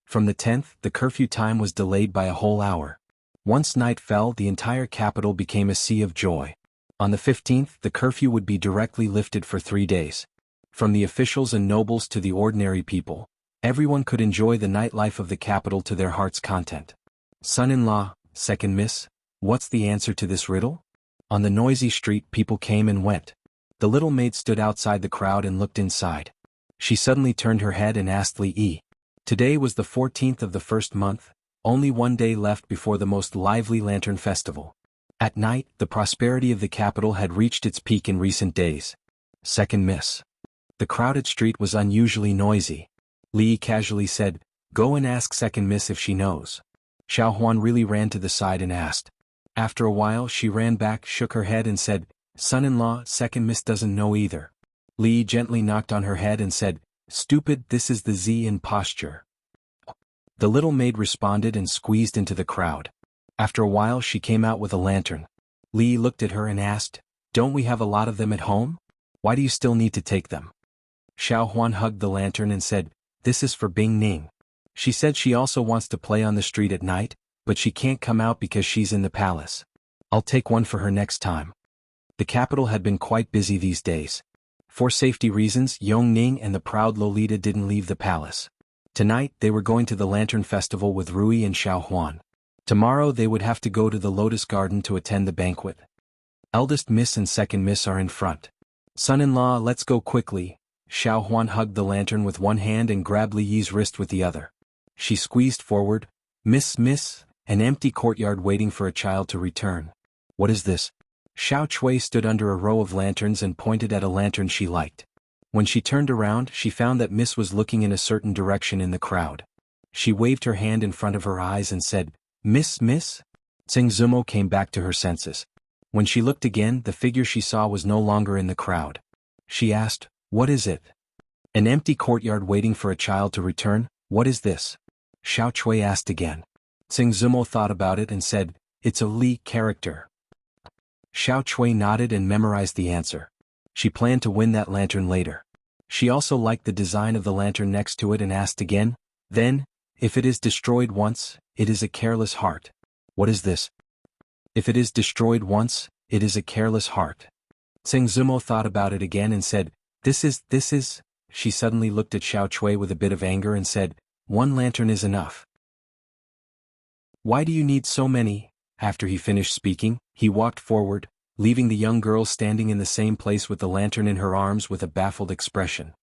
From the 10th, the curfew time was delayed by a whole hour. Once night fell, the entire capital became a sea of joy. On the 15th, the curfew would be directly lifted for 3 days. From the officials and nobles to the ordinary people, everyone could enjoy the nightlife of the capital to their heart's content. Son-in-law, second miss, what's the answer to this riddle? On the noisy street, people came and went. The little maid stood outside the crowd and looked inside. She suddenly turned her head and asked Li Yi. Today was the 14th of the first month, only 1 day left before the most lively Lantern Festival. At night, the prosperity of the capital had reached its peak in recent days. Second miss. The crowded street was unusually noisy. Li Yi casually said, "Go and ask second miss if she knows." Xuanhuan really ran to the side and asked. After a while she ran back, shook her head and said, "Son-in-law, second miss doesn't know either." Li Yi gently knocked on her head and said, "Stupid, this is the Z in posture." The little maid responded and squeezed into the crowd. After a while she came out with a lantern. Li Yi looked at her and asked, "Don't we have a lot of them at home? Why do you still need to take them?" Xuanhuan hugged the lantern and said, "This is for Bing Ning. She said she also wants to play on the street at night, but she can't come out because she's in the palace. I'll take one for her next time." The capital had been quite busy these days. For safety reasons, Yongning and the proud Lolita didn't leave the palace. Tonight they were going to the Lantern Festival with Rui and Xuanhuan. Tomorrow they would have to go to the Lotus Garden to attend the banquet. Eldest Miss and Second Miss are in front. Son-in-law, let's go quickly. Xuanhuan hugged the lantern with one hand and grabbed Li Yi's wrist with the other. She squeezed forward. Miss, an empty courtyard waiting for a child to return. What is this? Xiao Chui stood under a row of lanterns and pointed at a lantern she liked. When she turned around, she found that Miss was looking in a certain direction in the crowd. She waved her hand in front of her eyes and said, Miss? Tsing Zumo came back to her senses. When she looked again, the figure she saw was no longer in the crowd. She asked, What is it? An empty courtyard waiting for a child to return? What is this? Xiao Chui asked again. Tsing Zumo thought about it and said, It's a Li character. Xiao Chui nodded and memorized the answer. She planned to win that lantern later. She also liked the design of the lantern next to it and asked again, Then, if it is destroyed once, it is a careless heart. What is this? If it is destroyed once, it is a careless heart. Tsing Zumo thought about it again and said, This is. She suddenly looked at Xiao Chui with a bit of anger and said, One lantern is enough. Why do you need so many? After he finished speaking, he walked forward, leaving the young girl standing in the same place with the lantern in her arms with a baffled expression.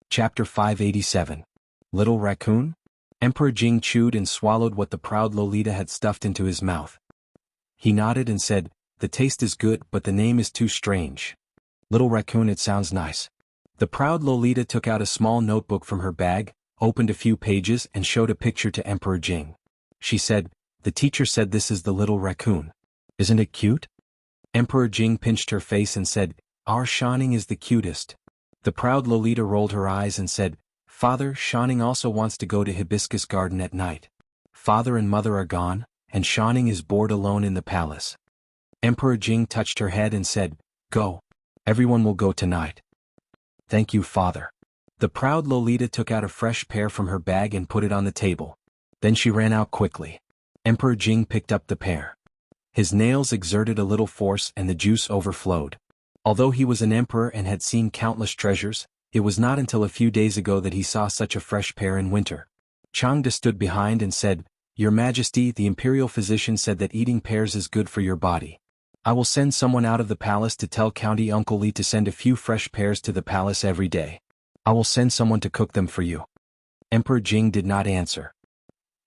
Chapter 587. Little Raccoon? Emperor Jing chewed and swallowed what the proud Lolita had stuffed into his mouth. He nodded and said, The taste is good, but the name is too strange. Little Raccoon, it sounds nice. The proud Lolita took out a small notebook from her bag, opened a few pages and showed a picture to Emperor Jing. She said, The teacher said this is the little raccoon. Isn't it cute? Emperor Jing pinched her face and said, Our Xianning is the cutest. The proud Lolita rolled her eyes and said, Father, Xianning also wants to go to Hibiscus Garden at night. Father and mother are gone, and Xianning is bored alone in the palace. Emperor Jing touched her head and said, Go. Everyone will go tonight. Thank you, Father. The proud Lolita took out a fresh pear from her bag and put it on the table. Then she ran out quickly. Emperor Jing picked up the pear. His nails exerted a little force and the juice overflowed. Although he was an emperor and had seen countless treasures, it was not until a few days ago that he saw such a fresh pear in winter. Changde stood behind and said, Your Majesty, the imperial physician said that eating pears is good for your body. I will send someone out of the palace to tell County Uncle Li to send a few fresh pears to the palace every day. I will send someone to cook them for you. Emperor Jing did not answer.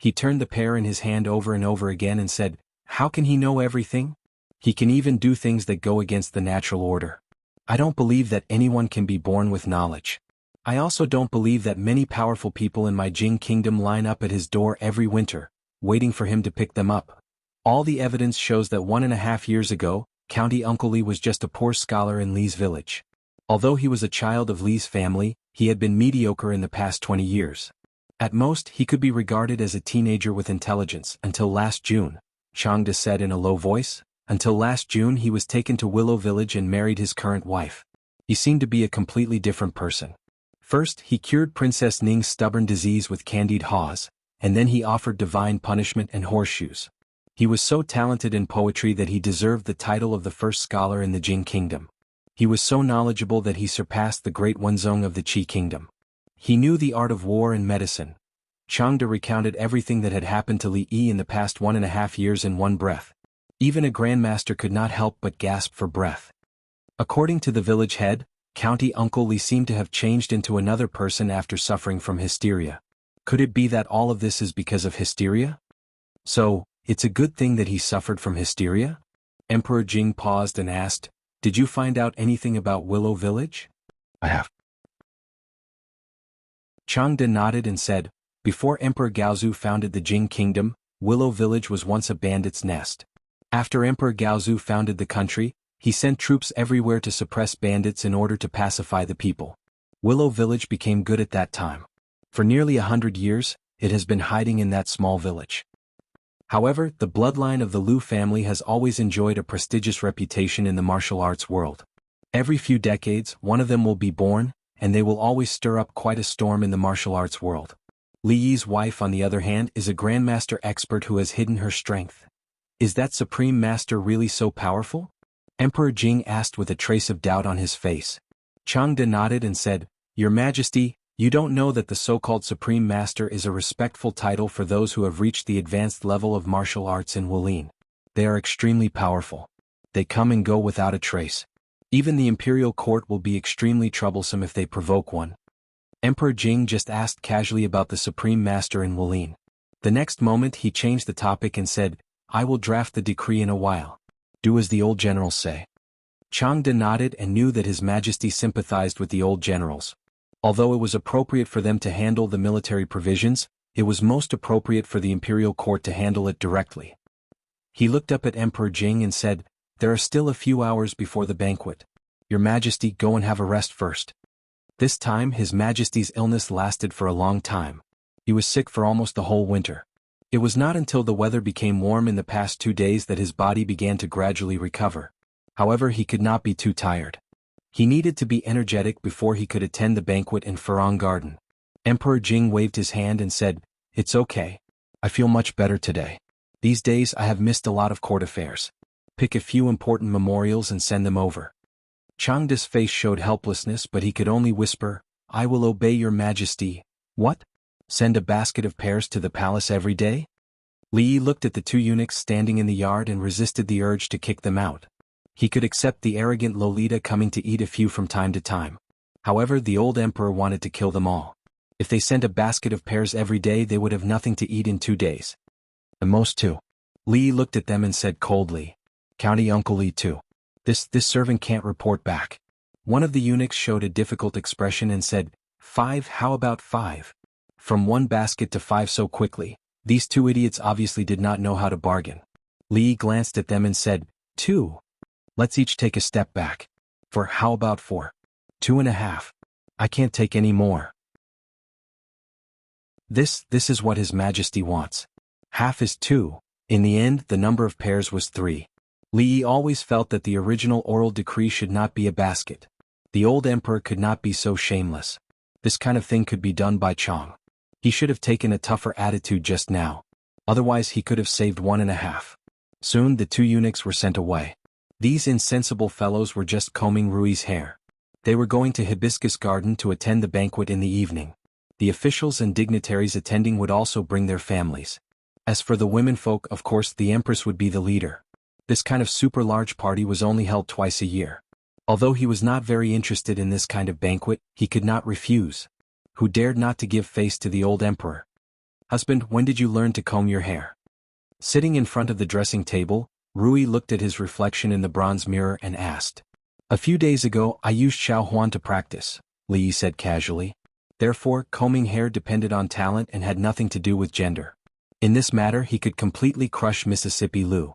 He turned the pear in his hand over and over again and said, How can he know everything? He can even do things that go against the natural order. I don't believe that anyone can be born with knowledge. I also don't believe that many powerful people in my Jing kingdom line up at his door every winter, waiting for him to pick them up. All the evidence shows that 1.5 years ago, County Uncle Li was just a poor scholar in Li's village. Although he was a child of Li's family, he had been mediocre in the past 20 years. At most, he could be regarded as a teenager with intelligence until last June, Changde said in a low voice. Until last June he was taken to Willow Village and married his current wife. He seemed to be a completely different person. First, he cured Princess Ning's stubborn disease with candied haws, and then he offered divine punishment and horseshoes. He was so talented in poetry that he deserved the title of the first scholar in the Jing kingdom. He was so knowledgeable that he surpassed the great Wenzong of the Qi kingdom. He knew the art of war and medicine. Changde recounted everything that had happened to Li Yi in the past 1.5 years in one breath. Even a grandmaster could not help but gasp for breath. According to the village head, County Uncle Li seemed to have changed into another person after suffering from hysteria. Could it be that all of this is because of hysteria? So, it's a good thing that he suffered from hysteria? Emperor Jing paused and asked, Did you find out anything about Willow Village? I have. Changde nodded and said, Before Emperor Gaozu founded the Jing kingdom, Willow Village was once a bandit's nest. After Emperor Gaozu founded the country, he sent troops everywhere to suppress bandits in order to pacify the people. Willow Village became good at that time. For nearly 100 years, it has been hiding in that small village. However, the bloodline of the Liu family has always enjoyed a prestigious reputation in the martial arts world. Every few decades, one of them will be born, and they will always stir up quite a storm in the martial arts world. Li Yi's wife, on the other hand, is a grandmaster expert who has hidden her strength. Is that Supreme Master really so powerful? Emperor Jing asked with a trace of doubt on his face. Changde nodded and said, Your Majesty, you don't know that the so-called Supreme Master is a respectful title for those who have reached the advanced level of martial arts in Wulin. They are extremely powerful. They come and go without a trace. Even the imperial court will be extremely troublesome if they provoke one. Emperor Jing just asked casually about the Supreme Master in Wulin. The next moment he changed the topic and said, I will draft the decree in a while. Do as the old generals say. Changde nodded and knew that His Majesty sympathized with the old generals. Although it was appropriate for them to handle the military provisions, it was most appropriate for the imperial court to handle it directly. He looked up at Emperor Jing and said, There are still a few hours before the banquet. Your Majesty, go and have a rest first. This time His Majesty's illness lasted for a long time. He was sick for almost the whole winter. It was not until the weather became warm in the past 2 days that his body began to gradually recover. However, he could not be too tired. He needed to be energetic before he could attend the banquet in Farong Garden. Emperor Jing waved his hand and said, It's okay. I feel much better today. These days I have missed a lot of court affairs. Pick a few important memorials and send them over. Changde's face showed helplessness, but he could only whisper, I will obey your Majesty. What? Send a basket of pears to the palace every day? Li Yi looked at the 2 eunuchs standing in the yard and resisted the urge to kick them out. He could accept the arrogant Lolita coming to eat a few from time to time. However, the old emperor wanted to kill them all. If they sent a basket of pears every day, they would have nothing to eat in 2 days. The most too. Li Yi looked at them and said coldly, County Uncle Li too. This servant can't report back. One of the eunuchs showed a difficult expression and said, 5, how about 5? From 1 basket to 5 so quickly. These 2 idiots obviously did not know how to bargain. Li Yi glanced at them and said, 2. Let's each take a step back. For how about 4? 2.5. I can't take any more. This is what His Majesty wants. Half is 2. In the end, the number of pairs was 3. Li Yi always felt that the original oral decree should not be a basket. The old emperor could not be so shameless. This kind of thing could be done by Chong. He should have taken a tougher attitude just now. Otherwise he could have saved 1.5. Soon the 2 eunuchs were sent away. These insensible fellows were just combing Rui's hair. They were going to Hibiscus Garden to attend the banquet in the evening. The officials and dignitaries attending would also bring their families. As for the womenfolk, of course the empress would be the leader. This kind of super large party was only held twice a year. Although he was not very interested in this kind of banquet, he could not refuse. Who dared not to give face to the old emperor? Husband, when did you learn to comb your hair? Sitting in front of the dressing table, Rui looked at his reflection in the bronze mirror and asked. A few days ago I used xuanhuan to practice, Li Yi said casually. Therefore, combing hair depended on talent and had nothing to do with gender. In this matter he could completely crush Mississippi Lu.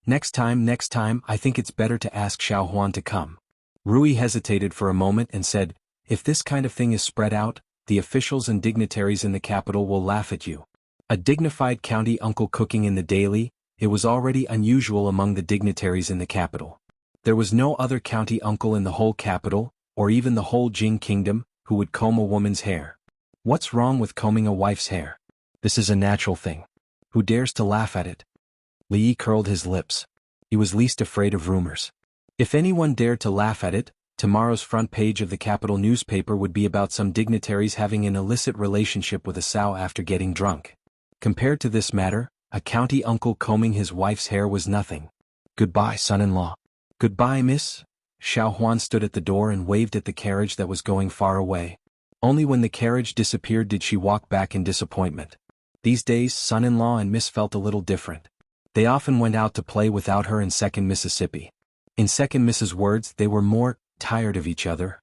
Next time, I think it's better to ask xuanhuan to come. Rui hesitated for a moment and said, If this kind of thing is spread out, the officials and dignitaries in the capital will laugh at you. A dignified county uncle cooking in the daily, it was already unusual among the dignitaries in the capital. There was no other county uncle in the whole capital, or even the whole Jing kingdom, who would comb a woman's hair. What's wrong with combing a wife's hair? This is a natural thing. Who dares to laugh at it? Li Yi curled his lips. He was least afraid of rumors. If anyone dared to laugh at it, tomorrow's front page of the capital newspaper would be about some dignitaries having an illicit relationship with a sow after getting drunk. Compared to this matter, a county uncle combing his wife's hair was nothing. Goodbye, son-in-law. Goodbye, miss. Xuanhuan stood at the door and waved at the carriage that was going far away. Only when the carriage disappeared did she walk back in disappointment. These days, son-in-law and miss felt a little different. They often went out to play without her in Second Mississippi. In Second Miss's words, they were more tired of each other.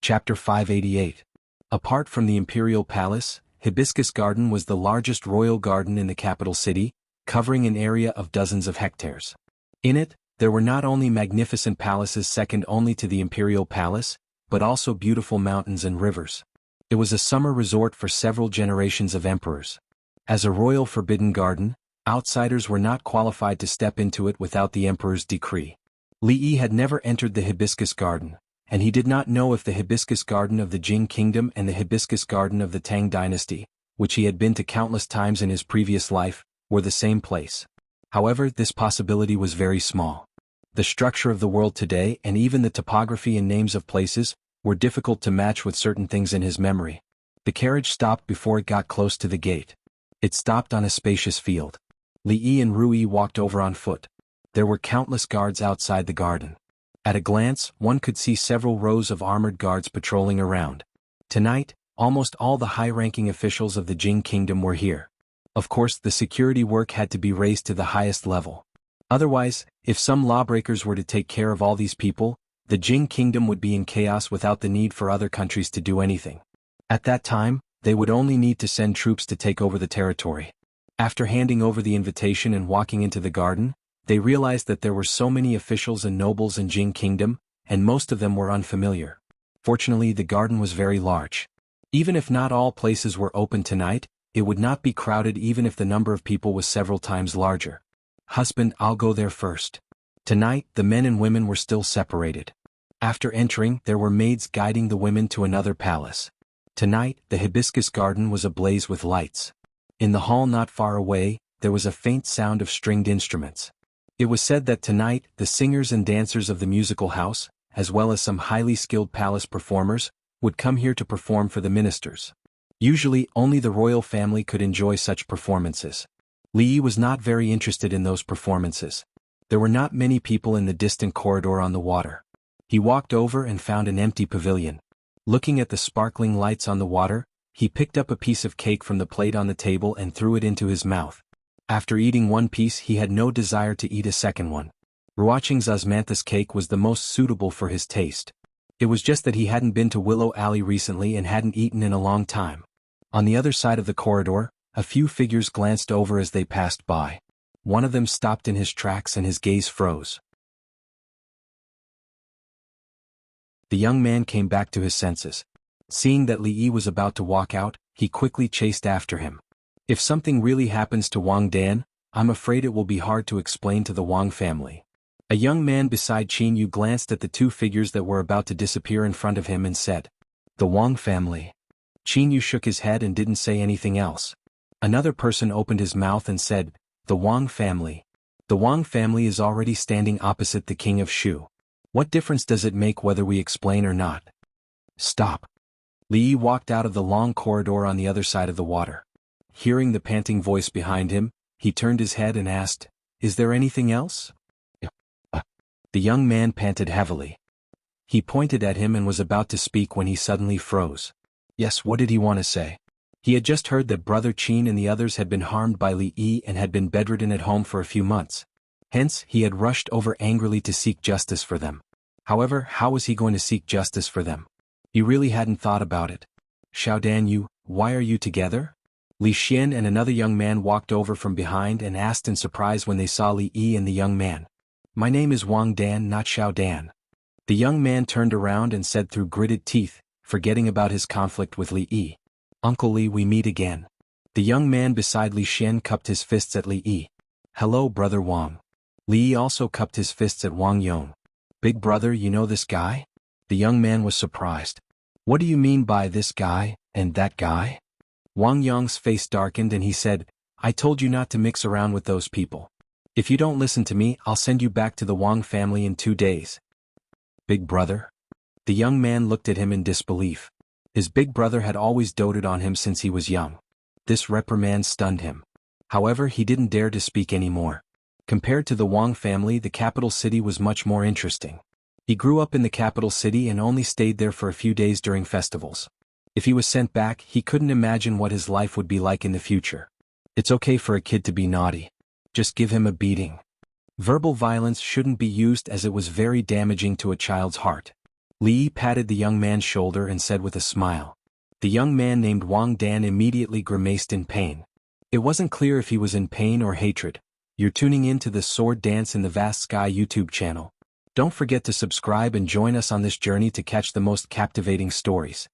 Chapter 588. Apart from the imperial palace, Hibiscus Garden was the largest royal garden in the capital city, covering an area of dozens of hectares. In it, there were not only magnificent palaces second only to the imperial palace, but also beautiful mountains and rivers. It was a summer resort for several generations of emperors. As a royal forbidden garden, outsiders were not qualified to step into it without the emperor's decree. Li Yi had never entered the Hibiscus Garden, and he did not know if the Hibiscus Garden of the Jing Kingdom and the Hibiscus Garden of the Tang Dynasty, which he had been to countless times in his previous life, were the same place. However, this possibility was very small. The structure of the world today and even the topography and names of places were difficult to match with certain things in his memory. The carriage stopped before it got close to the gate. It stopped on a spacious field. Li Yi and Rui walked over on foot. There were countless guards outside the garden. At a glance, one could see several rows of armored guards patrolling around. Tonight, almost all the high-ranking officials of the Jing Kingdom were here. Of course, the security work had to be raised to the highest level. Otherwise, if some lawbreakers were to take care of all these people, the Jing Kingdom would be in chaos without the need for other countries to do anything. At that time, they would only need to send troops to take over the territory. After handing over the invitation and walking into the garden, they realized that there were so many officials and nobles in Jing Kingdom, and most of them were unfamiliar. Fortunately, the garden was very large. Even if not all places were open tonight, it would not be crowded even if the number of people was several times larger. Husband, I'll go there first. Tonight, the men and women were still separated. After entering, there were maids guiding the women to another palace. Tonight, the hibiscus garden was ablaze with lights. In the hall not far away, there was a faint sound of stringed instruments. It was said that tonight, the singers and dancers of the musical house, as well as some highly skilled palace performers, would come here to perform for the ministers. Usually, only the royal family could enjoy such performances. Li Yi was not very interested in those performances. There were not many people in the distant corridor on the water. He walked over and found an empty pavilion. Looking at the sparkling lights on the water, he picked up a piece of cake from the plate on the table and threw it into his mouth. After eating one piece, he had no desire to eat a second one. Ruoqing's osmanthus cake was the most suitable for his taste. It was just that he hadn't been to Willow Alley recently and hadn't eaten in a long time. On the other side of the corridor, a few figures glanced over as they passed by. One of them stopped in his tracks and his gaze froze. The young man came back to his senses. Seeing that Li Yi was about to walk out, he quickly chased after him. If something really happens to Wang Dan, I'm afraid it will be hard to explain to the Wang family. A young man beside Qin Yu glanced at the two figures that were about to disappear in front of him and said, "The Wang family." Qin Yu shook his head and didn't say anything else. Another person opened his mouth and said, "The Wang family." The Wang family is already standing opposite the king of Shu. What difference does it make whether we explain or not? Stop. Li Yi walked out of the long corridor on the other side of the water. Hearing the panting voice behind him, he turned his head and asked, "Is there anything else?" The young man panted heavily. He pointed at him and was about to speak when he suddenly froze. Yes, what did he want to say? He had just heard that Brother Qin and the others had been harmed by Li Yi and had been bedridden at home for a few months. Hence, he had rushed over angrily to seek justice for them. However, how was he going to seek justice for them? He really hadn't thought about it. "Xiaodan Yu, why are you together?" Li Xian and another young man walked over from behind and asked in surprise when they saw Li Yi and the young man. "My name is Wang Dan, not Xiaodan." The young man turned around and said through gritted teeth, forgetting about his conflict with Li Yi, "Uncle Li, we meet again." The young man beside Li Xian cupped his fists at Li Yi. "Hello, Brother Wang." Li Yi also cupped his fists at Wang Yong. "Big brother, you know this guy?" The young man was surprised. "What do you mean by this guy, and that guy?" Wang Yong's face darkened and he said, "I told you not to mix around with those people. If you don't listen to me, I'll send you back to the Wang family in 2 days. Big brother? The young man looked at him in disbelief. His big brother had always doted on him since he was young. This reprimand stunned him. However, he didn't dare to speak anymore. Compared to the Wang family, the capital city was much more interesting. He grew up in the capital city and only stayed there for a few days during festivals. If he was sent back, he couldn't imagine what his life would be like in the future. It's okay for a kid to be naughty. Just give him a beating. Verbal violence shouldn't be used as it was very damaging to a child's heart. Li Yi patted the young man's shoulder and said with a smile. The young man named Wang Dan immediately grimaced in pain. It wasn't clear if he was in pain or hatred. You're tuning in to the Sword Dance in the Vast Sky YouTube channel. Don't forget to subscribe and join us on this journey to catch the most captivating stories.